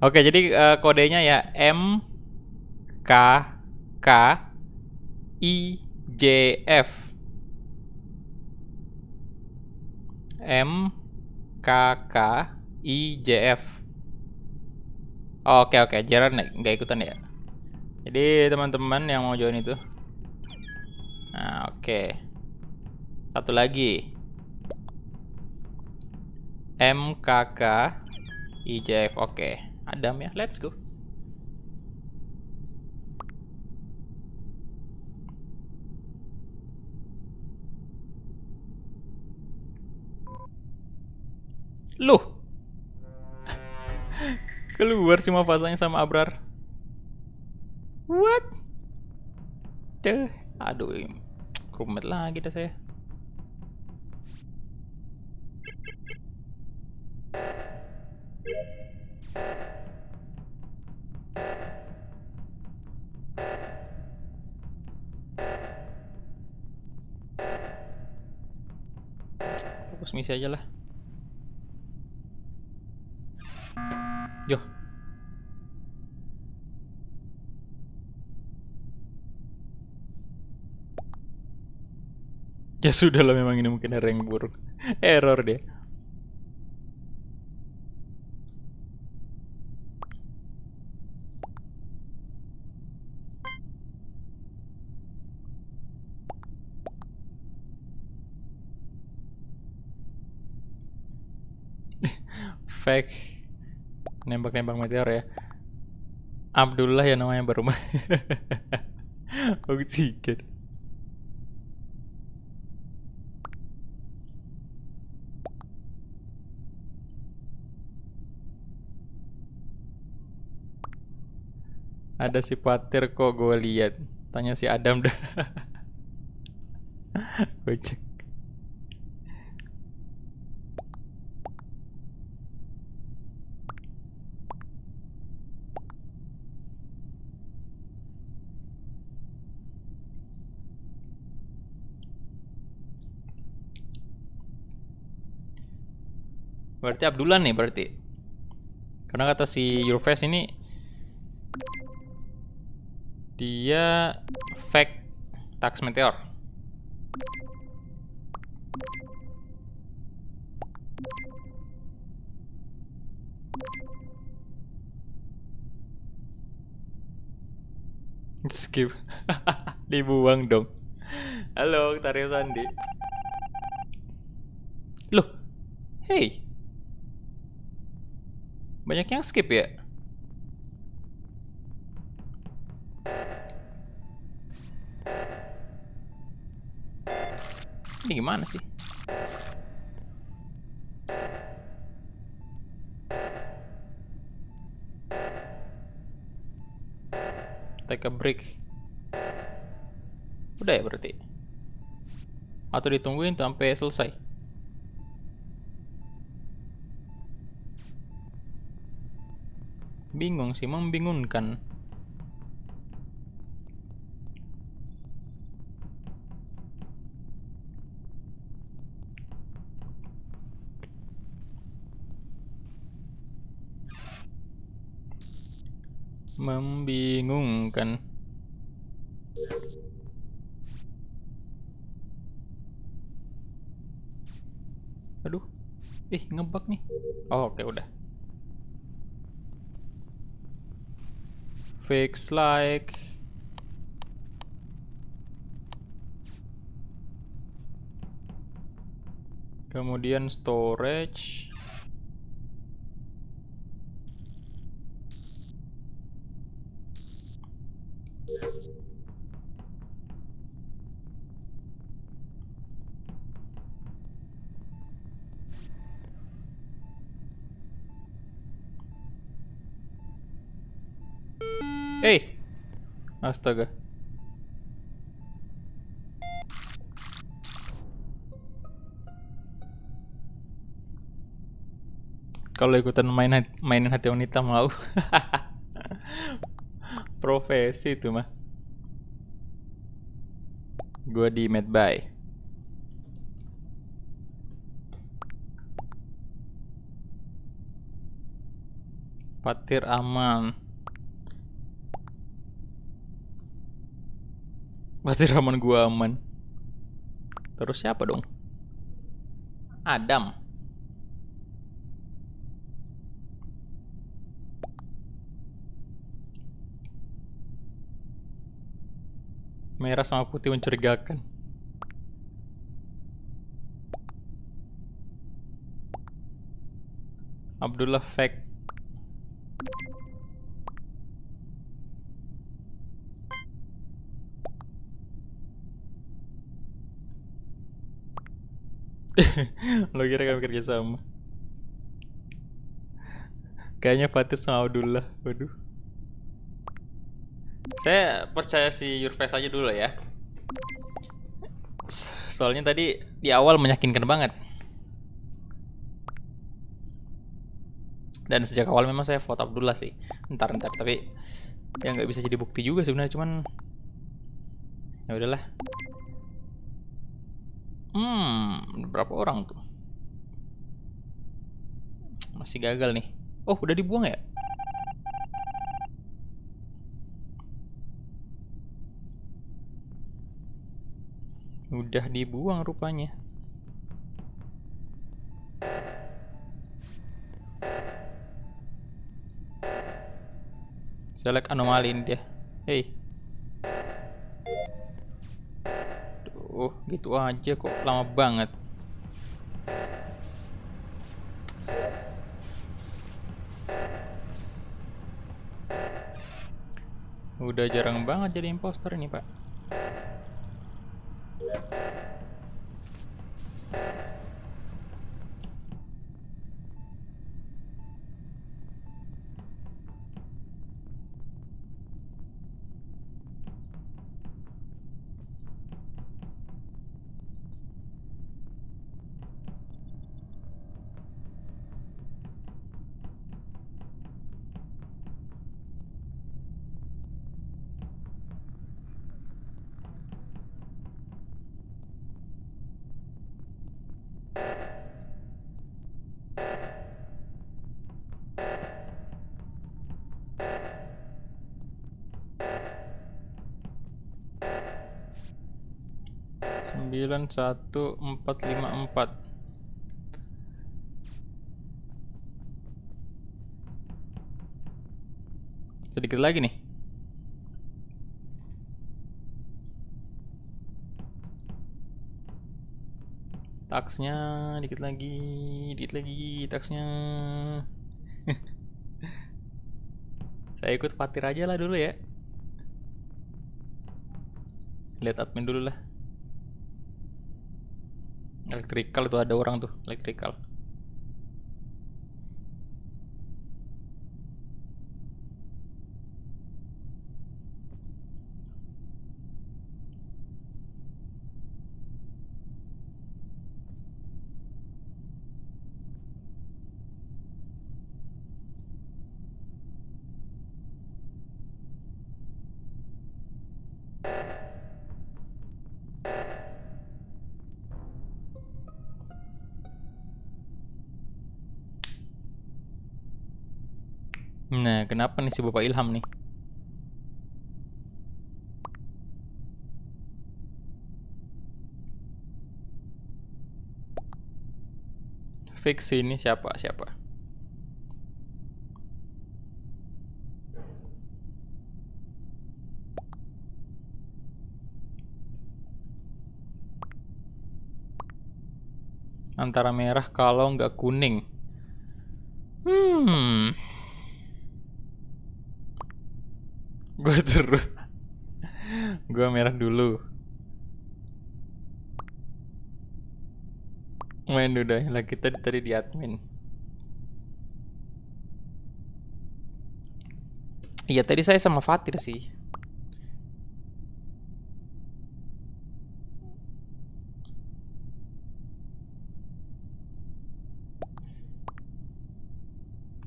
Oke, jadi kodenya ya M K K I J F. M K K I J F. Oke, Gerard nggak ikutan ya. Jadi teman-teman yang mau join itu. Nah, oke. Satu lagi. M K K I J F. Oke. Adam ya, let's go. Loh. Keluar semua pasangnya sama Abrar. What? Deh, aduh, krumet lagi dah saya. Fokus misi aja lah. Yo. Ya sudah lah, memang ini mungkin ada yang buruk. Error dia. Fake nembak-nembak meteor ya. Abdullah ya namanya baru main. Oksigen. Ada si Patir kok gue lihat. Tanya si Adam dah. Gue cek. Berarti Abdullah nih berarti. Karena kata si Yourface ini dia fake tax meteor. Skip. Dibuang dong. Halo, Tario Sandi. Loh. Hey. Banyak yang skip ya? Ini gimana sih? Take a break. Udah ya berarti? Atau ditungguin sampai selesai? Bingung sih, membingungkan. Membingungkan. Ih, ngebug nih. Oh, oke udah. Fix like. Kemudian storage. Astaga. Kalau ikutan mainin hati wanita mau. Profesi itu mah. Gua di Medbay. Patir aman. Patir aman, gua aman. Terus siapa dong? Adam. Merah sama putih mencurigakan. Abdullah fake. Lo kira kami kerja sama? Kayaknya Fatir sama Abdullah. Waduh. Saya percaya si Your Face aja dulu ya. Soalnya tadi di awal meyakinkan banget. Dan sejak awal memang saya vote Abdullah sih. Ntar tapi ya nggak bisa jadi bukti juga sebenarnya, cuman ya udahlah. Berapa orang tuh? Masih gagal nih. Oh, udah dibuang ya? Udah dibuang rupanya. Select anomali ini dia. Hey. Duh, gitu aja kok lama banget. Udah jarang banget jadi imposter ini, Pak. Sembilan satu empat lima empat. Sedikit lagi nih. Taksnya dikit lagi taksnya. Saya ikut Fatir aja lah dulu ya. Lihat admin dulu lah. Electrical tuh ada orang tuh, electrical. Nah, kenapa nih si Bapak Ilham nih? Fix ini siapa? Antara merah kalau nggak kuning. Gue terus. Gue merah dulu. Main udah lah, kita tadi di admin. Iya tadi saya sama Fatir sih.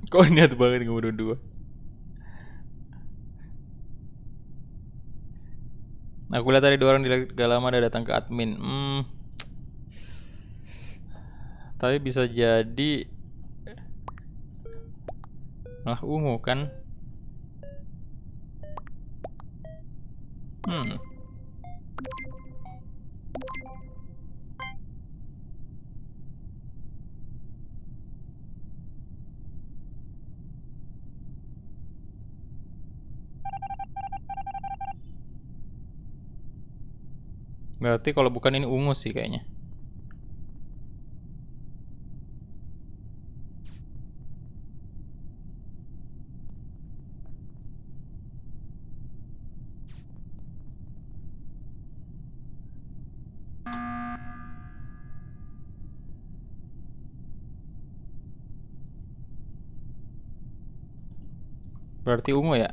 Kok niat banget ngebunuh dua. Aku lihat tadi 2 orang gak lama ada datang ke admin. Tapi bisa jadi malah ungu kan. Berarti kalau bukan ini ungu sih kayaknya. Berarti ungu ya?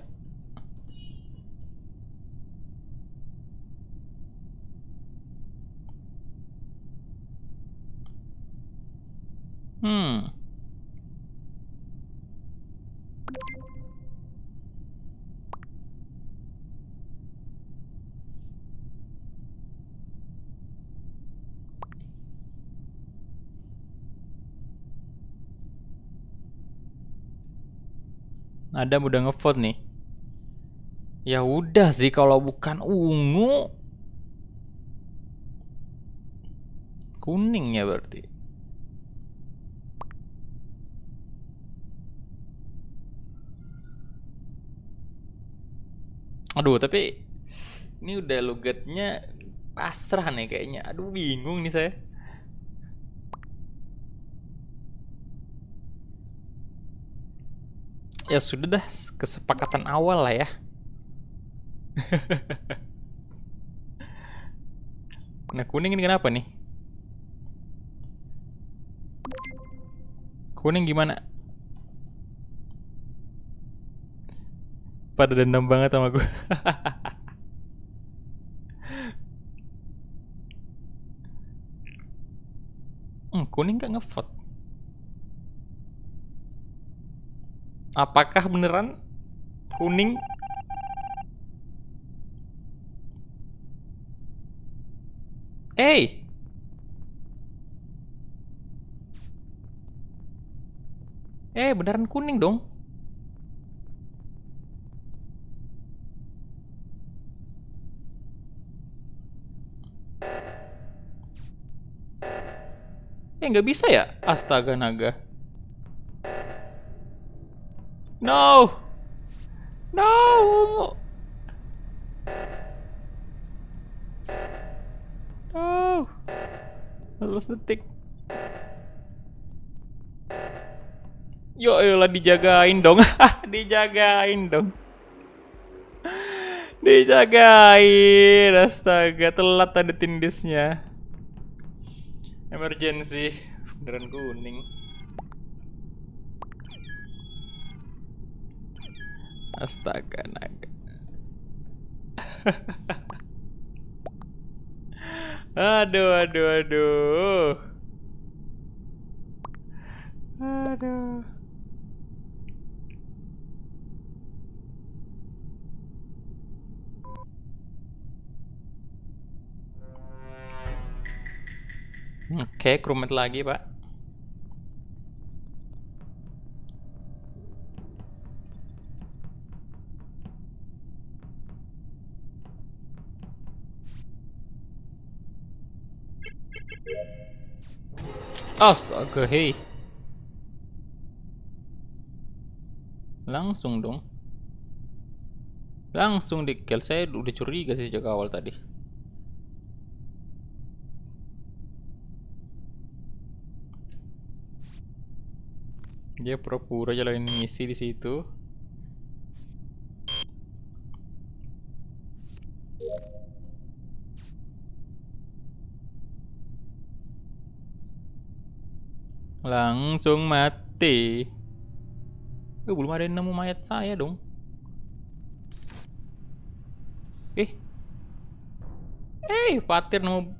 Adam udah ngevote nih. Ya udah sih kalau bukan ungu, kuning ya berarti. Aduh, tapi ini udah logatnya pasrah nih kayaknya. Aduh, bingung nih saya. Ya sudah dah, kesepakatan awal lah ya. Nah, kuning ini kenapa nih? Kuning gimana? Pada dendam banget sama gue. Kuning gak ngevote. Apakah beneran kuning? Beneran kuning dong. Nggak bisa ya? Astaga naga. No. No. No. 14 detik. Yo, ayolah dijagain dong. Dijagain dong. Dijagain. Astaga, telat tadi tindisnya. Emergency. Beneran kuning. Astaga naga. Aduh. Oke, crewmate lagi, Pak. Astaga, hei. Langsung dong. Langsung di kill. Saya udah curiga sih sejak awal tadi. Dia pura-pura jalanin misi di situ. Langsung mati. Belum ada yang nemu mayat saya dong. Patir nemu.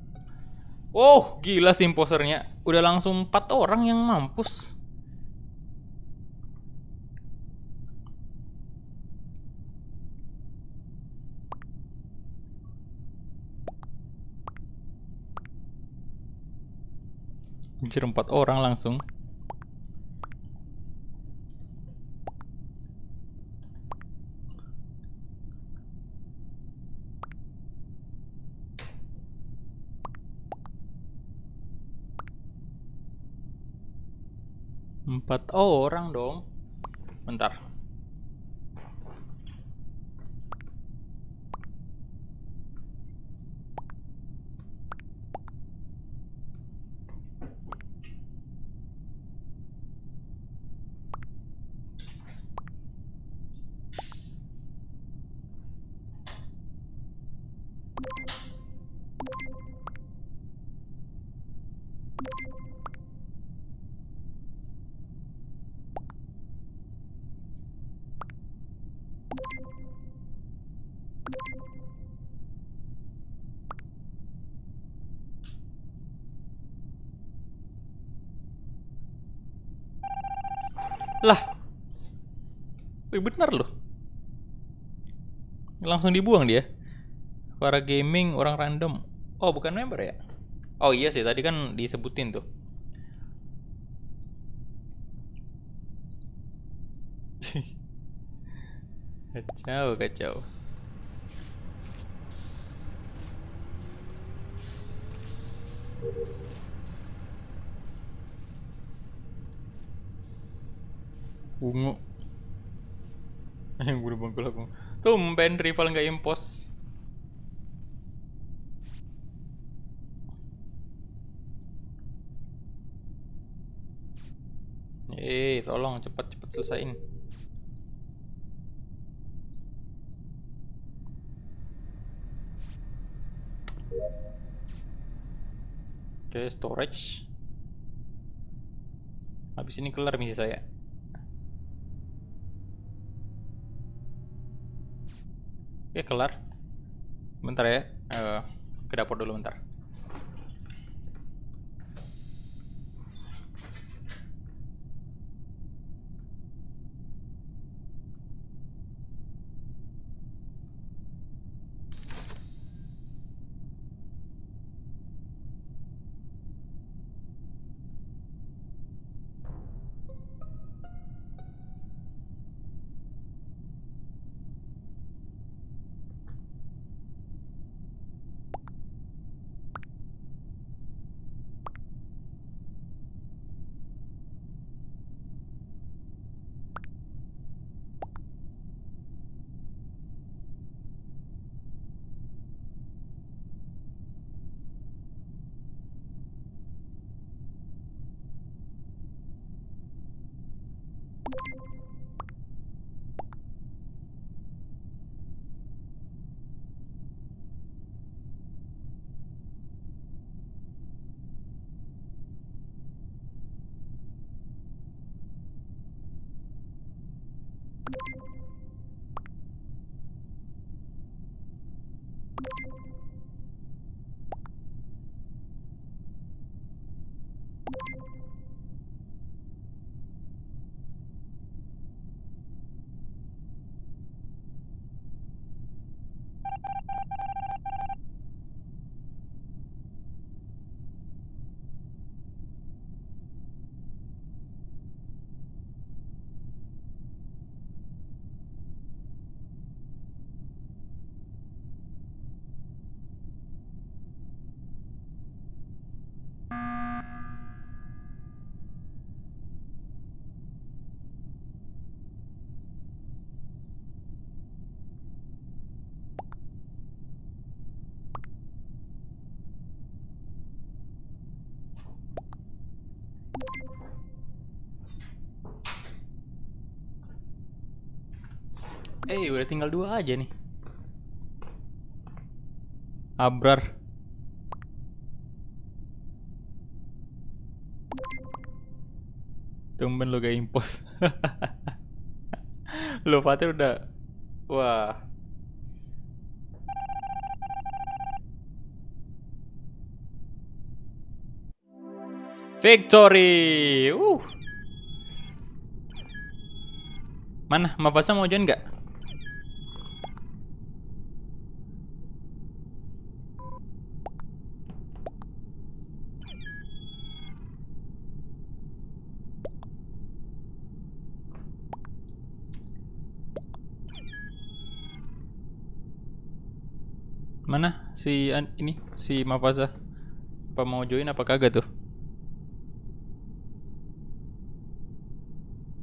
Oh, gila sih imposternya. Udah langsung 4 orang yang mampus. Anjir, 4 orang langsung. Empat orang dong. Bentar. Lah, bener loh. Langsung dibuang dia. Para gaming orang random. Oh, bukan member ya? Oh iya sih, tadi kan disebutin tuh. Kacau, kacau. Ungu. Yang udah bangkul aku. Tumben rival nggak impos. Tolong cepat-cepat selesain. Oke, storage. Habis ini kelar misi saya. Oke, kelar. Bentar ya. Ke dapur dulu bentar. Udah tinggal 2 aja nih. Abrar. Tumben lo gak impos. Lo Fatir udah. Wah. Victory. Mana? Mapasa mau join nggak? Mana ini si Mapasa? Apa mau join apa kagak tuh?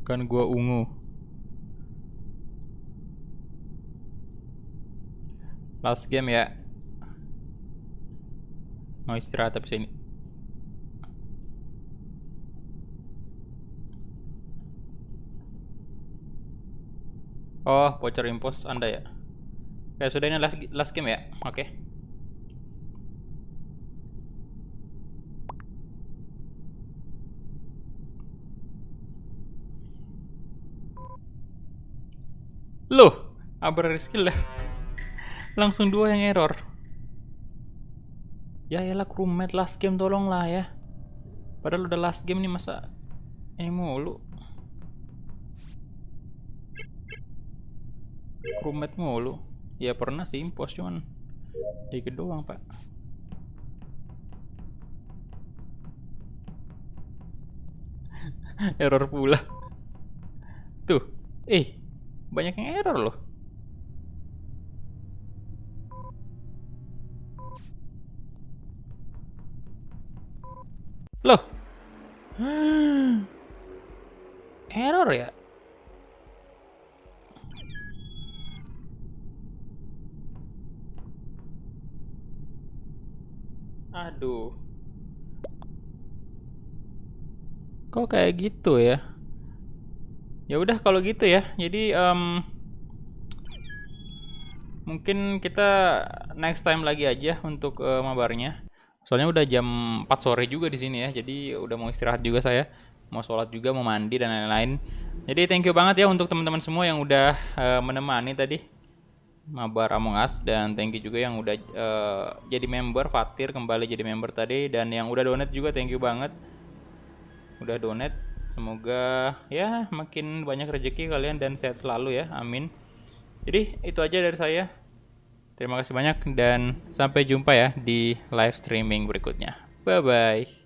Kan gua ungu. Last game ya. Mau istirahat tapi sini. Oh, voucher impos Anda ya. Ya sudah, ini last game ya. Oke. Loh, Abrar skill lah. Langsung 2 yang error. Ya elah, crewmate last game tolong lah ya. Padahal udah last game nih, masa ini mulu. Crewmate mulu. Ya pernah sih impos, cuman dikit doang pak. Error pula. Tuh, banyak yang error loh. Loh. Error ya? Aduh. Kok kayak gitu ya? Ya udah kalau gitu ya. Jadi mungkin kita next time lagi aja untuk mabarnya. Soalnya udah jam 4 sore juga di sini ya. Jadi udah mau istirahat juga saya. Mau sholat juga, mau mandi dan lain-lain. Jadi thank you banget ya untuk teman-teman semua yang udah menemani tadi mabar Among Us, dan thank you juga yang udah jadi member. Fatir kembali jadi member tadi, dan yang udah donate juga thank you banget. Udah donate. Semoga ya makin banyak rezeki kalian dan sehat selalu ya. Amin. Jadi itu aja dari saya. Terima kasih banyak dan sampai jumpa ya di live streaming berikutnya. Bye bye.